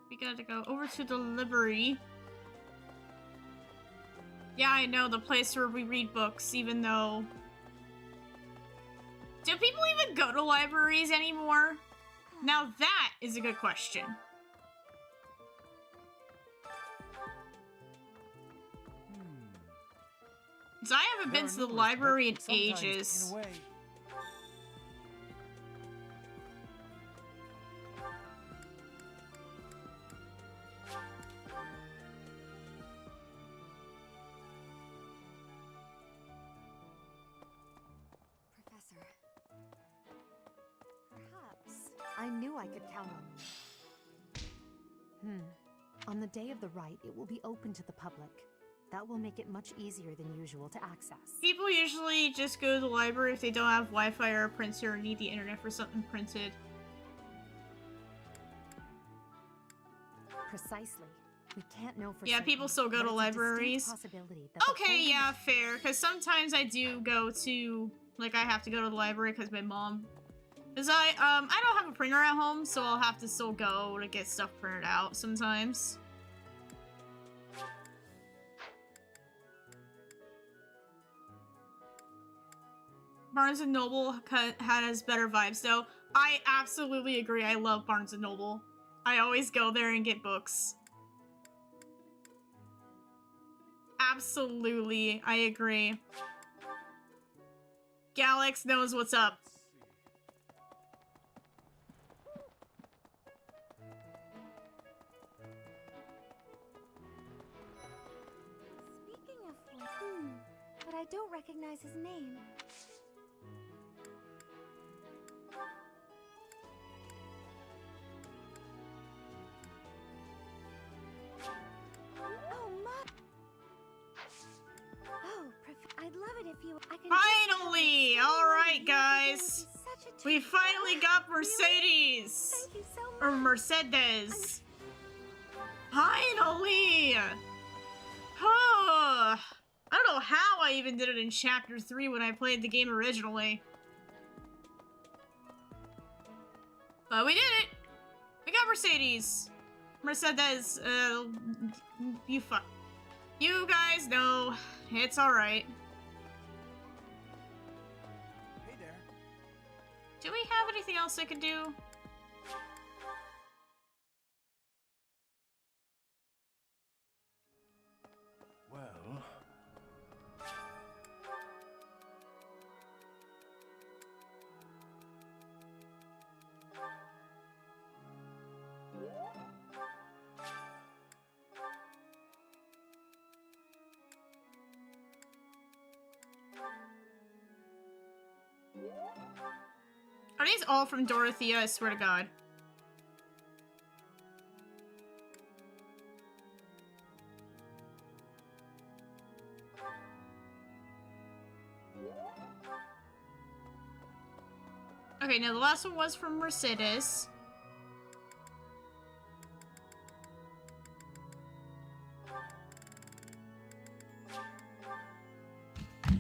we gotta go over to the library. Yeah, I know, the place where we read books, even though... Do people even go to libraries anymore? Now that is a good question. So I haven't been to the library in ages. Professor. Perhaps. I knew I could count on you. On the day of the rite, it will be open to the public. That will make it much easier than usual to access. People usually just go to the library if they don't have Wi-Fi or a printer or need the internet for something printed. Precisely. We can't know for Yeah, certain, people still go but to it's a libraries. distinct possibility that the Okay, holy- yeah, fair. Because sometimes I do go to, like, I have to go to the library because my mom... Because I don't have a printer at home, so I'll have to still go to get stuff printed out sometimes. Barnes & Noble has better vibes, though. I absolutely agree. I love Barnes & Noble. I always go there and get books. Absolutely, I agree. Galax knows what's up. Speaking of but I don't recognize his name. Oh, my. Oh, I'd love it if you. I can. Finally! Alright, guys. Such a We finally got Mercedes! Thank you so much. Or Mercedes. Finally! Oh, I don't know how I even did it in Chapter 3 when I played the game originally. But we did it! We got Mercedes. Mercedes, you guys know. It's alright. Hey there. Do we have anything else I could do? Well... Are these all from Dorothea? I swear to God. Okay, now the last one was from Mercedes. But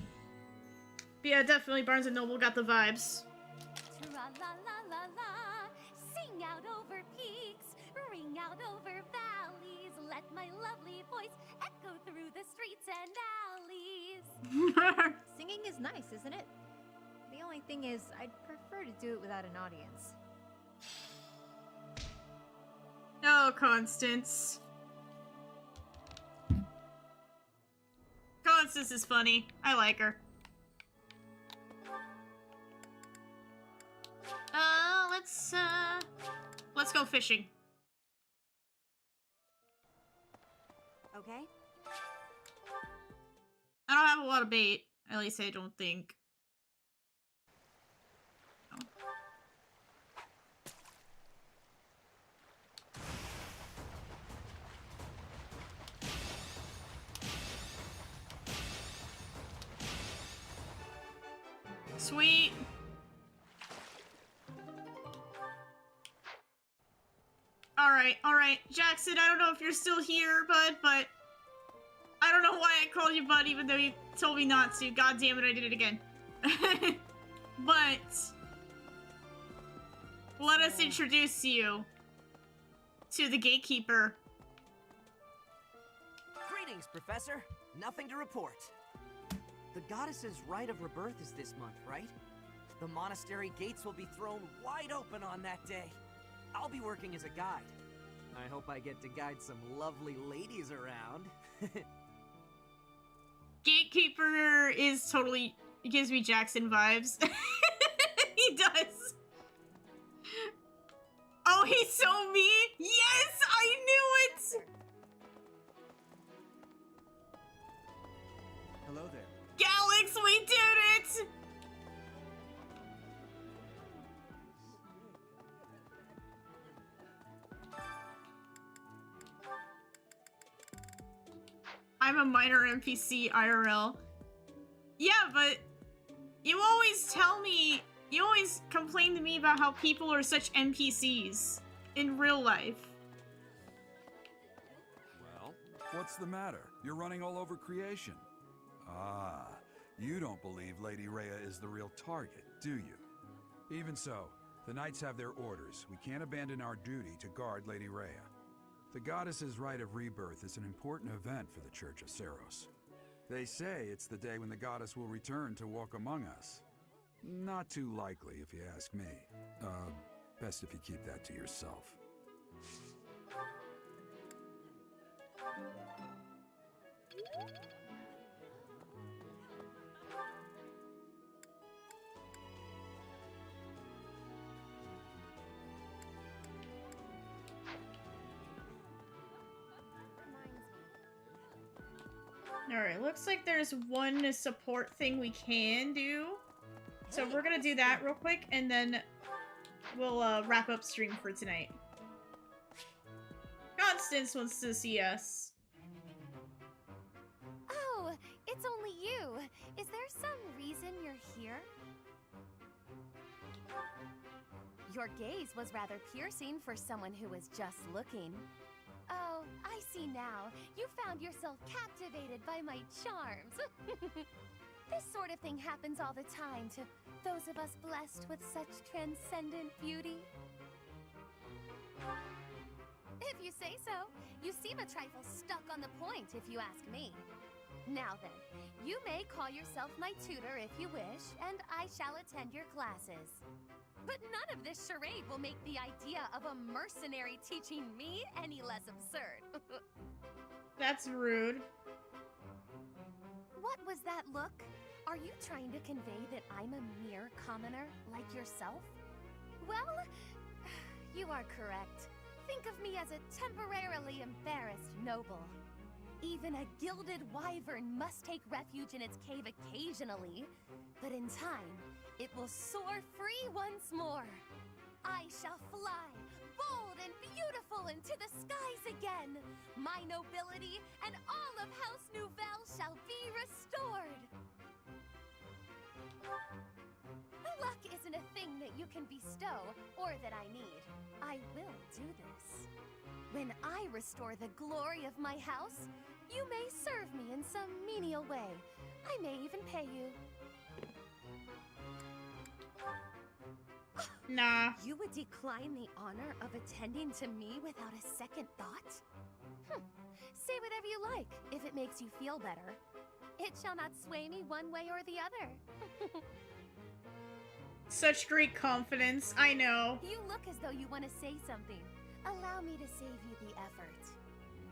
yeah, definitely Barnes & Noble got the vibes. Tra-la-la-la-la, sing out over peaks, ring out over valleys, let my lovely voice echo through the streets and alleys. Singing is nice, isn't it? The only thing is, I'd prefer to do it without an audience. Oh, Constance. Constance is funny. I like her. Let's go fishing. Okay. I don't have a lot of bait. At least I don't think. No. Sweet. Alright. Jackson, I don't know if you're still here, bud, but I don't know why I called you bud even though you told me not to. God damn it, I did it again. But let us introduce you to the gatekeeper. Greetings, Professor. Nothing to report. The goddess's rite of rebirth is this month, right? The monastery gates will be thrown wide open on that day. I'll be working as a guide. I hope I get to guide some lovely ladies around. Gatekeeper is totally... It gives me Jackson vibes. He does. Oh, he's so mean! Yes! I knew it! Hello there. Galax, we did it! I'm a minor NPC IRL. Yeah, but you always tell me, you always complain to me about how people are such NPCs in real life. Well, what's the matter? You're running all over creation. Ah, you don't believe Lady Rhea is the real target, do you? Even so, the Knights have their orders. We can't abandon our duty to guard Lady Rhea. The goddess's rite of rebirth is an important event for the Church of Seros. They say it's the day when the goddess will return to walk among us. Not too likely, if you ask me. Best if you keep that to yourself. Alright, looks like there's one support thing we can do. So we're gonna do that real quick, and then we'll wrap up stream for tonight. Constance wants to see us. Oh, it's only you. Is there some reason you're here? Your gaze was rather piercing for someone who was just looking. Oh, I see now. You found yourself captivated by my charms. This sort of thing happens all the time to those of us blessed with such transcendent beauty. If you say so. You seem a trifle stuck on the point, if you ask me. Now then, you may call yourself my tutor if you wish, and I shall attend your classes. But none of this charade will make the idea of a mercenary teaching me any less absurd. That's rude. What was that look? Are you trying to convey that I'm a mere commoner like yourself? Well, you are correct. Think of me as a temporarily embarrassed noble. Even a gilded wyvern must take refuge in its cave occasionally, but in time, it will soar free once more. I shall fly, bold and beautiful, into the skies again. My nobility and all of House Nouvelle shall be restored. Luck isn't a thing that you can bestow or that I need. I will do this. When I restore the glory of my house, you may serve me in some menial way. I may even pay you. Nah. You would decline the honor of attending to me without a second thought? Say whatever you like, if it makes you feel better. It shall not sway me one way or the other. Such great confidence, I know. You look as though you want to say something. Allow me to save you the effort.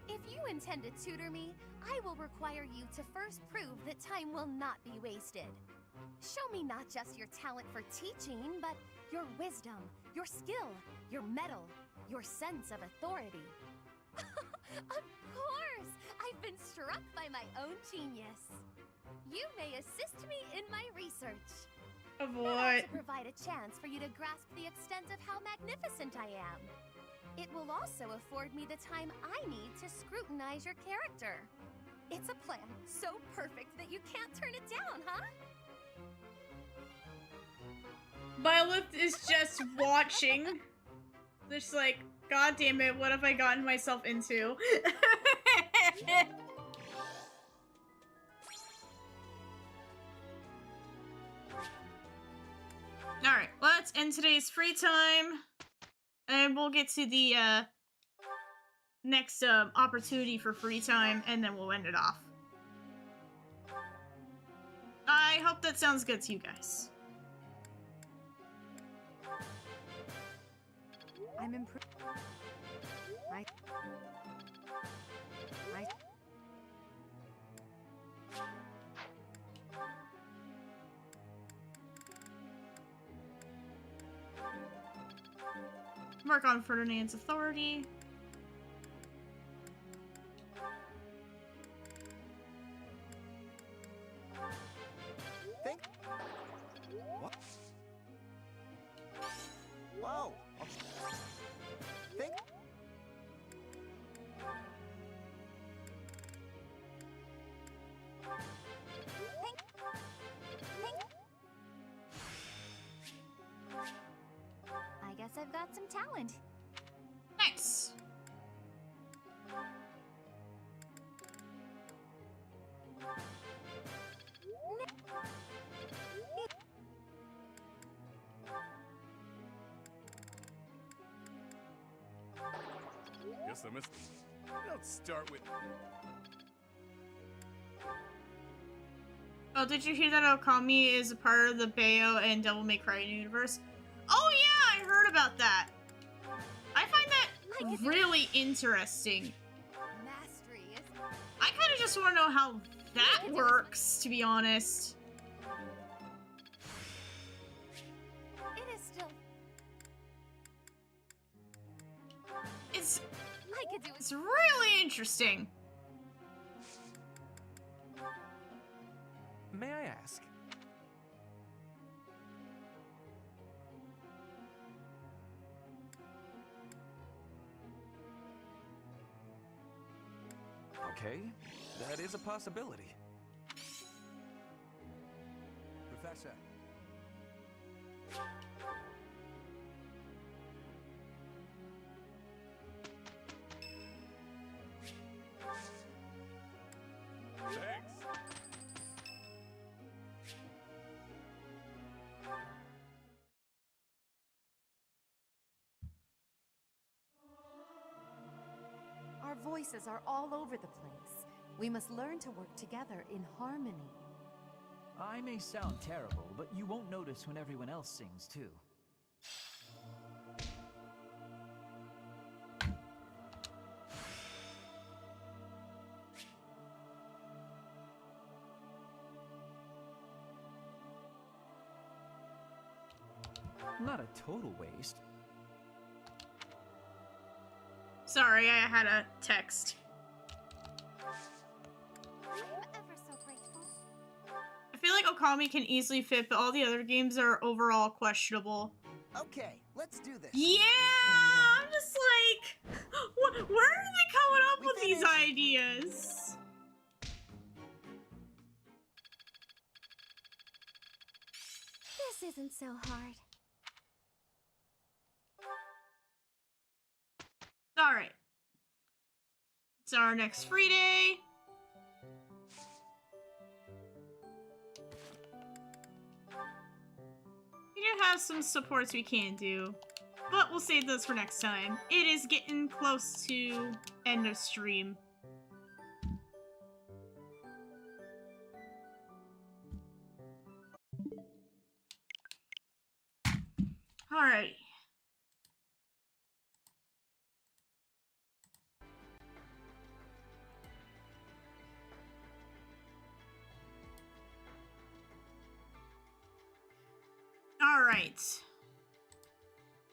If you intend to tutor me, I will require you to first prove that time will not be wasted. Show me not just your talent for teaching, but your wisdom, your skill, your mettle, your sense of authority. Of course! I've been struck by my own genius. You may assist me in my research. Of That what? ought to provide a chance for you to grasp the extent of how magnificent I am. It will also afford me the time I need to scrutinize your character. It's a plan so perfect that you can't turn it down, huh? BYLETH is just watching. Just like, god damn it, what have I gotten myself into? Alright, let's end today's free time. And we'll get to the next opportunity for free time, and then we'll end it off. I hope that sounds good to you guys. I'm improved. Work on Ferdinand's authority. What? Whoa! Think. I guess I've got some talent. Nice. Guess I missed it. Don't start with. Oh, did you hear that Okami is a part of the Bayo and Devil May Cry universe? Oh yeah, I heard about that. I find that really interesting. Mastery is... I kind of just want to know how that works, to be honest. It is still... It's really interesting. May I ask? Okay, that is a possibility. Professor. Thanks. Our voices are all over the place. We must learn to work together in harmony. I may sound terrible, but you won't notice when everyone else sings too. Not a total waste. Sorry, I had a text. I'm ever so grateful. I feel like Okami can easily fit, but all the other games are overall questionable. Okay, let's do this. Yeah! I'm just like, where are they coming up with these ideas? This isn't so hard. Alright. It's our next free day. We do have some supports we can do, but we'll save those for next time. It is getting close to end of stream. Alrighty. Alright.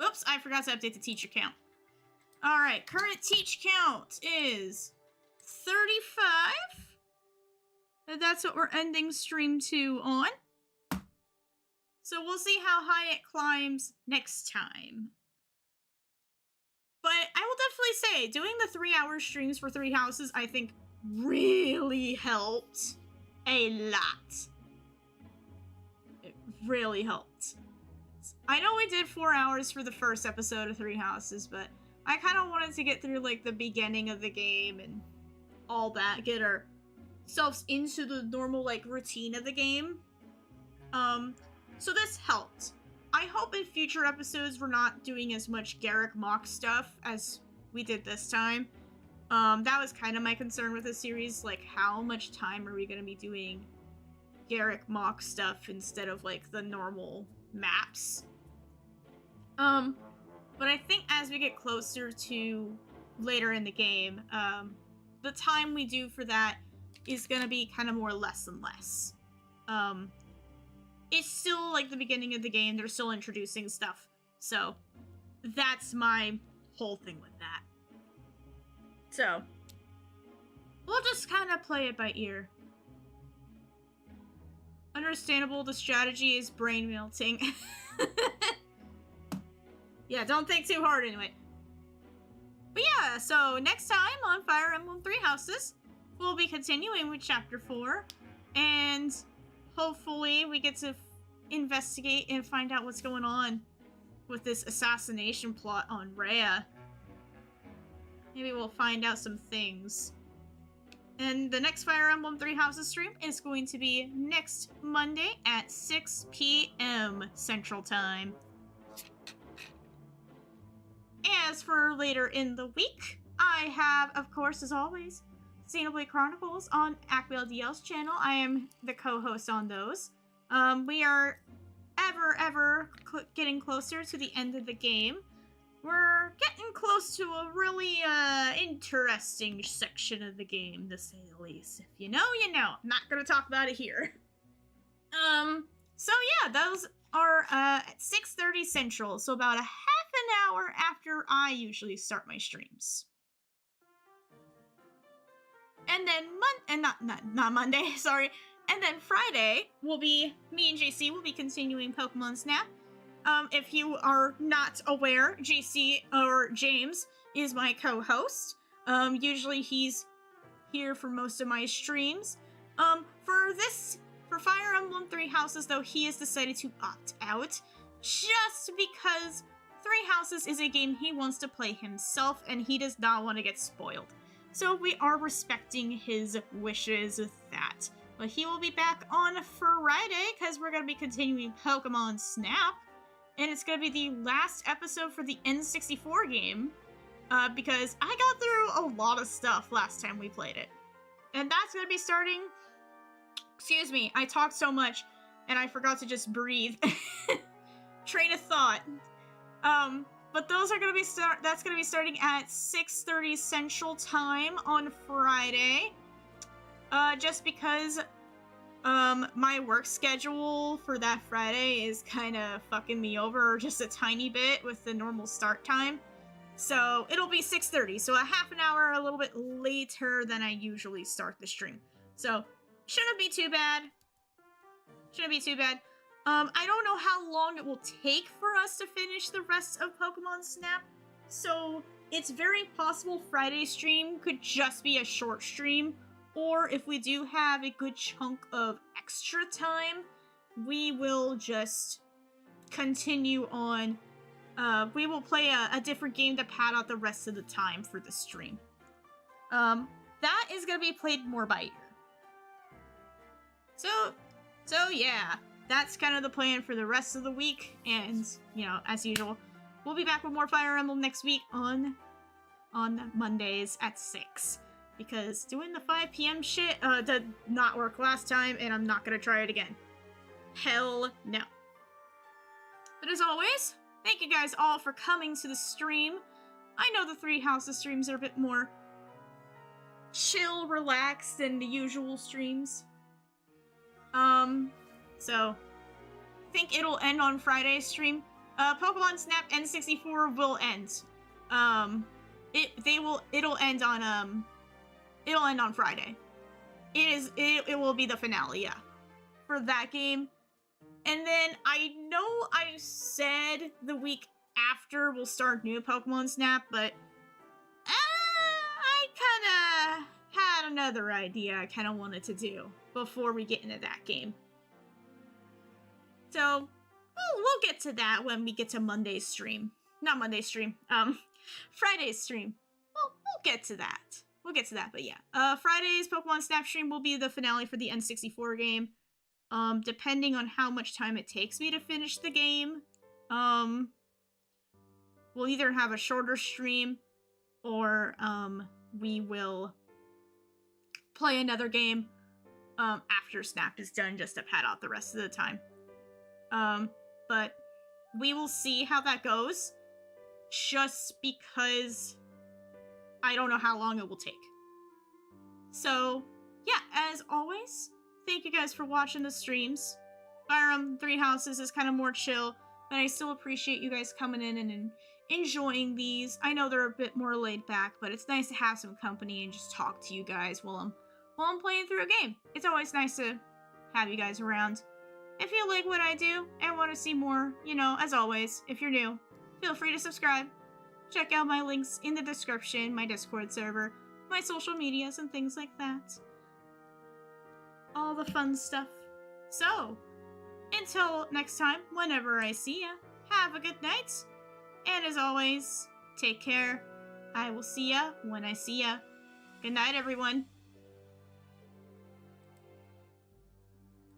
Oops, I forgot to update the teacher count. Alright, current teach count is 35. And that's what we're ending stream 2 on. So we'll see how high it climbs next time. But I will definitely say, doing the 3-hour streams for 3 houses, I think, really helped a lot. It really helped. I know we did 4 hours for the first episode of 3 houses, but I kind of wanted to get through, like, the beginning of the game and all that, get ourselves into the normal, like, routine of the game. So this helped. I hope in future episodes we're not doing as much Garrick Mock stuff as we did this time. That was kind of my concern with this series, like, how much time are we going to be doing Garrick Mock stuff instead of, like, the normal maps? But I think as we get closer to later in the game, the time we do for that is going to be kind of more less and less. It's still, like, the beginning of the game. They're still introducing stuff. So, that's my whole thing with that. So, we'll just kind of play it by ear. Understandable, the strategy is brain melting. Yeah, don't think too hard anyway. But yeah, so next time on Fire Emblem 3 Houses, we'll be continuing with Chapter 4. And hopefully we get to investigate and find out what's going on with this assassination plot on Rhea. Maybe we'll find out some things. And the next Fire Emblem 3 Houses stream is going to be next Monday at 6 p.m. Central Time. As for later in the week, I have, of course, as always, Xenoblade Chronicles on AcBLDL's channel. I am the co-host on those. We are ever getting closer to the end of the game. We're getting close to a really interesting section of the game, to say the least. If you know, you know. I'm not gonna talk about it here. So yeah, those are at 6:30 Central, so about a half an hour after I usually start my streams. And then not Monday, sorry. And then Friday will be me and JC will be continuing Pokemon Snap. If you are not aware, JC or James is my co-host. Usually he's here for most of my streams. For Fire Emblem 3 Houses though, he has decided to opt out just because 3 Houses is a game he wants to play himself and he does not want to get spoiled. so we are respecting his wishes with that. But he will be back on Friday, because we're going to be continuing Pokemon Snap, and it's going to be the last episode for the N64 game, because I got through a lot of stuff last time we played it. And that's going to be starting... Excuse me, I talked so much, and I forgot to just breathe. Train of thought. But those are going to be that's going to be starting at 6:30 Central Time on Friday. Just because my work schedule for that Friday is kind of fucking me over just a tiny bit with the normal start time. So it'll be 6:30, so a half an hour a little bit later than I usually start the stream. So shouldn't be too bad. Shouldn't be too bad. I don't know how long it will take for us to finish the rest of Pokemon Snap, so it's very possible Friday's stream could just be a short stream, or if we do have a good chunk of extra time, we will just continue on. We will play a different game to pad out the rest of the time for the stream. That is going to be played more by ear. So yeah, that's kind of the plan for the rest of the week, and, you know, as usual, we'll be back with more Fire Emblem next week on Mondays at 6, because doing the 5 p.m. shit did not work last time, and I'm not gonna try it again. Hell no. But as always, thank you guys all for coming to the stream. I know the Three Houses streams are a bit more chill, relaxed than the usual streams. So, I think it'll end on Friday's stream. Pokemon Snap N64 will end. It'll end on Friday. It will be the finale, yeah, for that game. And then I know I said the week after we'll start new Pokemon Snap, but I kind of had another idea I kind of wanted to do before we get into that game. So, we'll get to that when we get to Monday's stream. Not Monday's stream, Friday's stream. We'll get to that. We'll get to that, but yeah. Friday's Pokemon Snap stream will be the finale for the N64 game. Depending on how much time it takes me to finish the game, we'll either have a shorter stream, or, we will play another game, after Snap is done, just to pad out the rest of the time. But we will see how that goes, just because I don't know how long it will take. So, yeah, as always, thank you guys for watching the streams. Fire Emblem Three Houses is kind of more chill, but I still appreciate you guys coming in and enjoying these. I know they're a bit more laid back, but it's nice to have some company and just talk to you guys while I'm playing through a game. It's always nice to have you guys around. If you like what I do and want to see more, you know, as always, if you're new, feel free to subscribe. Check out my links in the description, my Discord server, my social medias, and things like that. All the fun stuff. So, until next time, whenever I see ya, have a good night. And as always, take care. I will see ya when I see ya. Good night, everyone.